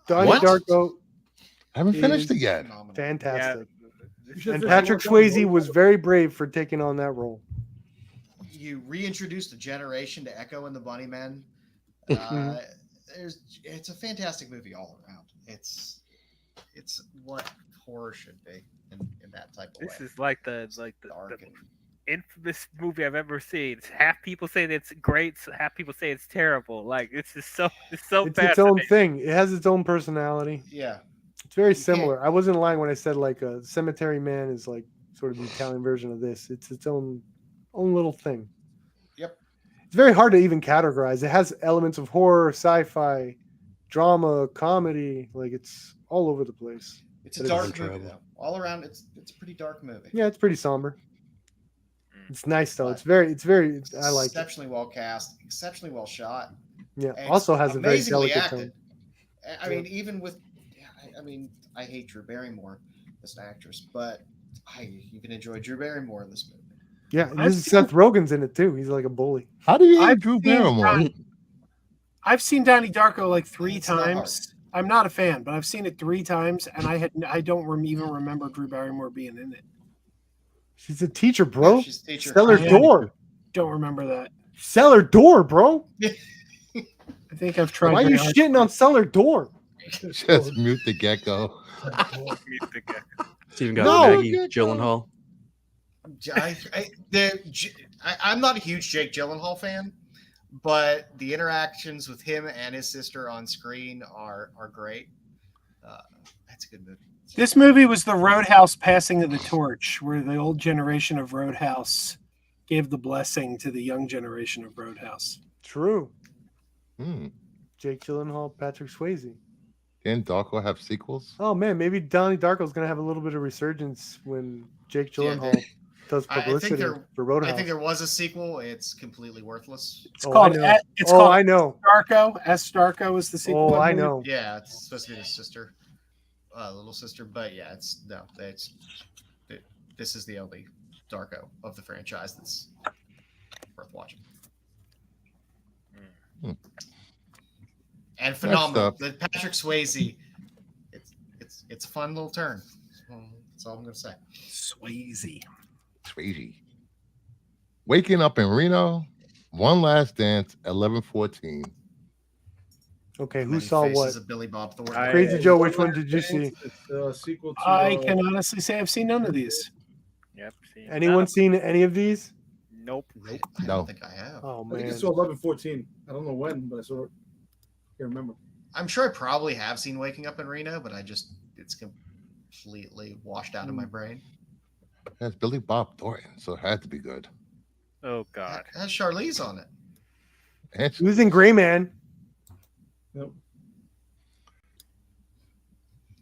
Donnie What? Darko, I haven't finished Is- it yet. Phenomenal. fantastic. should And finish Patrick it one time. Swayze was very brave for taking on that role. You reintroduced a generation to Echo and the Bunnymen. It's a fantastic movie all around. It's what horror should be in that type of This way. is like the Dark and infamous movie I've ever seen. Half people say that it's great, half people say it's terrible. Like it's just it's so It's bad. its own thing. It has its own personality. Yeah. It's very You similar. can't- I wasn't lying when I said like a Cemetery Man is like sort of the Italian version of this. It's its own little thing. Yep. It's very hard to even categorize. It has elements of horror, sci-fi, drama, comedy. Like it's all over the place. It's a But dark it's movie trouble. though. All around, it's a pretty dark movie. Yeah, it's pretty somber. It's nice though. But It's very. I like it. exceptionally well cast, exceptionally well shot. Yeah. and Also it's has a very amazingly delicate acted. tone. I mean, even with, I mean, I hate Drew Barrymore as an actress, but I even enjoy Drew Barrymore in this movie. Yeah, and I've this is seen- Seth Rogen's in it too. He's like a bully. How do you I've hate Drew seen Barrymore? I've seen Donnie Darko like 3 It's not hard. times. I'm not a fan, but I've seen it 3 times, and I don't even remember Drew Barrymore being in it. She's a teacher, bro. Yeah, she's a teacher. Cellar Yeah. door. Don't remember that. Cellar door, bro. I think I've tried. Why are you very hard. shitting on cellar door? Just mute the gecko. It's even got No! Maggie Gyllenhaal. I'm not a huge Jake Gyllenhaal fan, but the interactions with him and his sister on screen are great. That's a good movie. This movie was the Roadhouse passing of the torch, where the old generation of Roadhouse gave the blessing to the young generation of Roadhouse. True. Hmm. Jake Gyllenhaal, Patrick Swayze. Didn't Darko have sequels? Oh man, maybe Donnie Darko's gonna have a little bit of resurgence when Jake Yeah, Gyllenhaal does I think publicity there- for Roadhouse. I think there was a sequel. It's completely worthless. It's Oh, called. I know. It's Oh, called I know. Darko. S. Darko is the sequel. Oh, I believe. know. Yeah, it's supposed to be his sister, little sister. But yeah, this is the only Darko of the franchise that's worth watching. Hmm. And phenomenal. up. The Patrick Swayze, it's a fun little turn. That's all I'm gonna say. Swayze. Swayze. Waking up in Reno. One Last Dance. 11/14. Okay, who Many saw Faces what? of Billy Bob Thornton. Crazy Joe, which one did you see? It's a sequel to. I can honestly say I've seen none of these. Yep. See, Anyone seen any of these? Nope. Nope, I No. don't think I have. Oh I think man. I saw 11/14. I don't know when, but I saw it. Can't remember. I'm sure I probably have seen Waking Up in Reno, but it's completely washed out of my brain. That's Billy Bob Thornton, so it had to be good. Oh God. It has Charlize on it. And He was in Gray Man. Yep.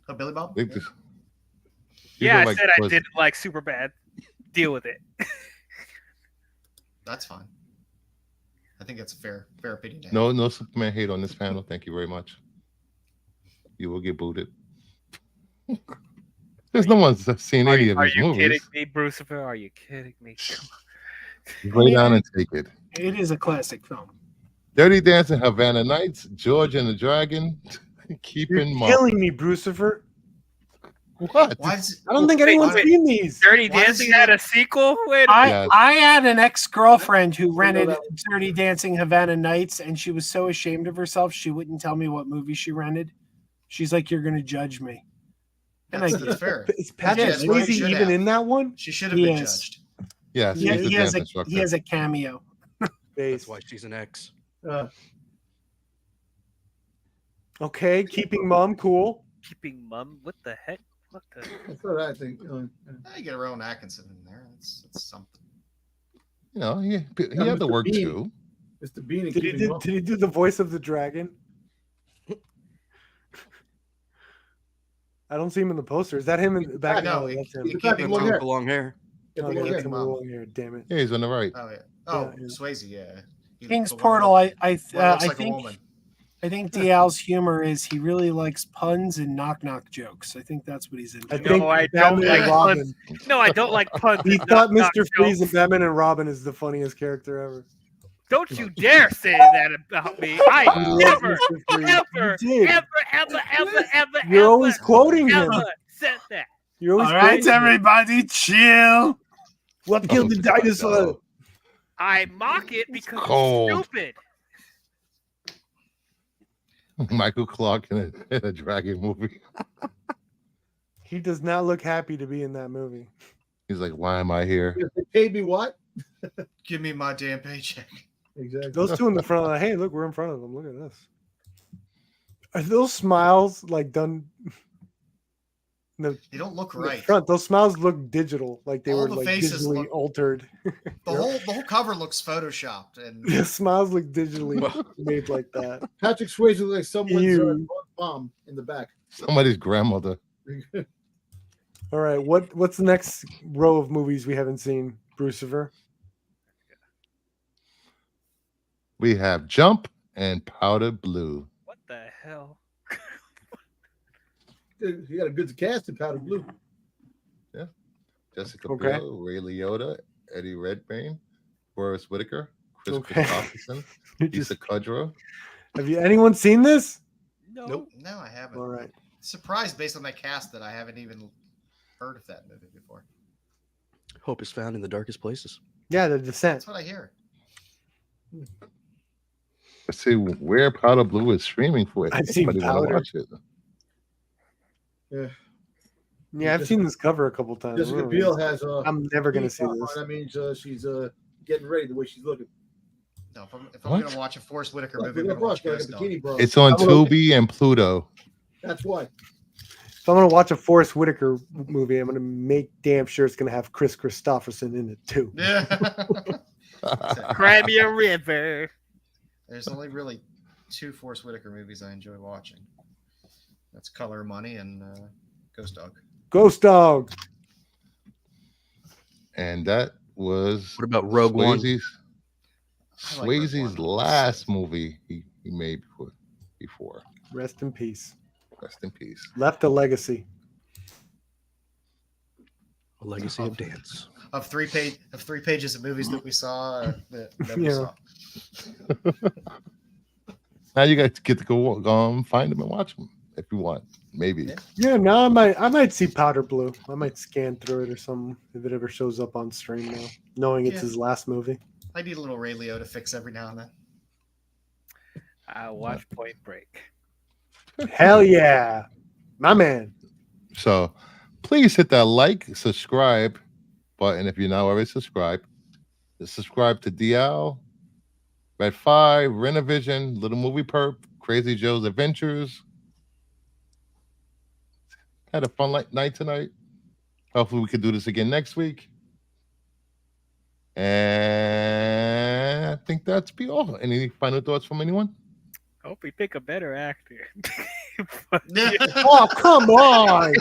Oh, Billy Bob? they just- these Yeah, are I like said I was- didn't like Superbad. Deal with it. That's fine. I think that's a fair opinion. to have. No Superman hate on this panel. Thank you very much. You will get booted. There's no one's seen any of Are these you movies. kidding me, Brucifer? Are you kidding me? Come on. Lay down and take it. It is a classic film. Dirty Dancing, Havana Nights, George and the Dragon, Keep You're in Mind. killing me, Brucifer. What? Why is it? I don't think Wait, anyone's wait. seen these. Dirty Why Dancing is it- had a sequel? Wait a I, Yes. I had an ex-girlfriend who rented that Dirty Dancing Havana Nights, and she was so ashamed of herself she wouldn't tell me what movie she rented. She's like, "You're gonna judge me," and I That's did. fair. Is Patrick Yeah, Swayze he should even have. in that one? She should have He been is. judged. Yes, He, he's the he has dance a instructor. he has a cameo. Base. That's why she's an ex. Okay, keeping mom cool. Keeping Mum. What the heck? What the? That's what I think. You get Rowan Atkinson in there. That's something. You know, he Yeah, had to Mr. work Bean. too. Mr. Bean and Did he Keeping do, Up. did he do the voice of the dragon? I don't see him in the poster. Is that him in the back? No, No, he- that's him. he- The back Keeping long Mum. hair. The long hair. Yeah, the Okay, long that's hair. him with the long hair. Damn it. Yeah, he's on the right. Oh yeah. Oh, Yeah, yeah. Swayze. Yeah. He- King's the one Portal. that- I one that looks like a think woman. I think Dial's humor is he really likes puns and knock jokes. I think that's what he's into. I No, think I don't Batman like and Robin. No, I don't like puns. He and thought knock-knock Mr. Freeze and jokes. Batman and Robin is the funniest character ever. Don't you dare say that about me. I Wow. He never, loves Mr. Freeze. ever, You did. ever, You're always quoting him. ever said that. You're always All right, quoting him. everybody, chill. What killed the Oh, dinosaur? I mock it because cold. it's stupid. Michael Clark in a dragon movie. He does not look happy to be in that movie. He's like, why am I here? They paid me what? Give me my damn paycheck. Exactly. Those two in the front, like, hey, look, we're in front of them. Look at this. Are those smiles like done? They don't look in the right. front, those smiles look digital, like they All were the like faces digitally look- altered. The whole cover looks photoshopped, and The smiles look digitally made like that. Patrick Swayze looks like someone's Ew. mom in the back. Somebody's grandmother. All right, what's the next row of movies we haven't seen, Brucifer? We have Jump and Powder Blue. What the hell? You got a good cast in Powder Blue. Jessica Okay. Biel, Ray Liotta, Eddie Redmayne, Forrest Whitaker, Chris Okay. Christopherson, You Lisa Kudrow. Have you anyone seen this? No. no, I haven't. All right. Surprised based on that cast that I haven't even heard of that movie before. Hope is found in the darkest places. Yeah, The Descent. That's what I hear. Let's see where Powder Blue is streaming for it. I've seen Anybody wanna Powder. watch it? Yeah. Yeah, I've seen this cover a couple times. Jessica Biel has I'm never gonna see this. That means she's getting ready the way she's looking. No, if I'm What? gonna watch a Forrest Whitaker Look, movie, I'm look, gonna watch like a Ghost Dog. bikini bra. It's on I'm gonna- Tubi and Pluto. That's why. If I'm gonna watch a Forrest Whitaker movie, I'm gonna make damn sure it's gonna have Chris Christopherson in it too. Yeah. Cry me a river. There's only really two Forrest Whitaker movies I enjoy watching. That's Color of Money and Ghost Dog. Ghost Dog. And that was What about Rogue One? Swayze's, I like Rogue Swayze's One. last movie he made before. Rest in peace. Rest in peace. Left a legacy. A legacy of dance. Of three pages of movies that we saw that we Yeah. saw. Now you guys get to go find them and watch them if you want. Maybe. Yeah. Yeah, now I might see Powder Blue. I might scan through it or something if it ever shows up on stream now, knowing it's Yeah. his last movie. I need a little Ray Liotta fix every now and then. I watch Point Break. Hell yeah, my man. So please hit that like, subscribe button if you're not already subscribed. Subscribe to DL, Red 5, Renovision, Little Movie Perp, Crazy Joe's Adventures. Had a fun night tonight. Hopefully we can do this again next week. And I think that's be all. Any final thoughts from anyone? Hope we pick a better actor. Oh, come on.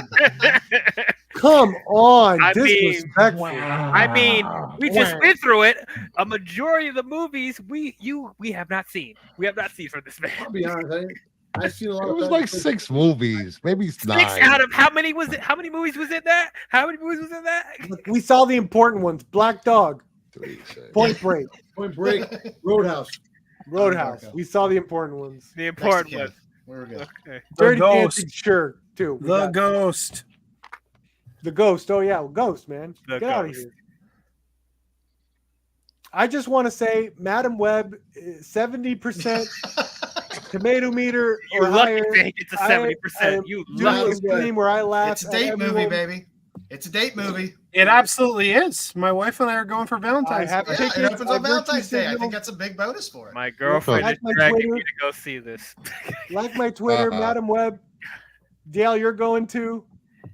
Come on. I mean, Disrespectful. I mean, we just went through it. A majority of the movies we have not seen. We have not seen from this man. I'll be honest. I've seen a lot It of was bad like things. 6 movies, maybe 9. 6 out of how many was it? How many movies was in that? How many movies was in that? We saw the important ones. Black Dog, 3, 6. Point Break, Point Break, Roadhouse. Roadhouse. We saw the important ones. The important Next one. to Ken. We're good. Okay. Dirty Ghost. Dancing, sure, too. We The got Ghost. The Ghost. Oh, yeah. Ghost, man. The Get out of Ghost. here. I just want to say, Madam Web, 70% tomato meter You or lucky higher. thing it's a I 70%. am You doing lucky. a screen where I laugh. It's a at date movie, everyone. baby. It's a date movie. It absolutely is. My wife and I are going for I Valentine's. have Yeah, tickets. it opens I on Valentine's virtue Day. I signal. think that's a big bonus for it. My girlfriend Like is my dragging Twitter. me to go see this. Like my Twitter, Madam Web. Dale, you're going to.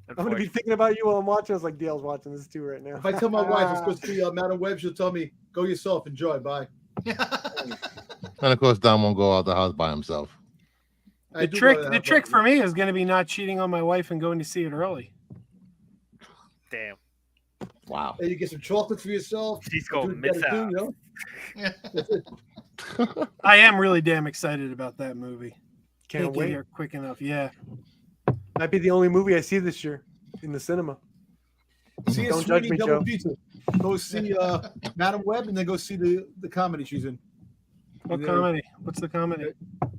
I'm going to be thinking about you while I'm watching. I was like, Dale's watching this too right now. If I tell my wife it's supposed to be Madam Web, she'll tell me, "Go yourself, enjoy, bye." And of course, Don won't go out the house by himself. I The do trick, go to the that, trick but- for me is going to be not cheating on my wife and going to see it early. Damn. Wow. Hey, you get some chocolate for yourself. She's Do going what to you gotta miss do, out. you know? That's it. I am really damn excited about that movie. Can't Can't get wait. here quick enough. Yeah. Might be the only movie I see this year in the cinema. See Don't a judge Sweeney me, double Joe. pizza. Go see Madam Web and then go see the comedy she's in. What Yeah. comedy? What's the comedy?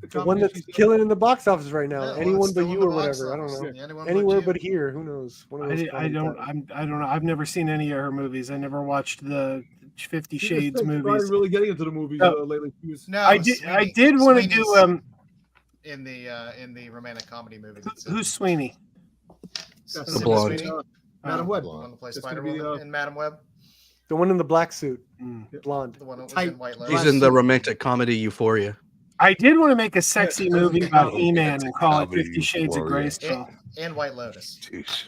The one that's she's in. killing in the box office right now. Yeah, well, Anyone it's but still in you the or box whatever. I don't office. know. Yeah, anyone Anywhere you. but here. Who knows? One of those I comedy don't. titles. I don't know. I've never seen any of her movies. I never watched the 50 She just Shades started movies. really getting into the movies No. lately. She was, No, I did want to do Sweeney's in the romantic comedy movie. That's who's Sweeney? that's Sydney blonde. Sweeney. Madam Web. The one to play That's gonna Spider be, Woman in Madam Web. The one in the black suit, blonde. The one that was Tight. in White Lotus. He's in the romantic comedy Euphoria. I did want to make a sexy movie about He-Man and call it Comedy 50 Shades of Euphoria. Grayskull. and White Lotus. Jeez.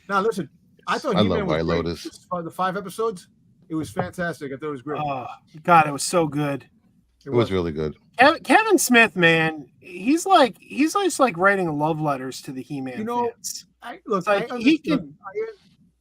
Now listen, I thought I He-Man love was White great. Lotus. The 5 episodes, it was fantastic. I thought it was great. Oh, God, it was so good. It was really good. Kevin Smith, man, he's just like writing love letters to the He-Man You know, fans. Look, like I he understand.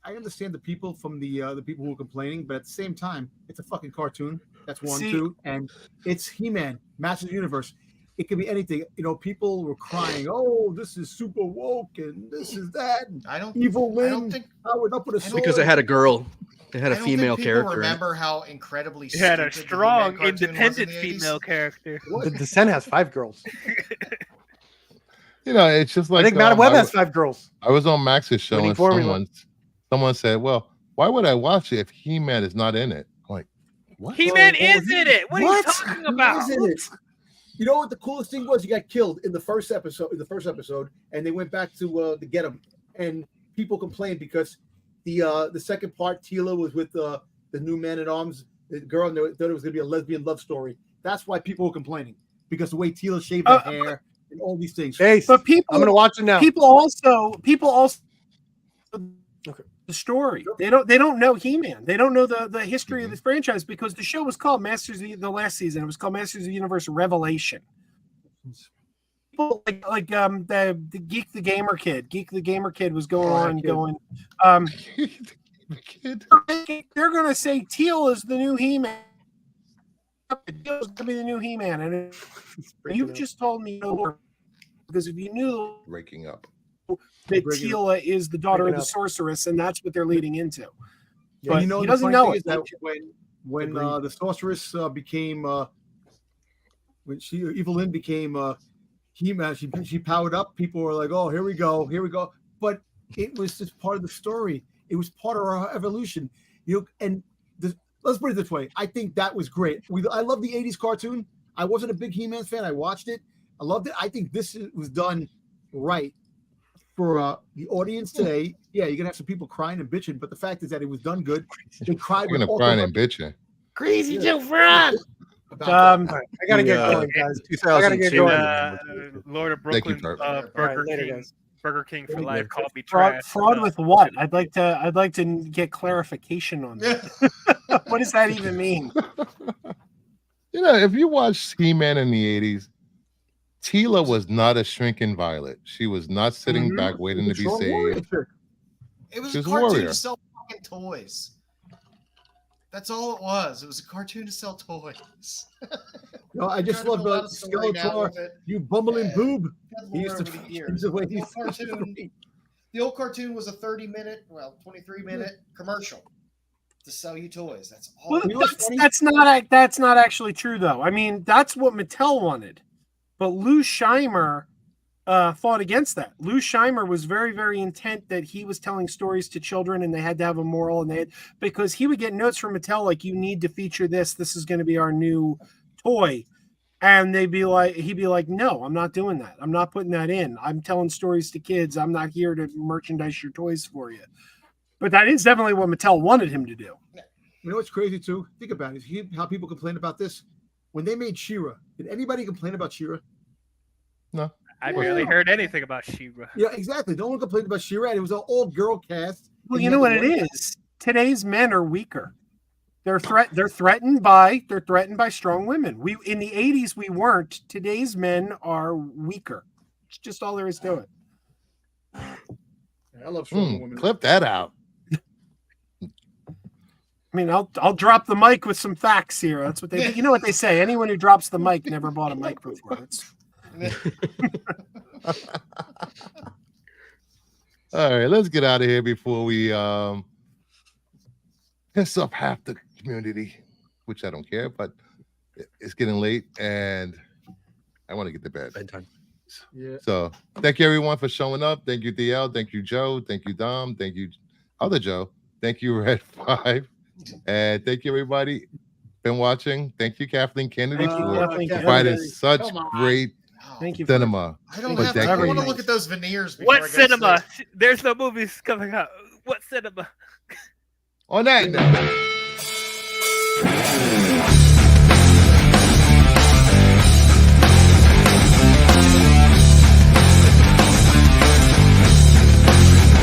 I understand the people from the people who are complaining, but at the same time, it's a fucking cartoon. That's one, See- two, and it's He-Man, Masters of the Universe. It could be anything. You know, people were crying, "Oh, this is super woke, and this is that." And I don't. Evil I Lynn don't think. powered up with a sword. Because it had a girl. It had a I don't female think people character. in it. remember how incredibly. It had a stupid the He-Man strong, cartoon was in independent the 80s. female character. The Descent has 5 girls. You know, it's just like I think Madam Web I has 5 girls. was on Max's show Winning and formula. someone said, "Well, why would I watch it if He-Man is not in it?" I'm like, what? He-Man is in it. What are you What? talking He about? is in it. You know what the coolest thing was? He got killed in the first episode. And they went back to get him. And people complained because the second part, Tila was with the new Man at Arms, the girl, and they thought it was going to be a lesbian love story. That's why people were complaining, because the way Tila shaved her hair and all these things. Hey, But people, I'm gonna watch it now. people also Okay. the story. They don't know He-Man. They don't know the history of this franchise because the show was called Masters of the last season. It was called Masters of the Universe Revelation. People like the Geek the Gamer Kid was going on kid. going. The kid. They're gonna say Teal is the new He-Man. Teal's gonna be the new He-Man, and you just told me no, because if you knew Breaking up. that Breaking Teela is the daughter of Breaking the up. sorceress, and that's what they're leading into. Yeah, But you know, he the doesn't funny know thing it. is that when the sorceress became when Evil Lynn became He-Man, she powered up. People were like, "Oh, here we go." But it was just part of the story. It was part of our evolution. Let's put it this way. I think that was great. I love the '80s cartoon. I wasn't a big He-Man fan. I watched it. I loved it. I think this was done right for the audience today. Yeah, you're gonna have some people crying and bitching, but the fact is that it was done good. They cried. You're gonna cry and bitching. Crazy Yeah. Joe Frog. I gotta get The, going, guys. I gotta get 2002. going. Lord of Thank you, Brooklyn, Perp. All Burger right, later, King. guys. Burger King for life called me Fraud, trash. fraud with what? I'd like to get clarification on that. What does that even mean? You know, if you watch He-Man in the 80s, Tila was not a shrinking violet. She was not sitting back waiting to be saved. It was She a was a cartoon warrior. to sell fucking toys. That's all it was. It was a cartoon to sell toys. No, I just Tried to love build out a story now Skeletor. with it. You bumbling Yeah. boob. Got He more used to over the change years. the way The he old cartoon, the old cartoon was a 30-minute, 23-minute commercial to sell you toys. That's all. Well, it was. that's not actually true, though. I mean, that's what Mattel wanted, but Lou Scheimer fought against that. Lou Scheimer was very, very intent that he was telling stories to children, and they had to have a moral, and because he would get notes from Mattel like, "You need to feature this. This is going to be our new toy." And he'd be like, "No, I'm not doing that. I'm not putting that in. I'm telling stories to kids. I'm not here to merchandise your toys for you." But that is definitely what Mattel wanted him to do. You know what's crazy too? Think about it. How people complain about this. When they made She-Ra, did anybody complain about She-Ra? No. I barely heard anything about She-Ra. Yeah, exactly. No one complained about She-Ra. It was an all-girl cast. Well, And you know what had it one- is. Today's men are weaker. They're threatened by strong women. We in the 80s we weren't. Today's men are weaker. It's just all there is to it. I love strong women. Clip that out. I mean, I'll drop the mic with some facts here. That's what you know what they say. Anyone who drops the mic never bought a mic before. All right, let's get out of here before we piss off half the community, which I don't care, but it's getting late and I want to get to bed. Bedtime. Yeah. So thank you everyone for showing up. Thank you, DL. Thank you, Joe. Thank you, Dom. Thank you, other Joe. Thank you, Red 5. And thank you, everybody. Been watching. Thank you, Kathleen Kennedy, Thank you, for Kathleen providing Kennedy. such Come on. great Thank you. cinema. I don't for have. I want to decades. look at those veneers. Before I What go to cinema? sleep. There's no movies coming out. What cinema? On that note.